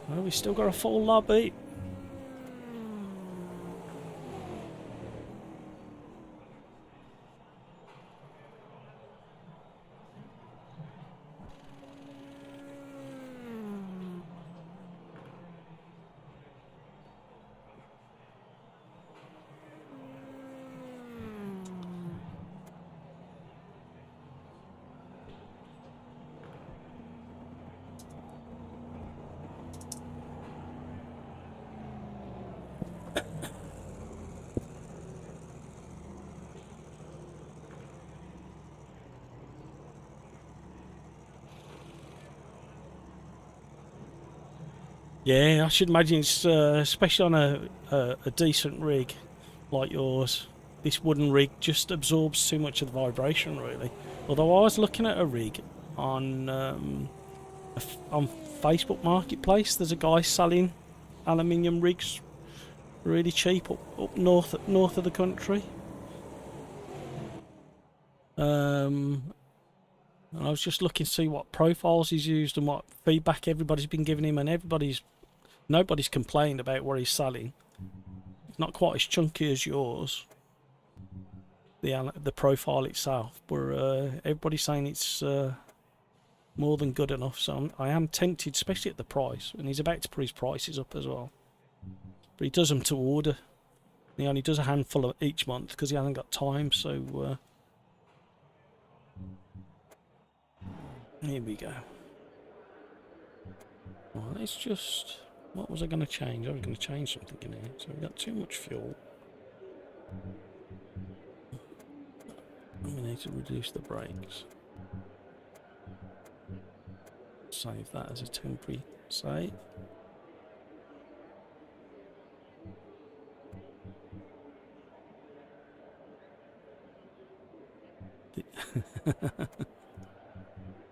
Well, we still got a full lobby. Yeah, I should imagine it's especially on a decent rig like yours. This wooden rig just absorbs too much of the vibration, really. Although I was looking at a rig on Facebook Marketplace. There's a guy selling aluminium rigs really cheap up north of the country. And I was just looking to see what profiles he's used and what feedback everybody's been giving him, and nobody's complained about what he's selling. It's not quite as chunky as yours, the profile itself, but everybody's saying it's more than good enough. So I am tempted, especially at the price, and he's about to put his prices up as well. But he does them to order. He only does a handful of each month because he hasn't got time. So here we go. Well, let's just... What was I going to change? I was going to change something in here. So we've got too much fuel. We need to reduce the brakes. Save that as a temporary save.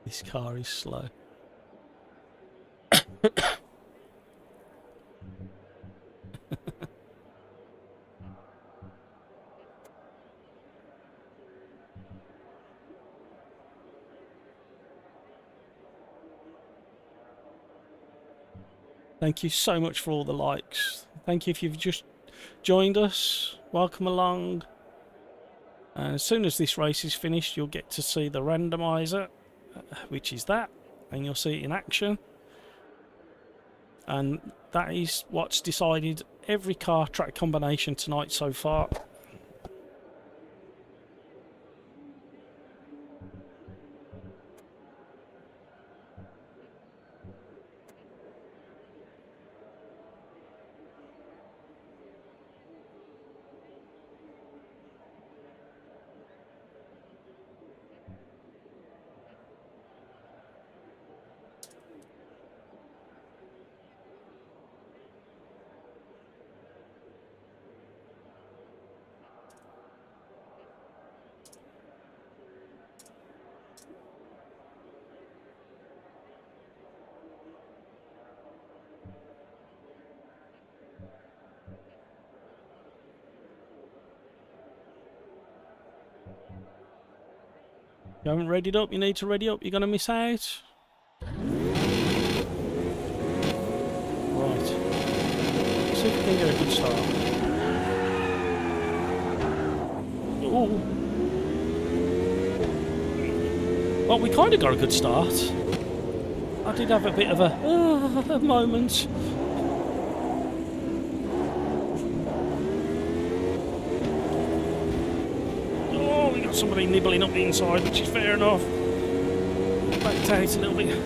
This car is slow. Thank you so much for all the likes. Thank you if you've just joined us. Welcome along. And as soon as this race is finished, you'll get to see the randomizer, which is that, and you'll see it in action. And that is what's decided every car track combination tonight so far. You haven't readied up, you need to ready up, you're going to miss out. Right. See if we can get a good start. Oh, Well, we kind of got a good start. I did have a bit of a moment. Oh, we got somebody nibbling up the inside, which is fair enough. Backed out a little bit.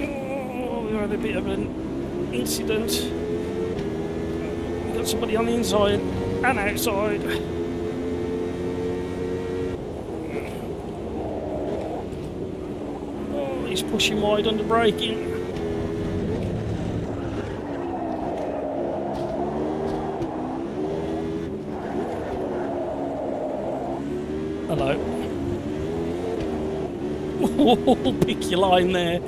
Oh, we had a bit of an incident. We got somebody on the inside and outside. Oh, he's pushing wide under braking. Hello. Oh, pick your line there.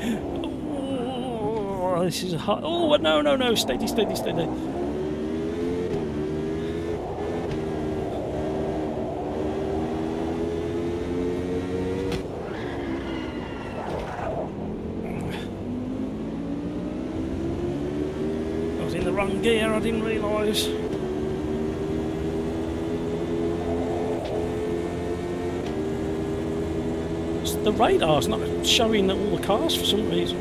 Oh, this is a hot. Oh, no, no, no. Steady, steady, steady. I was in the wrong gear, I didn't realise. The radar's not showing all the cars for some reason.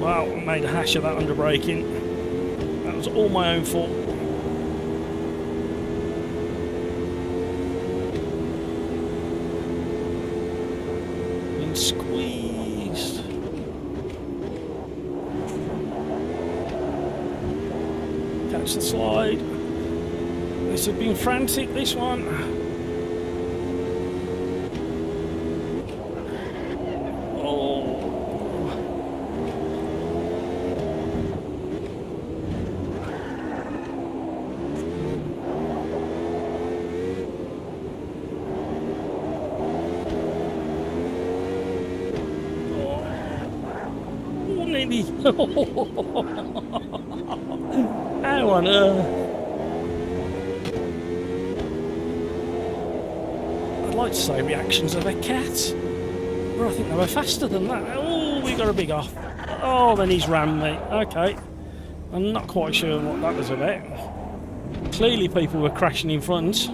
Wow, I made a hash of that under braking. That was all my own fault. Squeezed. Catch the slide. This has been frantic, this one. How on earth? I'd like to say reactions of a cat, but I think they were faster than that. Oh, we got a big off. Oh, then he's rammed me. Okay. I'm not quite sure what that was about. Clearly people were crashing in front.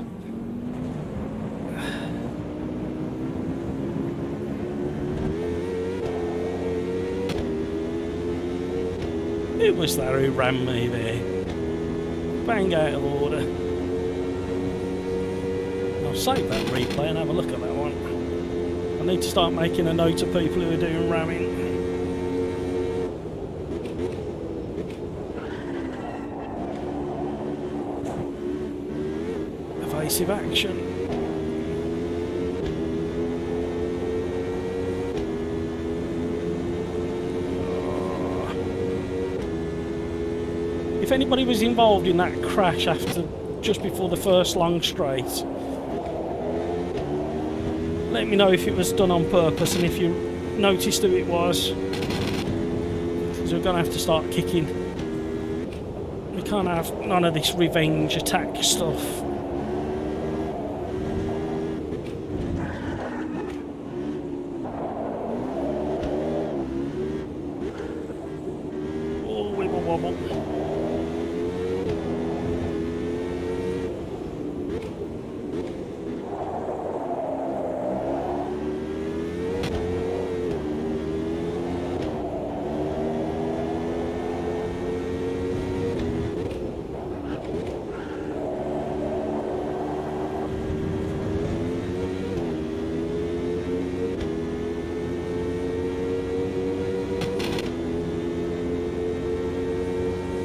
Who was that who rammed me there? Bang out of order. I'll save that replay and have a look at that one. I need to start making a note of people who are doing ramming. Evasive action. If anybody was involved in that crash just before the first long straight, let me know if it was done on purpose and if you noticed who it was, because we're going to have to start kicking. We can't have none of this revenge attack stuff. Oh, wibble wobble.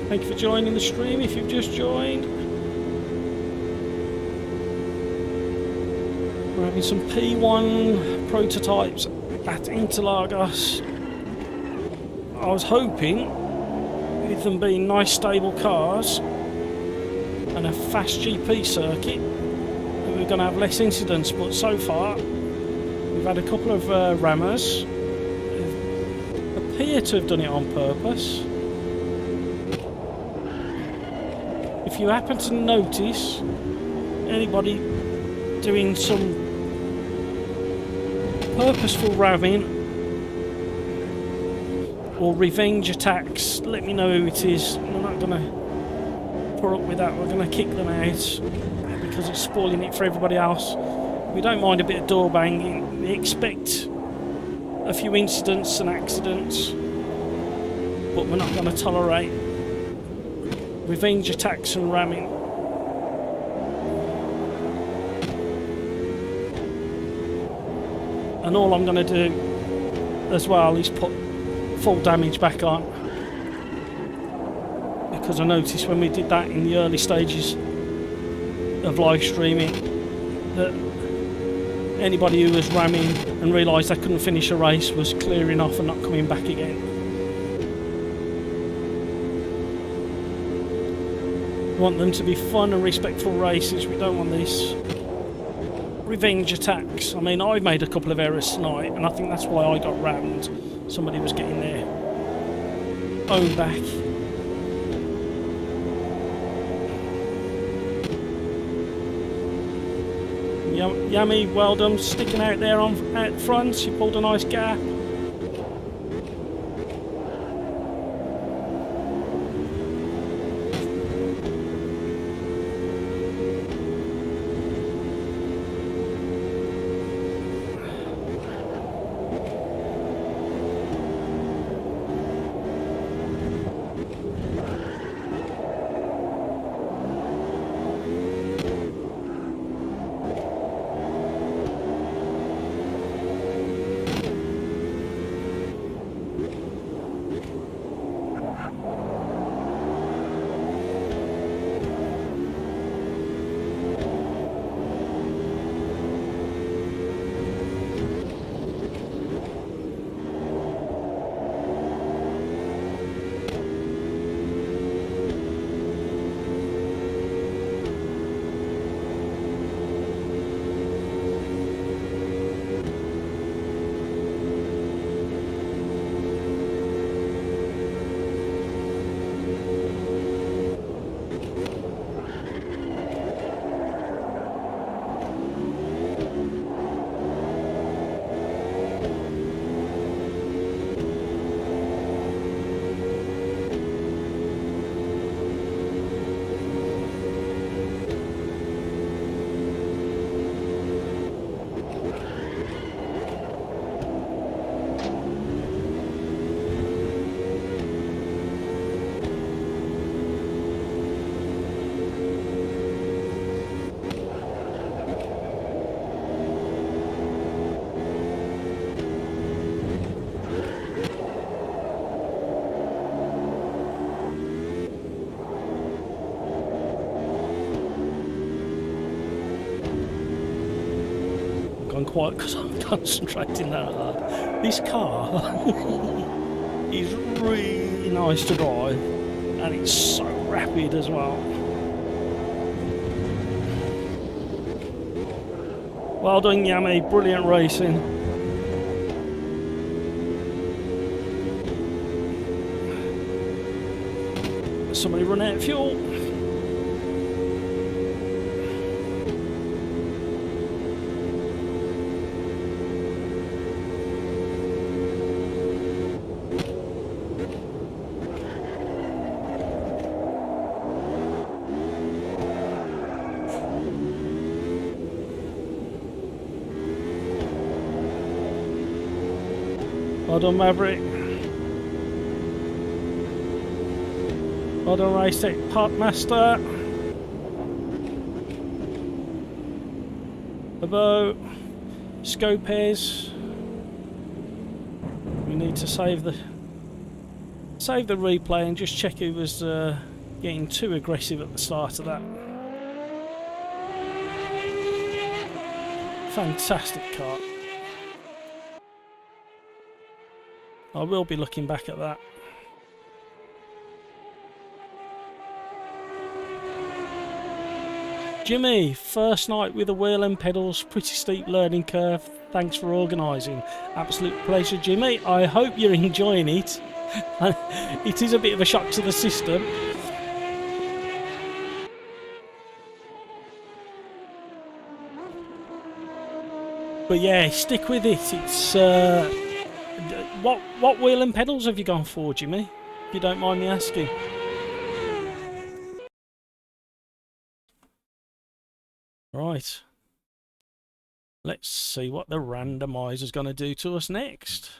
Thank you for joining the stream if you've just joined. We're having some P1 prototypes at Interlagos. I was hoping, with them being nice stable cars and a fast GP circuit, that we're going to have less incidents, but so far we've had a couple of rammers who appear to have done it on purpose. if you happen to notice anybody doing some purposeful ramming or revenge attacks, let me know who it is. We're not going to put up with that. We're going to kick them out because it's spoiling it for everybody else. We don't mind a bit of door banging. We expect a few incidents and accidents, but we're not going to tolerate revenge attacks and ramming. And all I'm going to do as well is put full damage back on, because I noticed when we did that in the early stages of live streaming that anybody who was ramming and realised they couldn't finish a race was clearing off and not coming back again. We want them to be fun and respectful races. We don't want these revenge attacks. I mean, I made a couple of errors tonight, and I think that's why I got rammed. Somebody was getting their own back. Yummy, well done, sticking out there out front. You pulled a nice gap. Quiet because I'm concentrating that hard. This car is really nice to drive, and it's so rapid as well. Well done, Yummy, brilliant racing. Somebody run out of fuel. Well done, Maverick. Well done, Race Tech Parkmaster. Abo, Scopes. We need to save the replay and just check who was getting too aggressive at the start of that. Fantastic car. I will be looking back at that. Jimmy, first night with the wheel and pedals, pretty steep learning curve. Thanks for organising. Absolute pleasure, Jimmy. I hope you're enjoying it. It is a bit of a shock to the system. But yeah, stick with it. It's what wheel and pedals have you gone for, Jimmy? If you don't mind me asking. Right. Let's see what the randomizer's going to do to us next.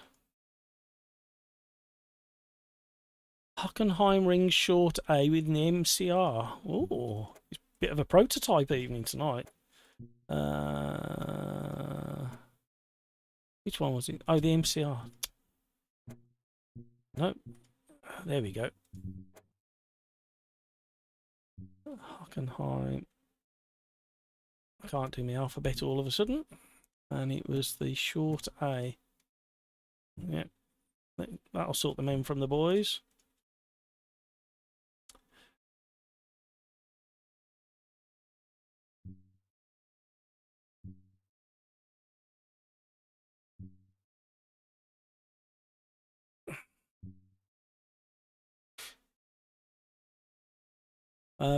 Hockenheim ring short A with the MCR. Oh, it's a bit of a prototype evening tonight. Which one was it? Oh, the MCR. Nope. There we go. Hockenheim. I can't do my alphabet all of a sudden. And it was the short A. Yep. That'll sort them in from the boys.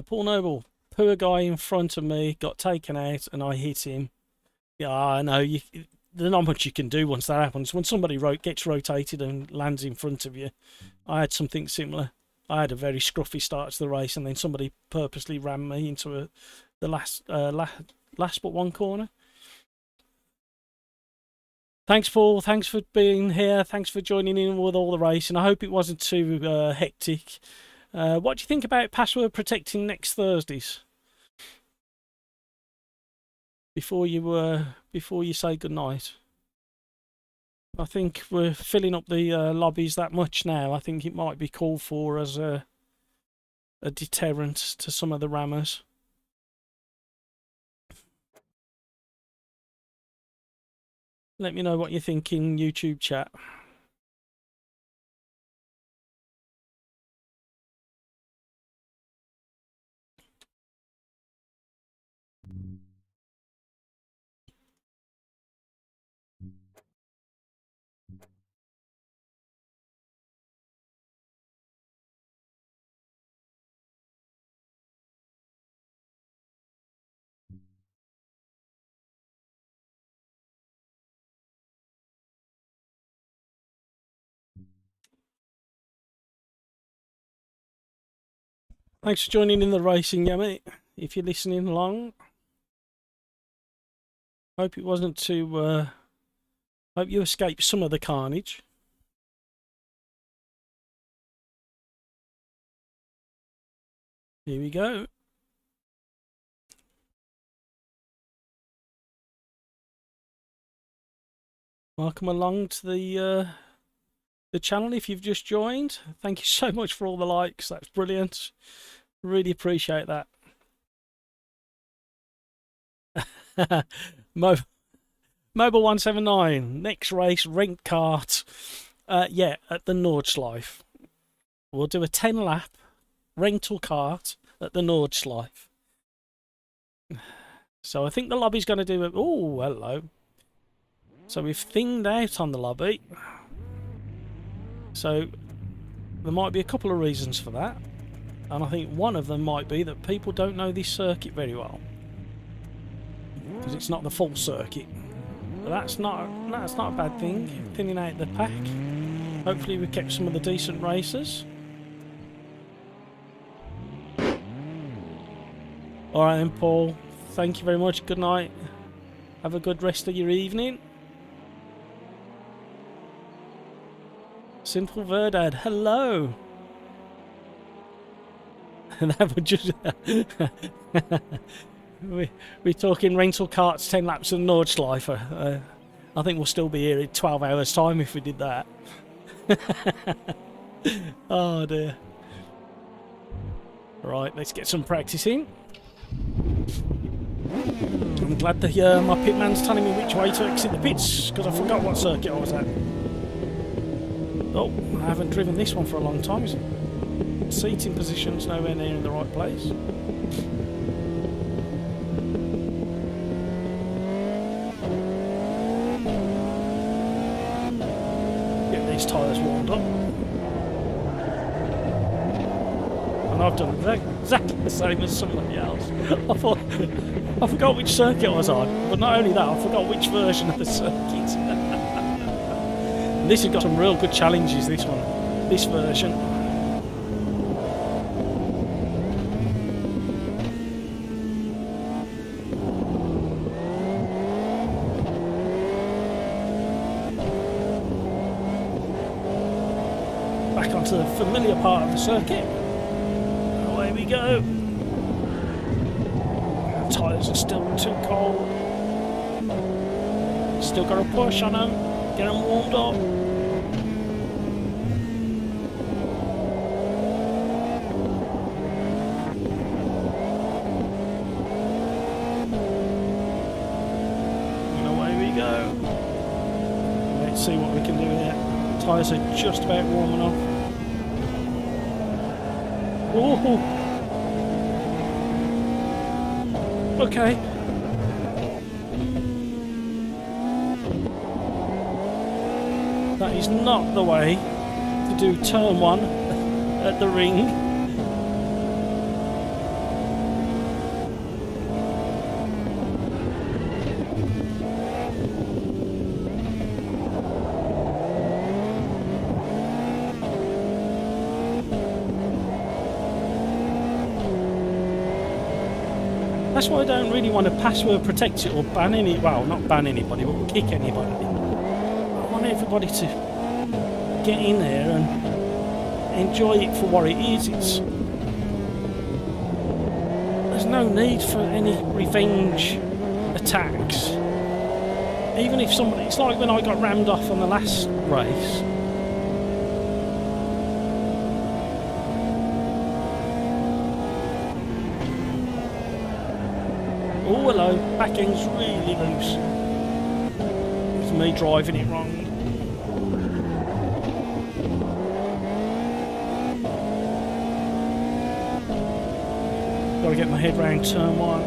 Paul Noble, poor guy in front of me, got taken out and I hit him. Yeah, I know. There's not much you can do once that happens. When somebody gets rotated and lands in front of you, I had something similar. I had a very scruffy start to the race, and then somebody purposely rammed me into the last but one corner. Thanks, Paul. Thanks for being here. Thanks for joining in with all the racing. I hope it wasn't too hectic. What do you think about password protecting next Thursdays? Before you say goodnight. I think we're filling up the lobbies that much now. I think it might be called for as a deterrent to some of the rammers. Let me know what you think in YouTube chat. Thanks for joining in the racing, yeah, mate. If you're listening along, hope it wasn't too. Hope you escaped some of the carnage. Here we go. Welcome along to the channel if you've just joined. Thank you so much for all the likes. That's brilliant. Really appreciate that. Mobile 179. Next race, rent kart. Yeah, at the Nordschleife. We'll do a 10 lap rental kart at the Nordschleife. So I think the lobby's going to do it. Oh, hello. So we've thinned out on the lobby. So there might be a couple of reasons for that. And I think one of them might be that people don't know this circuit very well. Because it's not the full circuit. But that's not a bad thing, thinning out the pack. Hopefully we kept some of the decent racers. Alright then, Paul. Thank you very much. Good night. Have a good rest of your evening. Simple Verdad, hello. That would just we're talking rental carts, 10 laps of Nordschleife. I think we'll still be here in 12 hours time if we did that. Oh dear. Right, let's get some practice in. I'm glad that my pitman's telling me which way to exit the pits, because I forgot what circuit I was at. Oh, I haven't driven this one for a long time. Seating position's nowhere near in the right place. Get these tyres warmed up. and I've done exactly the same as somebody else. I forgot which circuit I was on, but not only that, I forgot which version of the circuit. And this has got some real good challenges, this one, this version. Back onto the familiar part of the circuit. Away we go. Tyres are still too cold. Still got a push on them. Get them warmed up. And away we go. Let's see what we can do here. Tyres are just about warming up. Oh. Okay. That is not the way to do turn 1 at the ring. That's why I don't really want to password protect it or ban any, well, not ban anybody, but kick anybody. I want everybody to get in there and enjoy it for what it is. There's no need for any revenge attacks. Even if somebody, it's like when I got rammed off on the last race. Oh, hello. Back end's really loose. It's me driving it wrong. Gotta get my head round turn 1.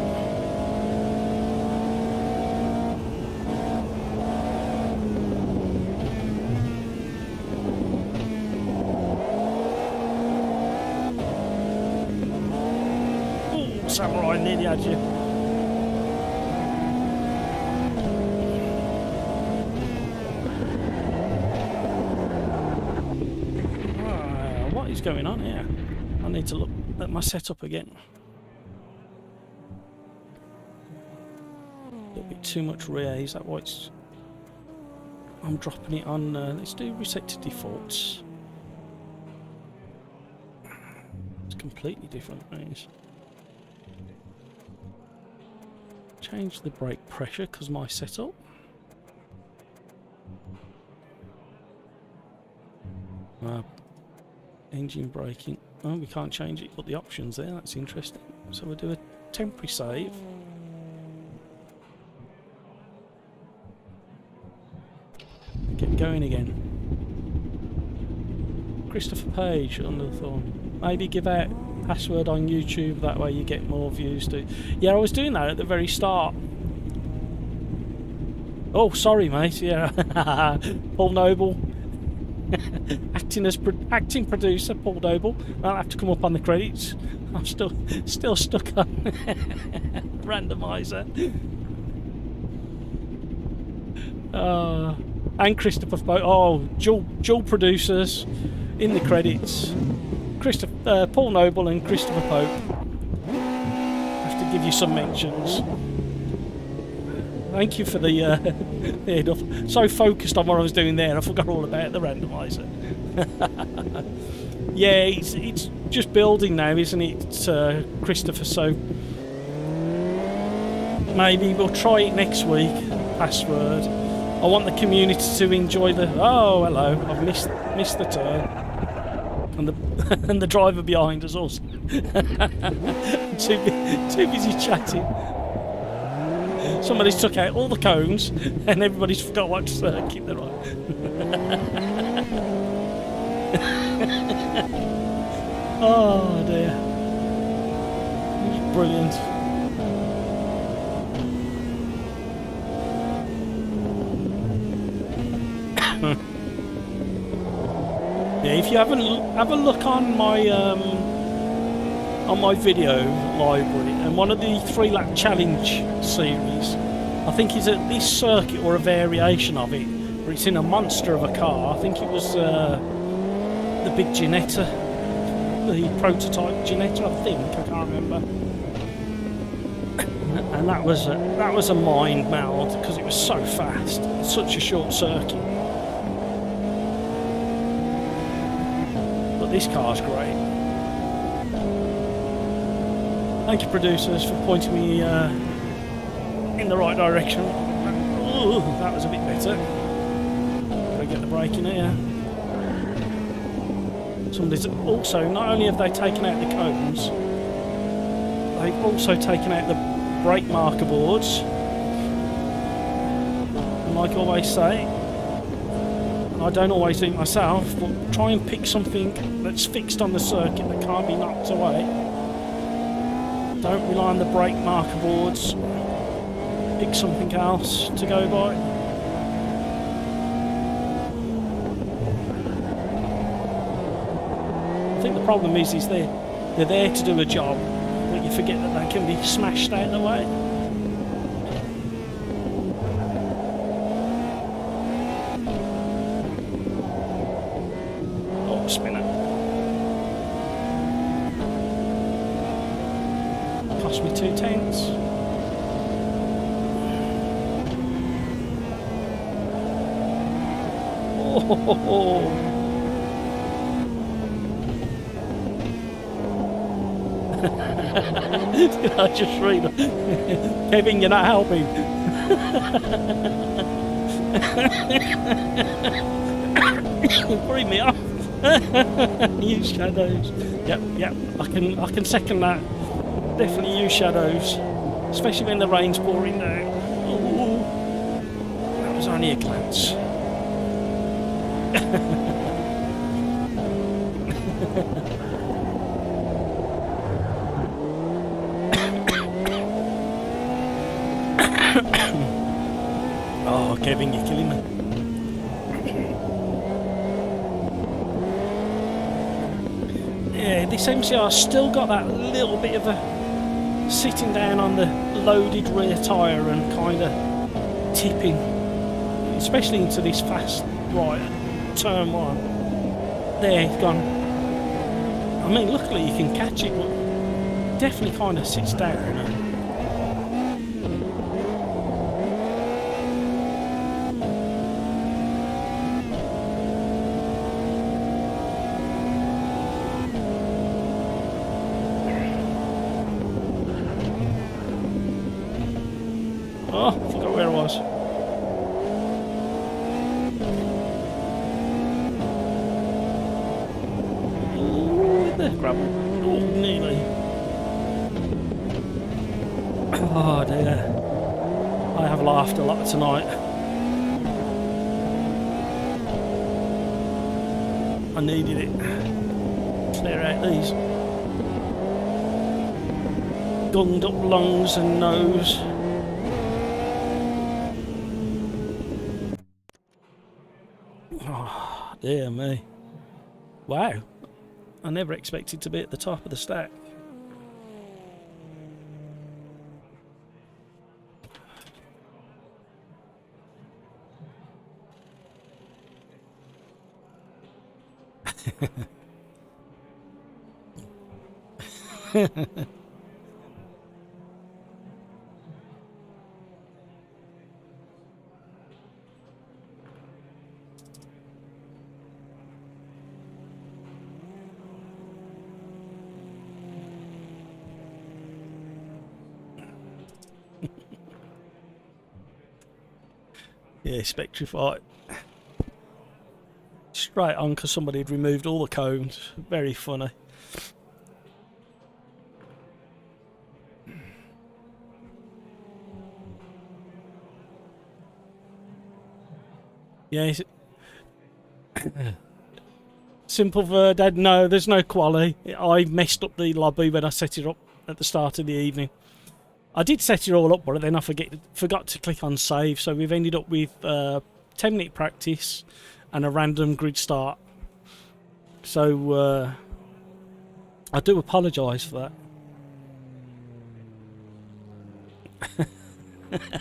Oh, Samurai nearly had you. What is going on here? I need to look at my setup again. A little bit too much rear, is that why it's... I'm dropping it on, let's do reset to defaults. It's completely different things. Change the brake pressure because my setup. Engine braking. Oh, we can't change it, but the options there, that's interesting. So we'll do a temporary save. Get going again. Christopher Page under the thumb. Maybe give out password on YouTube, that way you get more views too. Yeah, I was doing that at the very start. Oh, sorry mate, yeah. Paul Noble. Acting producer Paul Noble. I'll have to come up on the credits. I'm still stuck on randomizer. And Christopher Pope. Oh, dual producers in the credits. Paul Noble and Christopher Pope. I have to give you some mentions. Thank you for the head up. So focused on what I was doing there, I forgot all about the randomizer. Yeah, it's just building now, isn't it, Christopher? So maybe we'll try it next week. Password. I want the community to enjoy the. Oh, hello! I've missed the turn, and the driver behind us also. too busy chatting. Somebody's took out all the cones and everybody's forgot what circuit they're on. Oh dear. Brilliant. Yeah, if you have a look on my on my video library, and one of the 3-lap challenge series, I think is at this circuit or a variation of it, where it's in a monster of a car. I think it was the big Ginetta, the prototype Ginetta, I think. I can't remember. And that was a mind meld because it was so fast, such a short circuit. But this car's great. Thank you, producers, for pointing me in the right direction. Ooh, that was a bit better. Gotta get the brake in here. Somebody's also, not only have they taken out the cones, they've also taken out the brake marker boards. And like I always say, and I don't always do it myself, but try and pick something that's fixed on the circuit that can't be knocked away. Don't rely on the brake marker boards. Pick something else to go by. I think the problem is they're there to do a job, but you forget that they can be smashed out of the way. Oh, spinner. Cost me 2/10. Oh, I just read Kevin, you're not helping. Bring me off. Use shadows. Yep. I can second that. Definitely use shadows, especially when the rain's pouring down. Ooh. That was only a glance. Oh, Kevin, you're killing me. Yeah, this MCR still got that little bit of a sitting down on the loaded rear tyre and kind of tipping, especially into this fast right turn 1. There, it's gone. I mean, luckily you can catch it, but it definitely kind of sits down. Oh, I forgot where I was. Gravel. Oh, nearly. Oh dear. I have laughed a lot tonight. I needed it. Clear out these gunged up lungs and nose. Oh, dear me. Wow. I never expected to be at the top of the stack. Yeah, Spectrified. Straight on because somebody had removed all the cones. Very funny. Yeah, simple for Dad. No, there's no Quali. I messed up the lobby when I set it up at the start of the evening. I did set it all up, but then I forgot to click on save. So we've ended up with 10-minute practice and a random grid start. So I do apologise for that.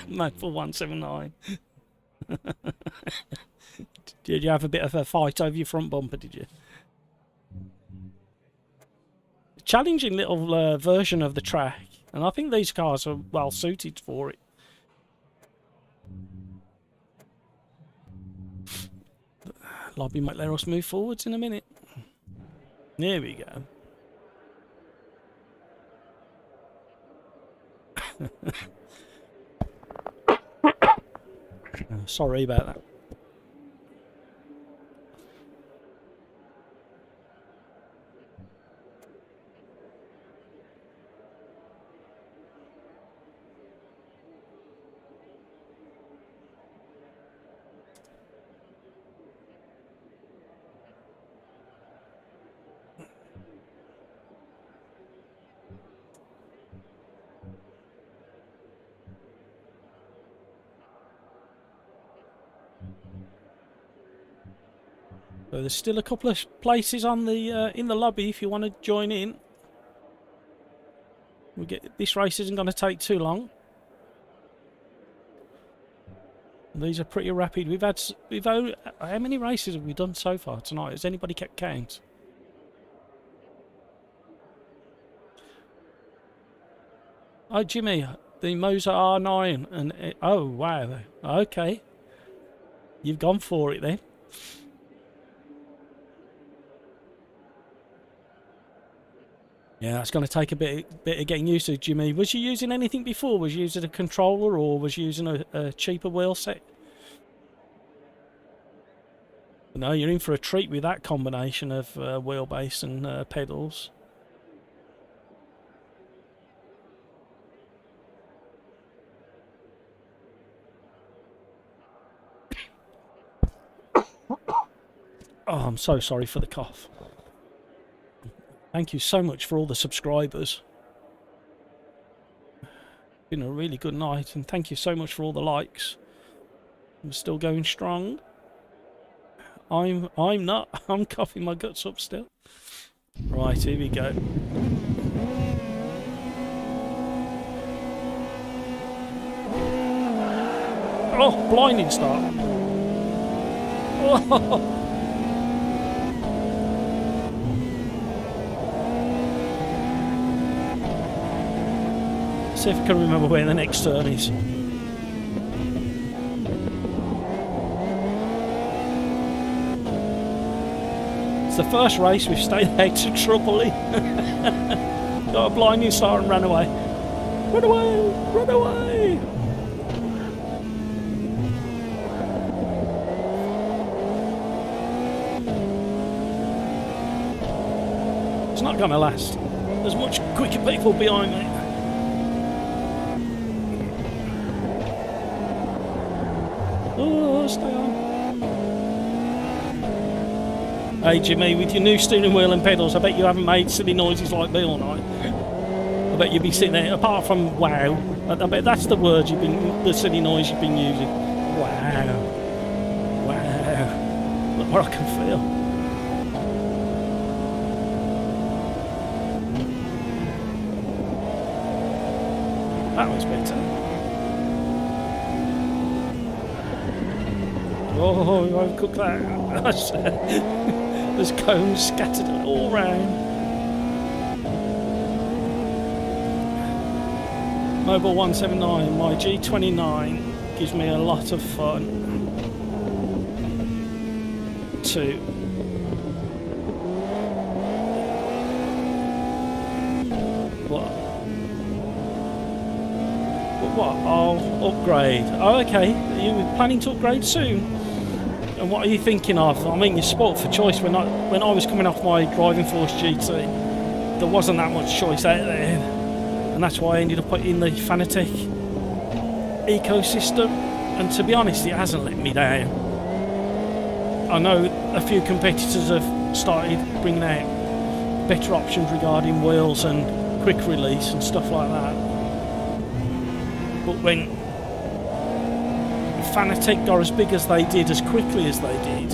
Maple 179. Did you have a bit of a fight over your front bumper, did you? Challenging little version of the track, and I think these cars are well suited for it. Lobby might let us move forwards in a minute. There we go. Sorry about that. So there's still a couple of places on the in the lobby if you want to join in. This race isn't going to take too long. These are pretty rapid. How many races have we done so far tonight? Has anybody kept count? Oh, Jimmy, the Moser R9 and oh wow, okay, you've gone for it then. Yeah, that's going to take a bit of getting used to, Jimmy. Was you using anything before? Was you using a controller or was you using a cheaper wheel set? No, you're in for a treat with that combination of wheelbase and pedals. Oh, I'm so sorry for the cough. Thank you so much for all the subscribers. Been a really good night, and thank you so much for all the likes. I'm still going strong. I'm not. I'm coughing my guts up still. Right, here we go. Oh, blinding start. Oh. See if I can remember where the next turn is. It's the first race we've stayed out of trouble in. Got a blinding start and ran away. Run away! Run away! It's not going to last. There's much quicker people behind me. Oh, stay on. Hey Jimmy, with your new steering wheel and pedals, I bet you haven't made silly noises like me all night. I bet you'd be sitting there, apart from wow, I bet that's the word the silly noise you've been using. Wow. Wow. Look where I can feel. That was better. Oh, you won't cook that. There's cones scattered all round. Mobile 179, my G29 gives me a lot of fun. What? Oh, upgrade. Oh, okay. Are you planning to upgrade soon? And what are you thinking of? I mean, you're sport for choice. When I was coming off my Driving Force GT, there wasn't that much choice out there, and that's why I ended up in the Fanatec ecosystem. And to be honest, it hasn't let me down. I know a few competitors have started bringing out better options regarding wheels and quick release and stuff like that. But when Fanatec got as big as they did, as quickly as they did,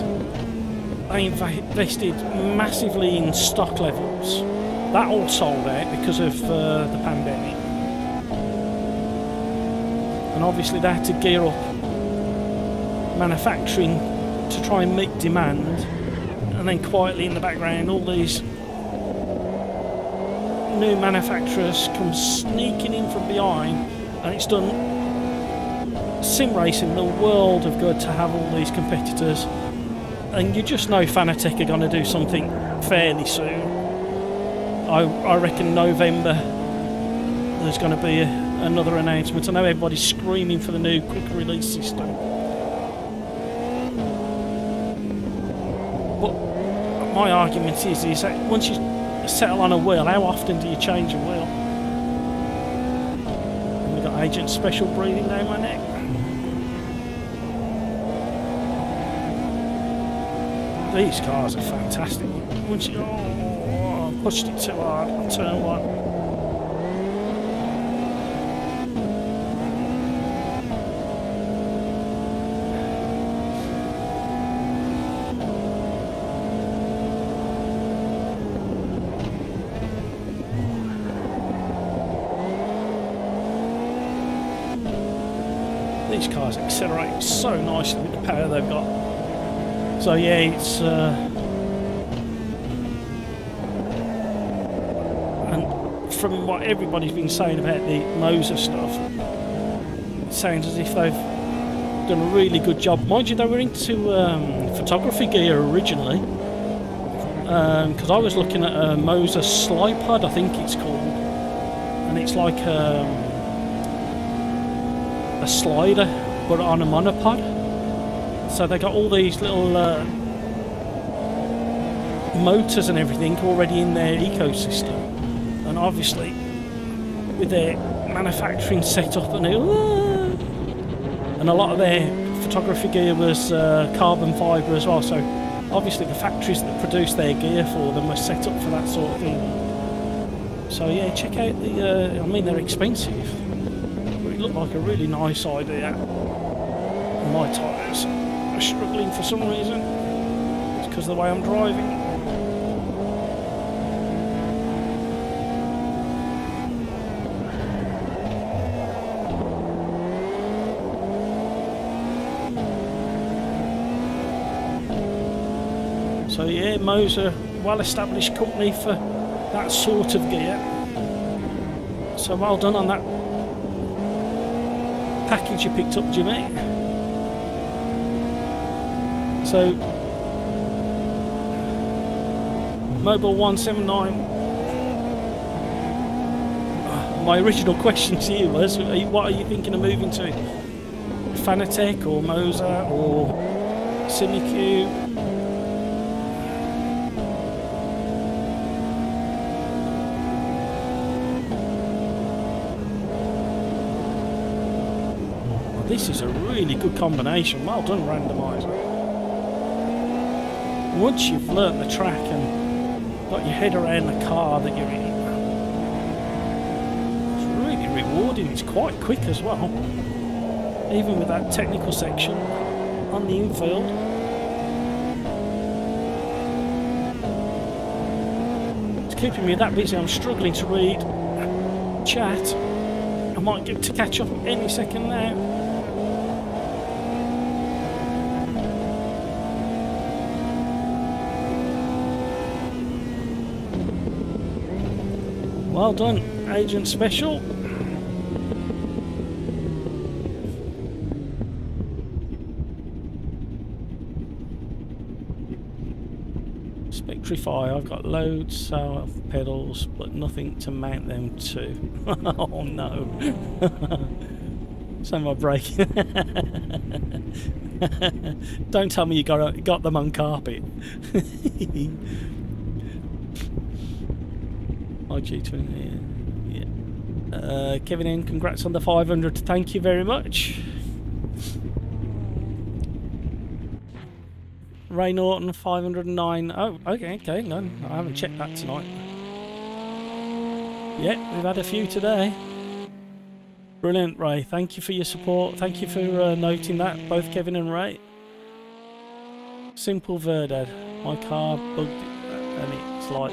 they invested massively in stock levels That all sold out because of the pandemic. And obviously they had to gear up manufacturing to try and meet demand. And then quietly in the background, all these new manufacturers come sneaking in from behind, and it's done sim racing the world of good to have all these competitors. And you just know Fanatec are going to do something fairly soon. I reckon November there's going to be another announcement. I know everybody's screaming for the new quick release system, but my argument is that once you settle on a wheel, how often do you change a wheel? And we've got Agent Special breathing down my neck. These cars are fantastic. Once you, I pushed it too hard on turn one. These cars accelerate so nicely with the power they've got. So yeah, it's and from what everybody's been saying about the Moser stuff, it sounds as if they've done a really good job. Mind you, they were into photography gear originally, because I was looking at a Moser Slipod, I think it's called, and it's like a slider but on a monopod. So they got all these little motors and everything already in their ecosystem, and obviously with their manufacturing setup and a lot of their photography gear was carbon fibre as well. So obviously the factories that produce their gear for them were set up for that sort of thing. So yeah, check out the. I mean, they're expensive. It looked like a really nice idea. My tyres are struggling for some reason. It's because of the way I'm driving. So yeah, Moser, well-established company for that sort of gear. So well done on that package you picked up, Jimmy. So Mobile 179, my original question to you was, what are you thinking of moving to? Fanatec or Moser or SimiQ? This is a really good combination. Well done, Randomizer. Once you've learnt the track and got your head around the car that you're in, it's really rewarding. It's quite quick as well, even with that technical section on the infield. It's keeping me that busy I'm struggling to read chat. I might get to catch up any second now. Well done, Agent Special. Spectrify, I've got loads of pedals, but nothing to mount them to. Oh no. So my brake. Don't tell me you got them on carpet. IG20, yeah. Kevin N, congrats on the 500. Thank you very much. Ray Norton 509. Oh, okay. No, I haven't checked that tonight. Yeah, we've had a few today. Brilliant, Ray. Thank you for your support. Thank you for noting that, both Kevin and Ray. Simple Verdad. My car bugged and it's like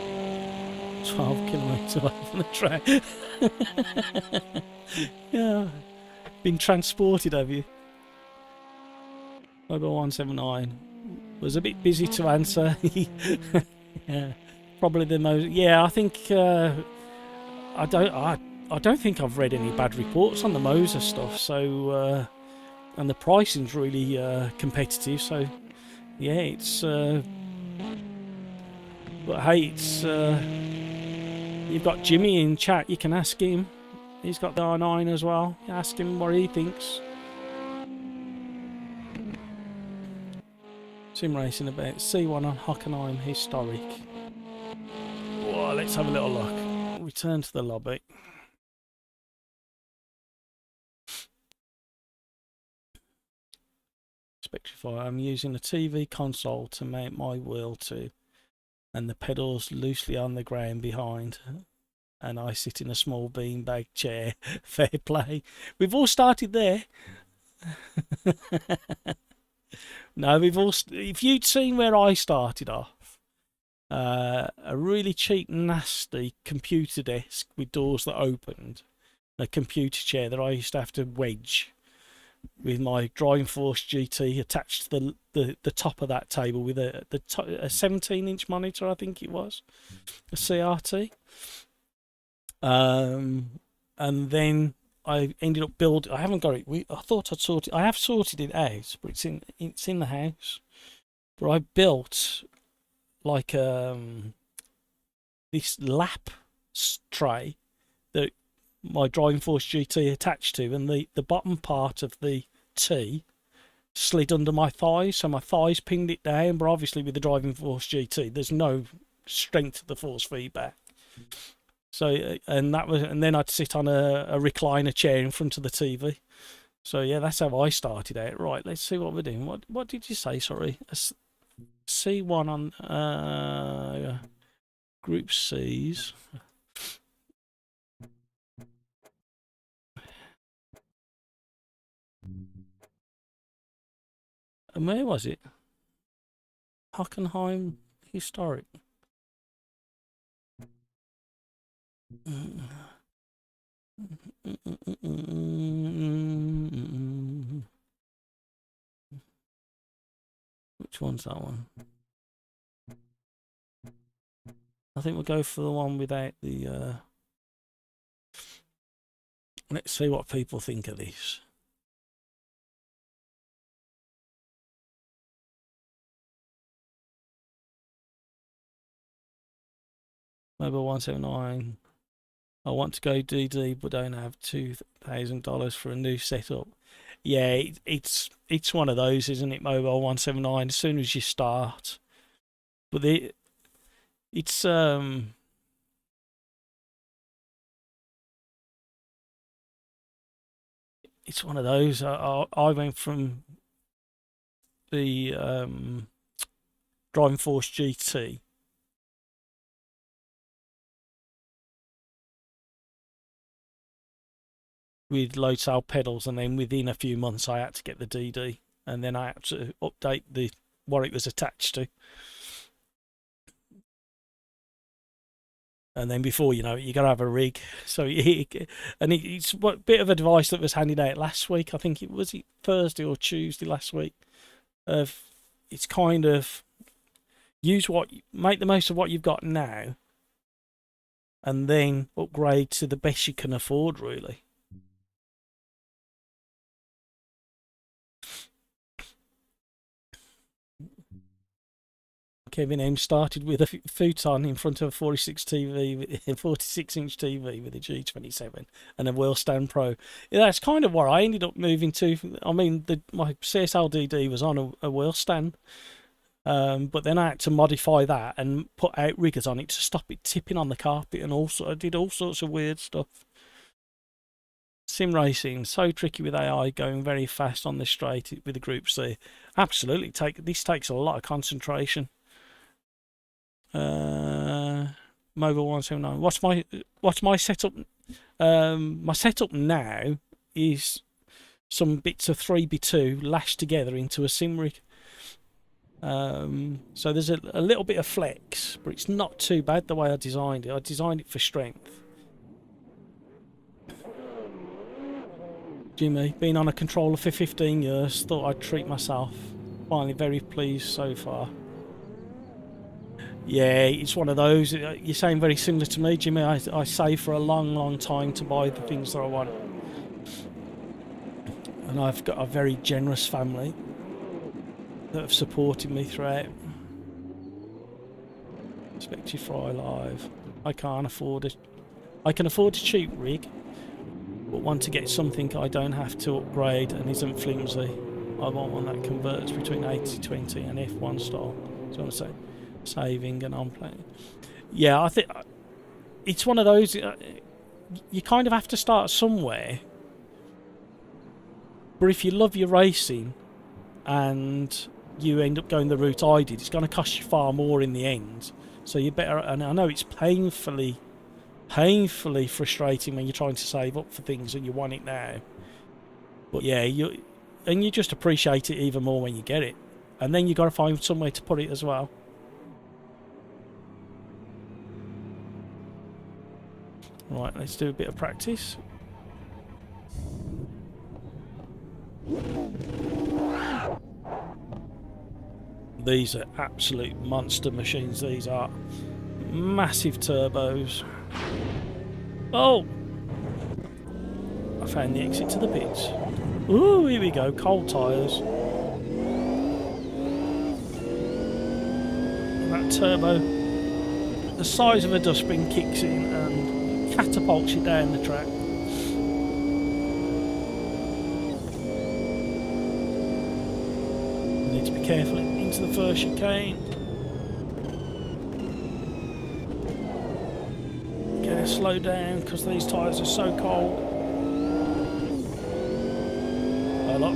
12 kilometres away from the track. Yeah. Been transported, have you? Mobile 179 was a bit busy to answer. Yeah, probably the most. Yeah, I think I don't think I've read any bad reports on the Moser stuff. So and the pricing's really competitive. So yeah, it's. But hey, it's. You've got Jimmy in chat. You can ask him. He's got the R9 as well. Ask him what he thinks. Sim racing about C1 on Hockenheim Historic. Whoa, let's have a little look. Return to the lobby. Spectrify. I'm using a TV console to mount my wheel to, and the pedals loosely on the ground behind. And I sit in a small beanbag chair. Fair play. We've all started there. No, we've all. If you'd seen where I started off, a really cheap, nasty computer desk with doors that opened, a computer chair that I used to have to wedge with my Driving Force GT attached to the top of that table with a 17-inch monitor, I think it was, a CRT. And then I ended up building. I haven't got it. I thought I'd sorted. I have sorted it out, but it's in the house. But I built like this lap tray that my Driving Force GT attached to, and the bottom part of the T slid under my thighs, so my thighs pinned it down. But obviously with the Driving Force GT, there's no strength to the force feedback. So and then I'd sit on a recliner chair in front of the TV. So yeah, that's how I started out. Right, let's see what we're doing. What did you say? Sorry, C1 on Group C's. And where was it? Hockenheim Historic. Which one's that one? I think we'll go for the one without the. Let's see what people think of this. Mobile 179. I want to go DD, but don't have $2,000 for a new setup. Yeah, it's one of those, isn't it? Mobile 179. As soon as you start, but it's one of those. I went from the Driving Force GT. With load cell pedals, and then within a few months I had to get the DD, and then I had to update what it was attached to, and then before you know it, you got to have a rig. So it's what bit of advice that was handed out last week. I think it was Thursday or Tuesday last week. It's kind of make the most of what you've got now, and then upgrade to the best you can afford, really. Kevin M started with a futon in front of a 46-inch TV with a G27 and a wheel stand Pro. Yeah, that's kind of what I ended up moving to. I mean, my CSL-DD was on a wheel stand, but then I had to modify that and put outriggers on it to stop it tipping on the carpet, and also I did all sorts of weird stuff. Sim racing, so tricky with AI going very fast on the straight with the Group C. Absolutely, this takes a lot of concentration. Mobile 179. What's my setup? My setup now is some bits of 3x2 lashed together into a sim rig. So there's a little bit of flex, but it's not too bad the way I designed it. I designed it for strength. Jimmy, been on a controller for 15 years, thought I'd treat myself. Finally very pleased so far. Yeah, it's one of those. You sound very similar to me, Jimmy. I save for a long time to buy the things that I want. And I've got a very generous family that have supported me throughout. Expect you fry live. I can't afford it. I can afford a cheap rig, but want to get something I don't have to upgrade and isn't flimsy. I want one that converts between 80/20 and F1 style. So I'm saying, saving and on playing. Yeah, I think it's one of those. You kind of have to start somewhere. But if you love your racing and you end up going the route I did, it's going to cost you far more in the end. So you better, and I know it's painfully frustrating when you're trying to save up for things and you want it now. But yeah, you just appreciate it even more when you get it. And then you got to find somewhere to put it as well. Right, let's do a bit of practice. These are absolute monster machines. These are massive turbos. Oh! I found the exit to the pits. Ooh, here we go. Cold tyres. And that turbo, the size of a dustbin, kicks in and catapults you down the track. Need to be careful into the first chicane. Gonna slow down because these tyres are so cold. Hold up.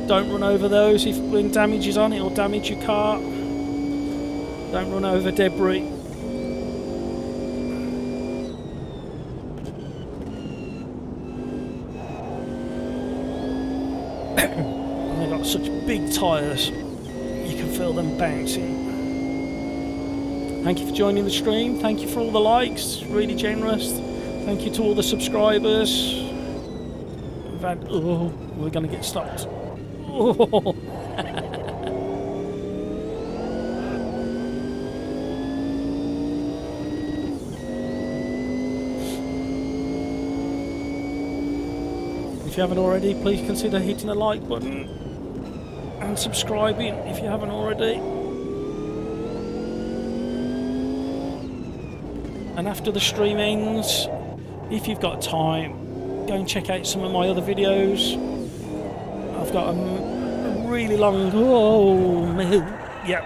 Don't run over those when damage is on, it'll damage your car. Don't run over debris. Such big tyres, you can feel them bouncing. Thank you for joining the stream. Thank you for all the likes, really generous. Thank you to all the subscribers. We've had, oh, we're going to get stopped. Oh. If you haven't already, please consider hitting the like button and subscribing if you haven't already. And after the stream ends, if you've got time, go and check out some of my other videos. I've got a really long, oh man, yeah.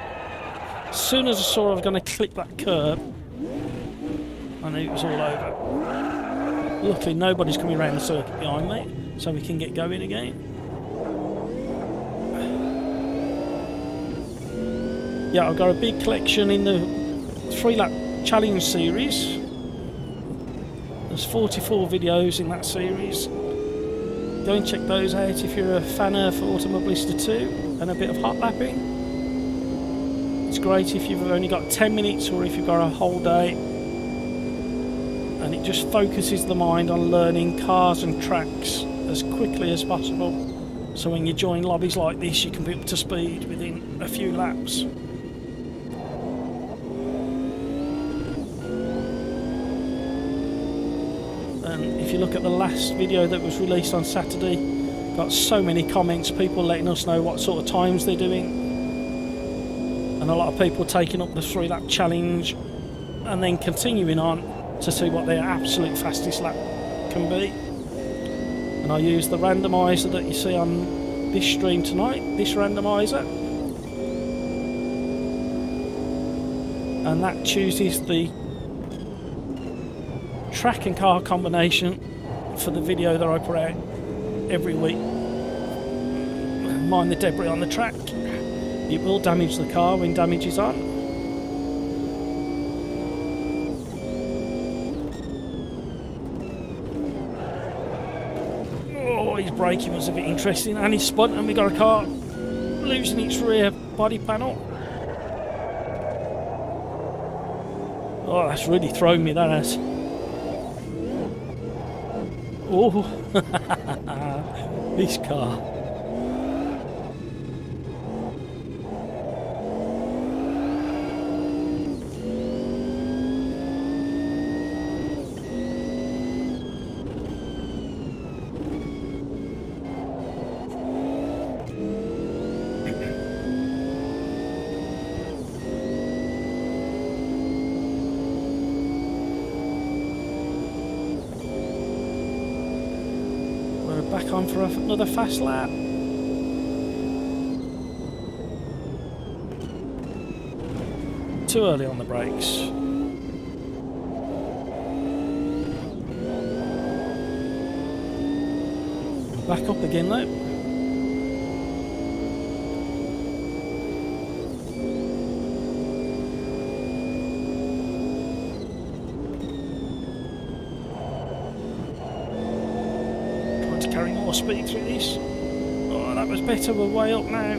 As soon as I saw I was going to clip that curb, I knew it was all over. Luckily nobody's coming around the circuit behind me, so we can get going again. Yeah, I've got a big collection in the 3-lap challenge series. There's 44 videos in that series. Go and check those out if you're a fan of Automobilista 2 and a bit of hot lapping. It's great if you've only got 10 minutes or if you've got a whole day. And it just focuses the mind on learning cars and tracks as quickly as possible. So when you join lobbies like this, you can be up to speed within a few laps. If you look at the last video that was released on Saturday, got so many comments, people letting us know what sort of times they're doing, and a lot of people taking up the 3-lap challenge and then continuing on to see what their absolute fastest lap can be. And I use the randomizer that you see on this stream tonight, this randomizer, and that chooses the track and car combination for the video that I put out every week. Mind the debris on the track. It will damage the car when damage is on. Oh, his braking was a bit interesting, and he spun and we got a car. losing its rear body panel. Oh, that's really thrown me, that has. Oh, this car. Back on for another fast lap. Too early on the brakes. Back up again though. Carry more speed through this. Oh, that was better. We're way up now.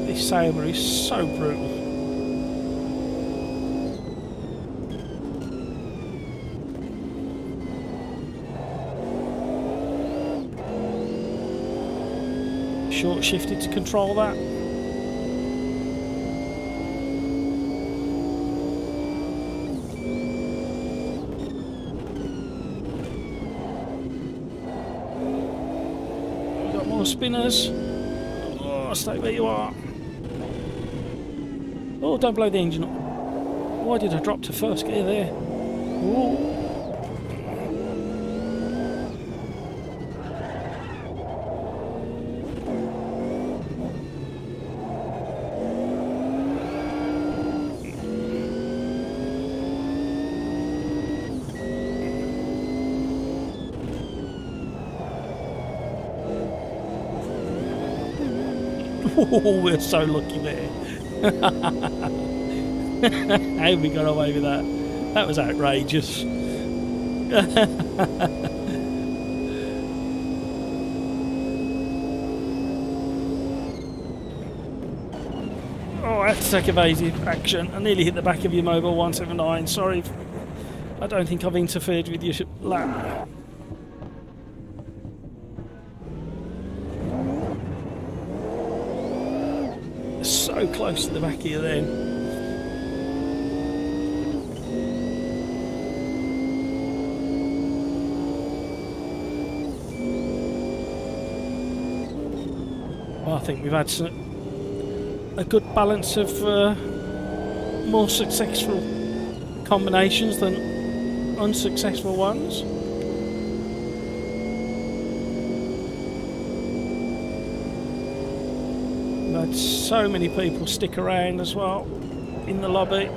This sailor is so brutal. Short shifted to control that. Spinners. Oh, stay where you are. Oh, don't blow the engine up. Why did I drop to first gear there? Ooh. Oh, we're so lucky there. How we got away with that? That was outrageous. Oh, I had to take evasive action. I nearly hit the back of your Mobile 179. Sorry. I don't think I've interfered with your lap. So close to the back of you then. Well, I think we've had a good balance of more successful combinations than unsuccessful ones. Had so many people stick around as well in the lobby.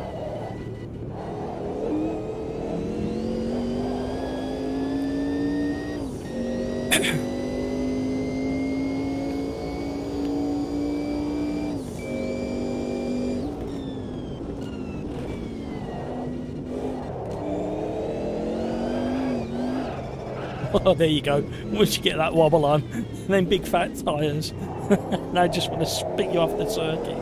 Oh, there you go. Once you get that wobble on, and then big fat tyres. They just want to spit you off the circuit.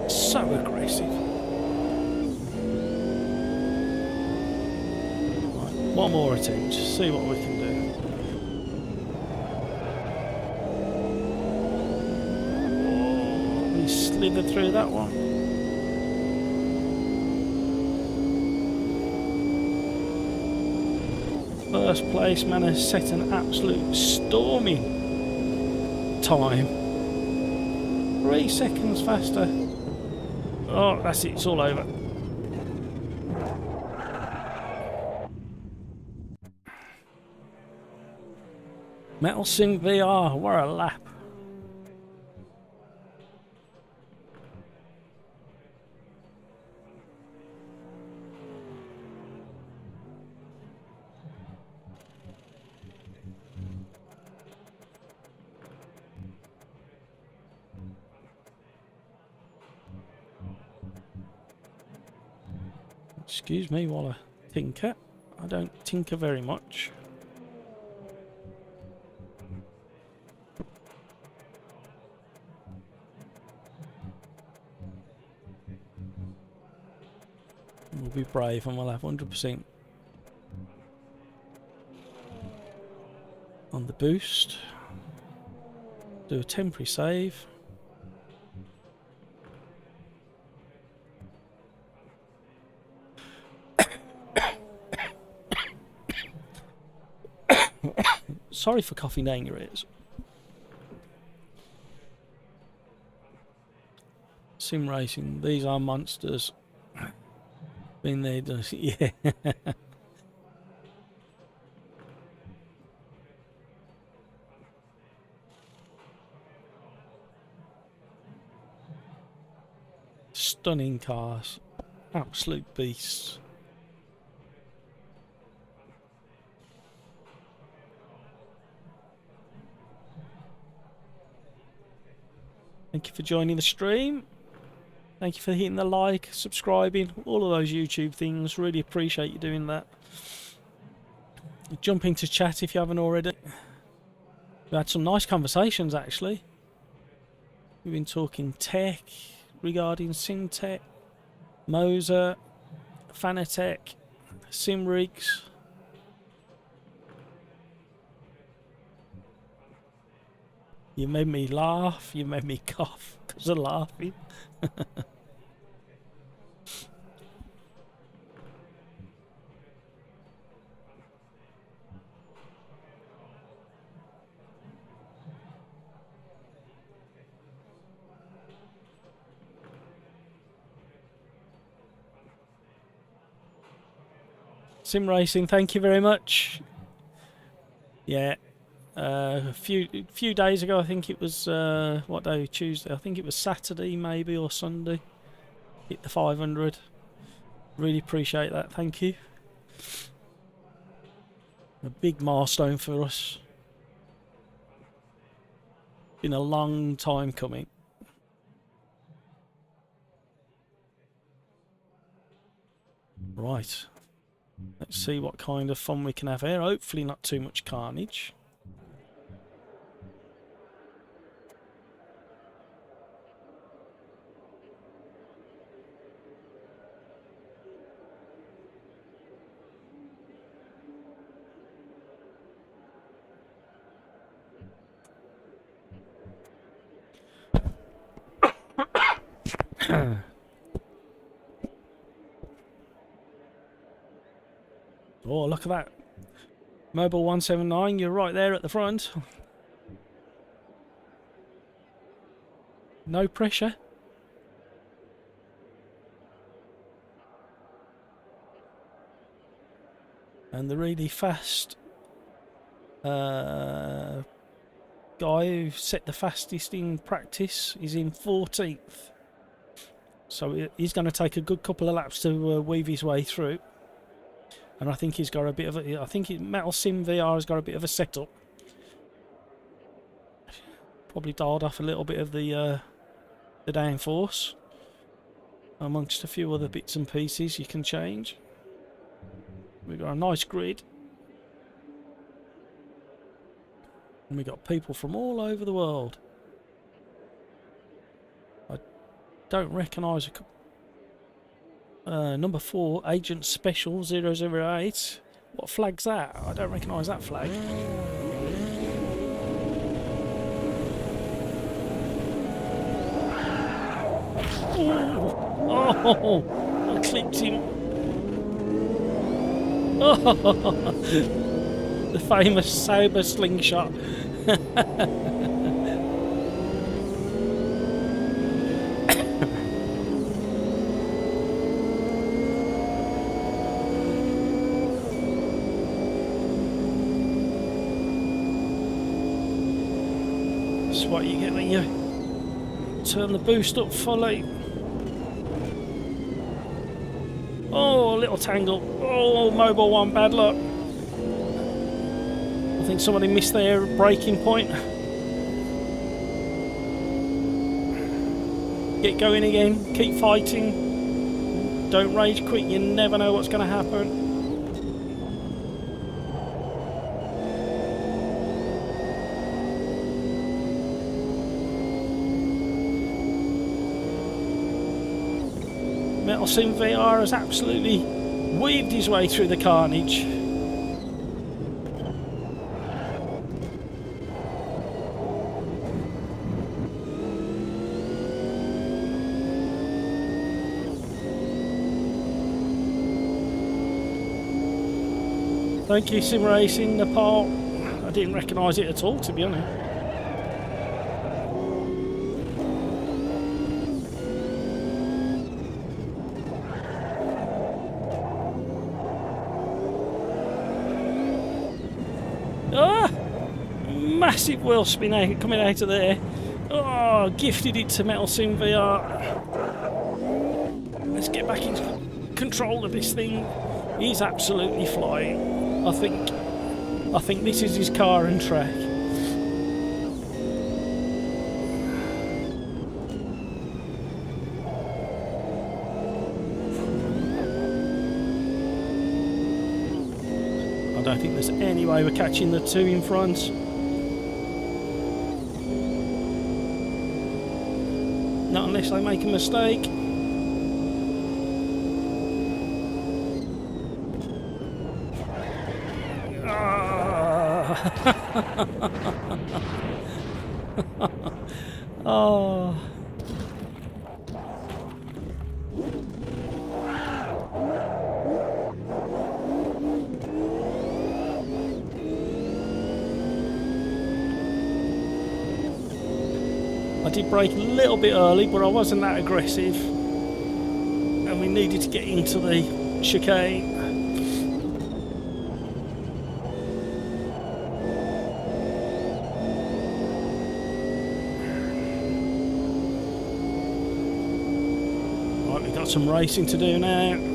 So aggressive. Right, one more attempt, see what we can do. Oh, we slithered through that one. First place man has set an absolute storming time. 3 seconds faster. Oh, that's it, it's all over. Metal Sim VR, what a lap. Excuse me while I tinker. I don't tinker very much. We'll be brave and we'll have 100% on the boost. Do a temporary save. Sorry for coughing down your ears. Sim racing, these are monsters. Been there, done it. Yeah. Stunning cars, absolute beasts. Thank you for joining the stream. Thank you for hitting the like, subscribing, all of those YouTube things. Really appreciate you doing that. Jump into chat if you haven't already. We had some nice conversations actually. We've been talking tech, regarding SimTech, Moser, Fanatec, SimRigs. You made me laugh, you made me cough because of laughing. Sim racing, thank you very much. Yeah, a few days ago, I think it was what day? Tuesday. I think it was Saturday, maybe, or Sunday. Hit the 500. Really appreciate that. Thank you. A big milestone for us. Been a long time coming. Right. Let's see what kind of fun we can have here. Hopefully not too much carnage. Oh, look at that. Mobile 179, you're right there at the front. No pressure. And the really fast guy who set the fastest in practice is in 14th. So he's going to take a good couple of laps to weave his way through. And I think he's got a bit of a... I think Metal Sim VR has got a bit of a setup. Probably dialed off a little bit of the downforce. Amongst a few other bits and pieces you can change. We've got a nice grid. And we've got people from all over the world. I don't recognise a couple. Number 4, Agent Special 008. What flag's that? I don't recognise that flag. Oh, I clipped him. Oh, the famous Sauber slingshot. That's what you get when you turn the boost up fully. Oh, a little tangle. Oh, Mobile 1, bad luck. I think somebody missed their braking point. Get going again. Keep fighting. Don't rage quit, you never know what's going to happen. Metal Sim VR has absolutely weaved his way through the carnage. Thank you, Sim Racing, Nepal. I didn't recognise it at all, to be honest. Ah! Massive wheel spin out, coming out of there. Oh, gifted it to Metal Sim VR. Let's get back into control of this thing. He's absolutely flying. I think this is his car and track. I don't think there's any way we're catching the two in front. Not unless they make a mistake. Oh. I did brake a little bit early, but I wasn't that aggressive, and we needed to get into the chicane. Right, we've got some racing to do now.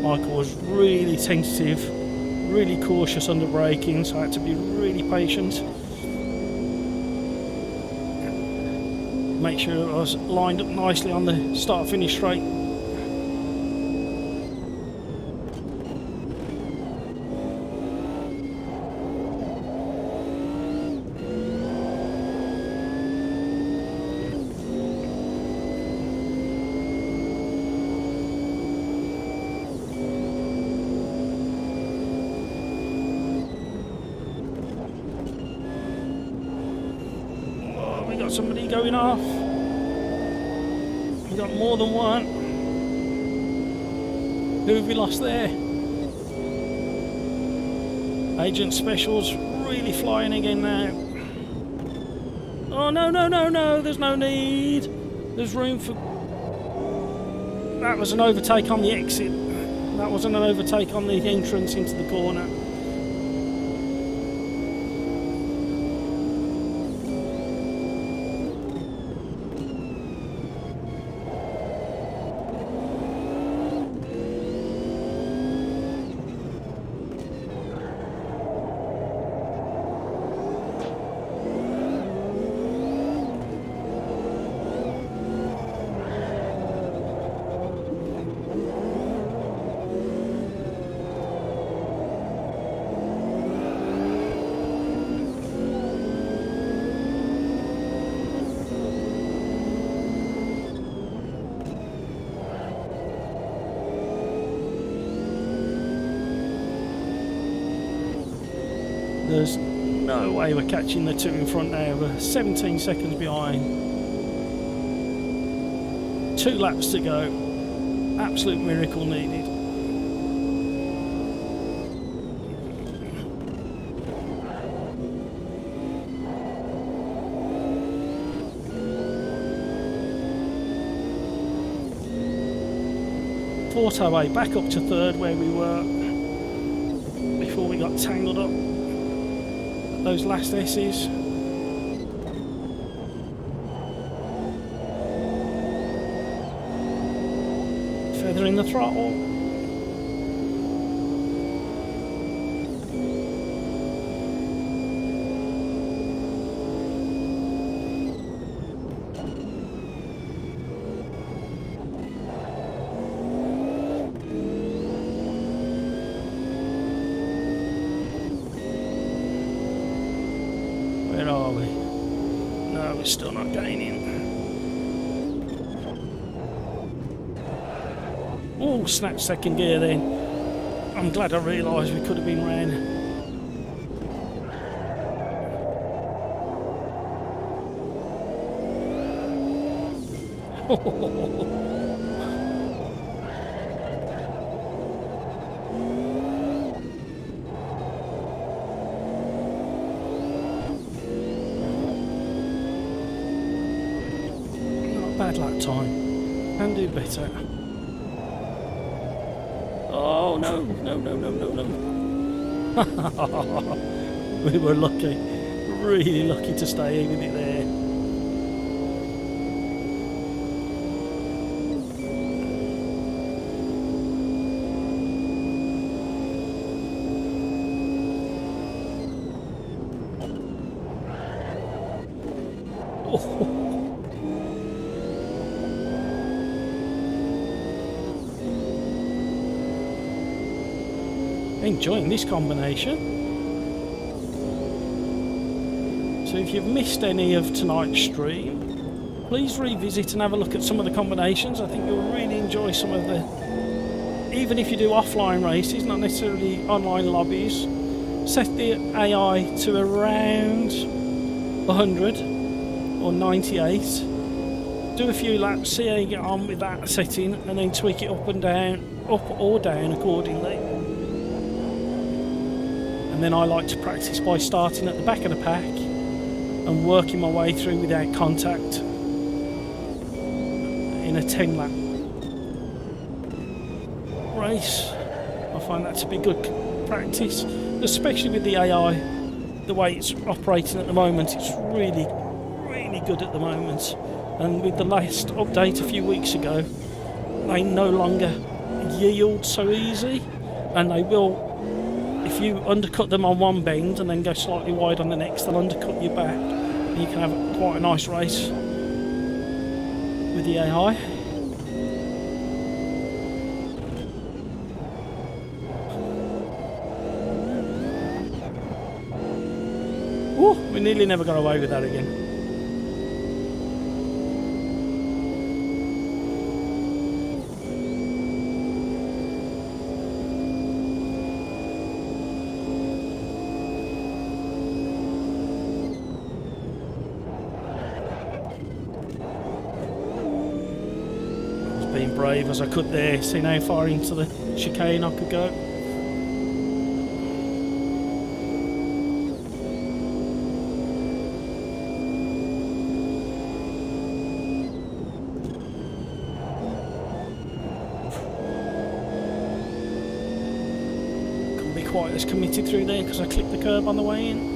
Michael was really tentative, really cautious under braking, so I had to be really patient. Make sure I was lined up nicely on the start-finish straight. Somebody going off. We got more than one. Who have we lost there? Agent Special's really flying again now. Oh no, no, no, no, there's no need. There's room for... That was an overtake on the exit. That wasn't an overtake on the entrance into the corner. There's no way we're catching the two in front now. We're 17 seconds behind. 2 laps to go. Absolute miracle needed. Fought our way back up to third where we were before we got tangled up at those last S's. Feather in the throttle. Where are we? No, we're still not gaining. Oh, snap second gear then. I'm glad I realised we could have been round. Not bad lap time. Can do better. Oh no, no, no, no, no, no. We were lucky, really lucky to stay with it there. Oh. Enjoying this combination. So if you've missed any of tonight's stream, please revisit and have a look at some of the combinations. I think you'll really enjoy some of the, even if you do offline races, not necessarily online lobbies. Set the AI to around 100 or 98. Do a few laps, see how you get on with that setting, and then tweak it up and down, up or down accordingly. And then I like to practice by starting at the back of the pack and working my way through without contact in a 10 lap race. I find that to be good practice, especially with the AI, the way it's operating at the moment. It's really, really good at the moment. And with the last update a few weeks ago, they no longer yield so easy, and they will, if you undercut them on one bend and then go slightly wide on the next, they'll undercut you back, and you can have quite a nice race with the AI. Woo, we nearly never got away with that again. Being brave as I could there, seeing how far into the chicane I could go. Couldn't be quite as committed through there because I clipped the curb on the way in.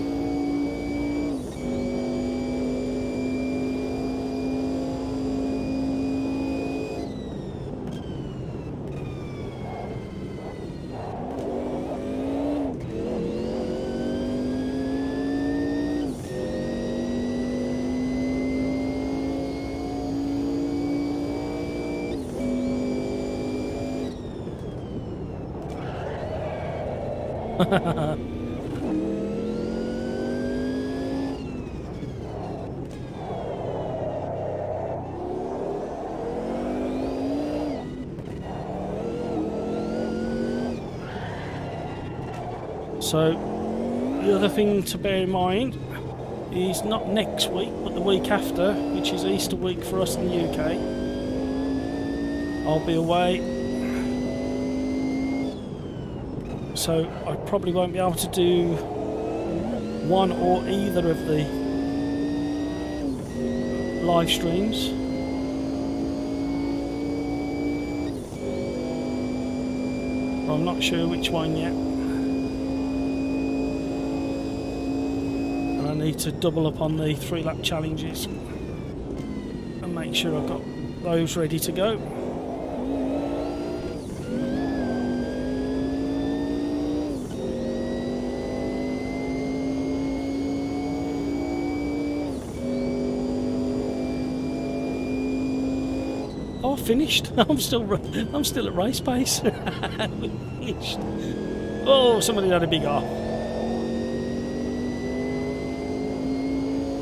So The other thing to bear in mind is not next week, but the week after, which is Easter week for us in the UK. I'll be away, so I probably won't be able to do one or either of the live streams. I'm not sure which one yet. And I need to double up on the 3-lap challenges and make sure I've got those ready to go. Oh, finished. I'm still at race pace. Finished. Oh, somebody had a big R.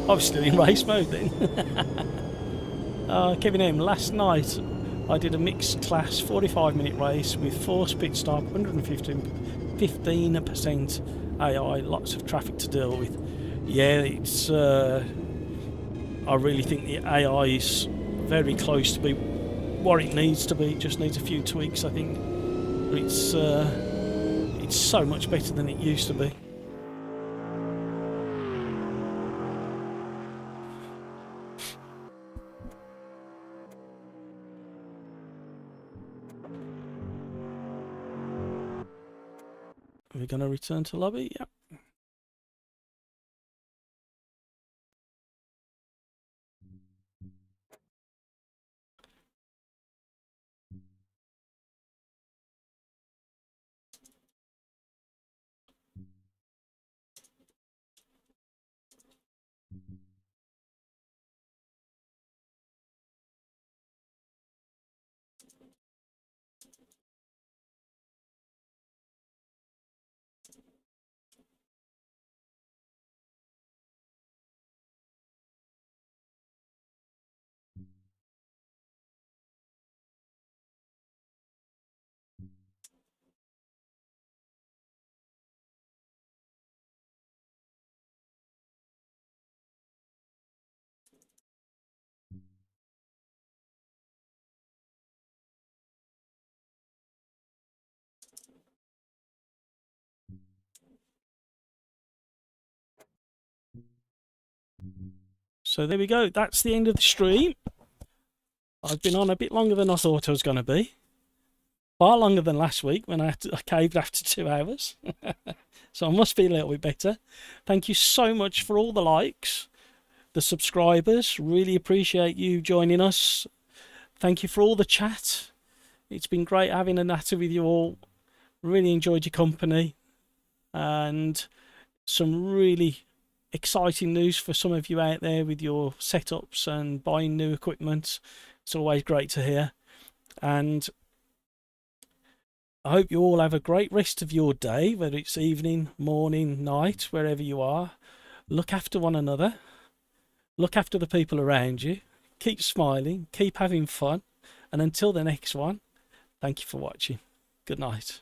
I'm still in race mode then. Kevin M, last night I did a mixed class 45-minute race with forced pit stop, 15% AI, lots of traffic to deal with. Yeah, it's. I really think the AI is very close to be what it needs to be. It just needs a few tweaks, I think. But it's so much better than it used to be. Are we going to return to lobby? Yep. So there we go. That's the end of the stream. I've been on a bit longer than I thought I was going to be. Far longer than last week when I caved after 2 hours. So I must be a little bit better. Thank you so much for all the likes, the subscribers. Really appreciate you joining us. Thank you for all the chat. It's been great having a natter with you all. Really enjoyed your company. And some really exciting news for some of you out there with your setups and buying new equipment. It's always great to hear. And I hope you all have a great rest of your day, whether it's evening, morning, night, wherever you are. Look after one another. Look after the people around you. Keep smiling. Keep having fun. And until the next one, thank you for watching. Good night.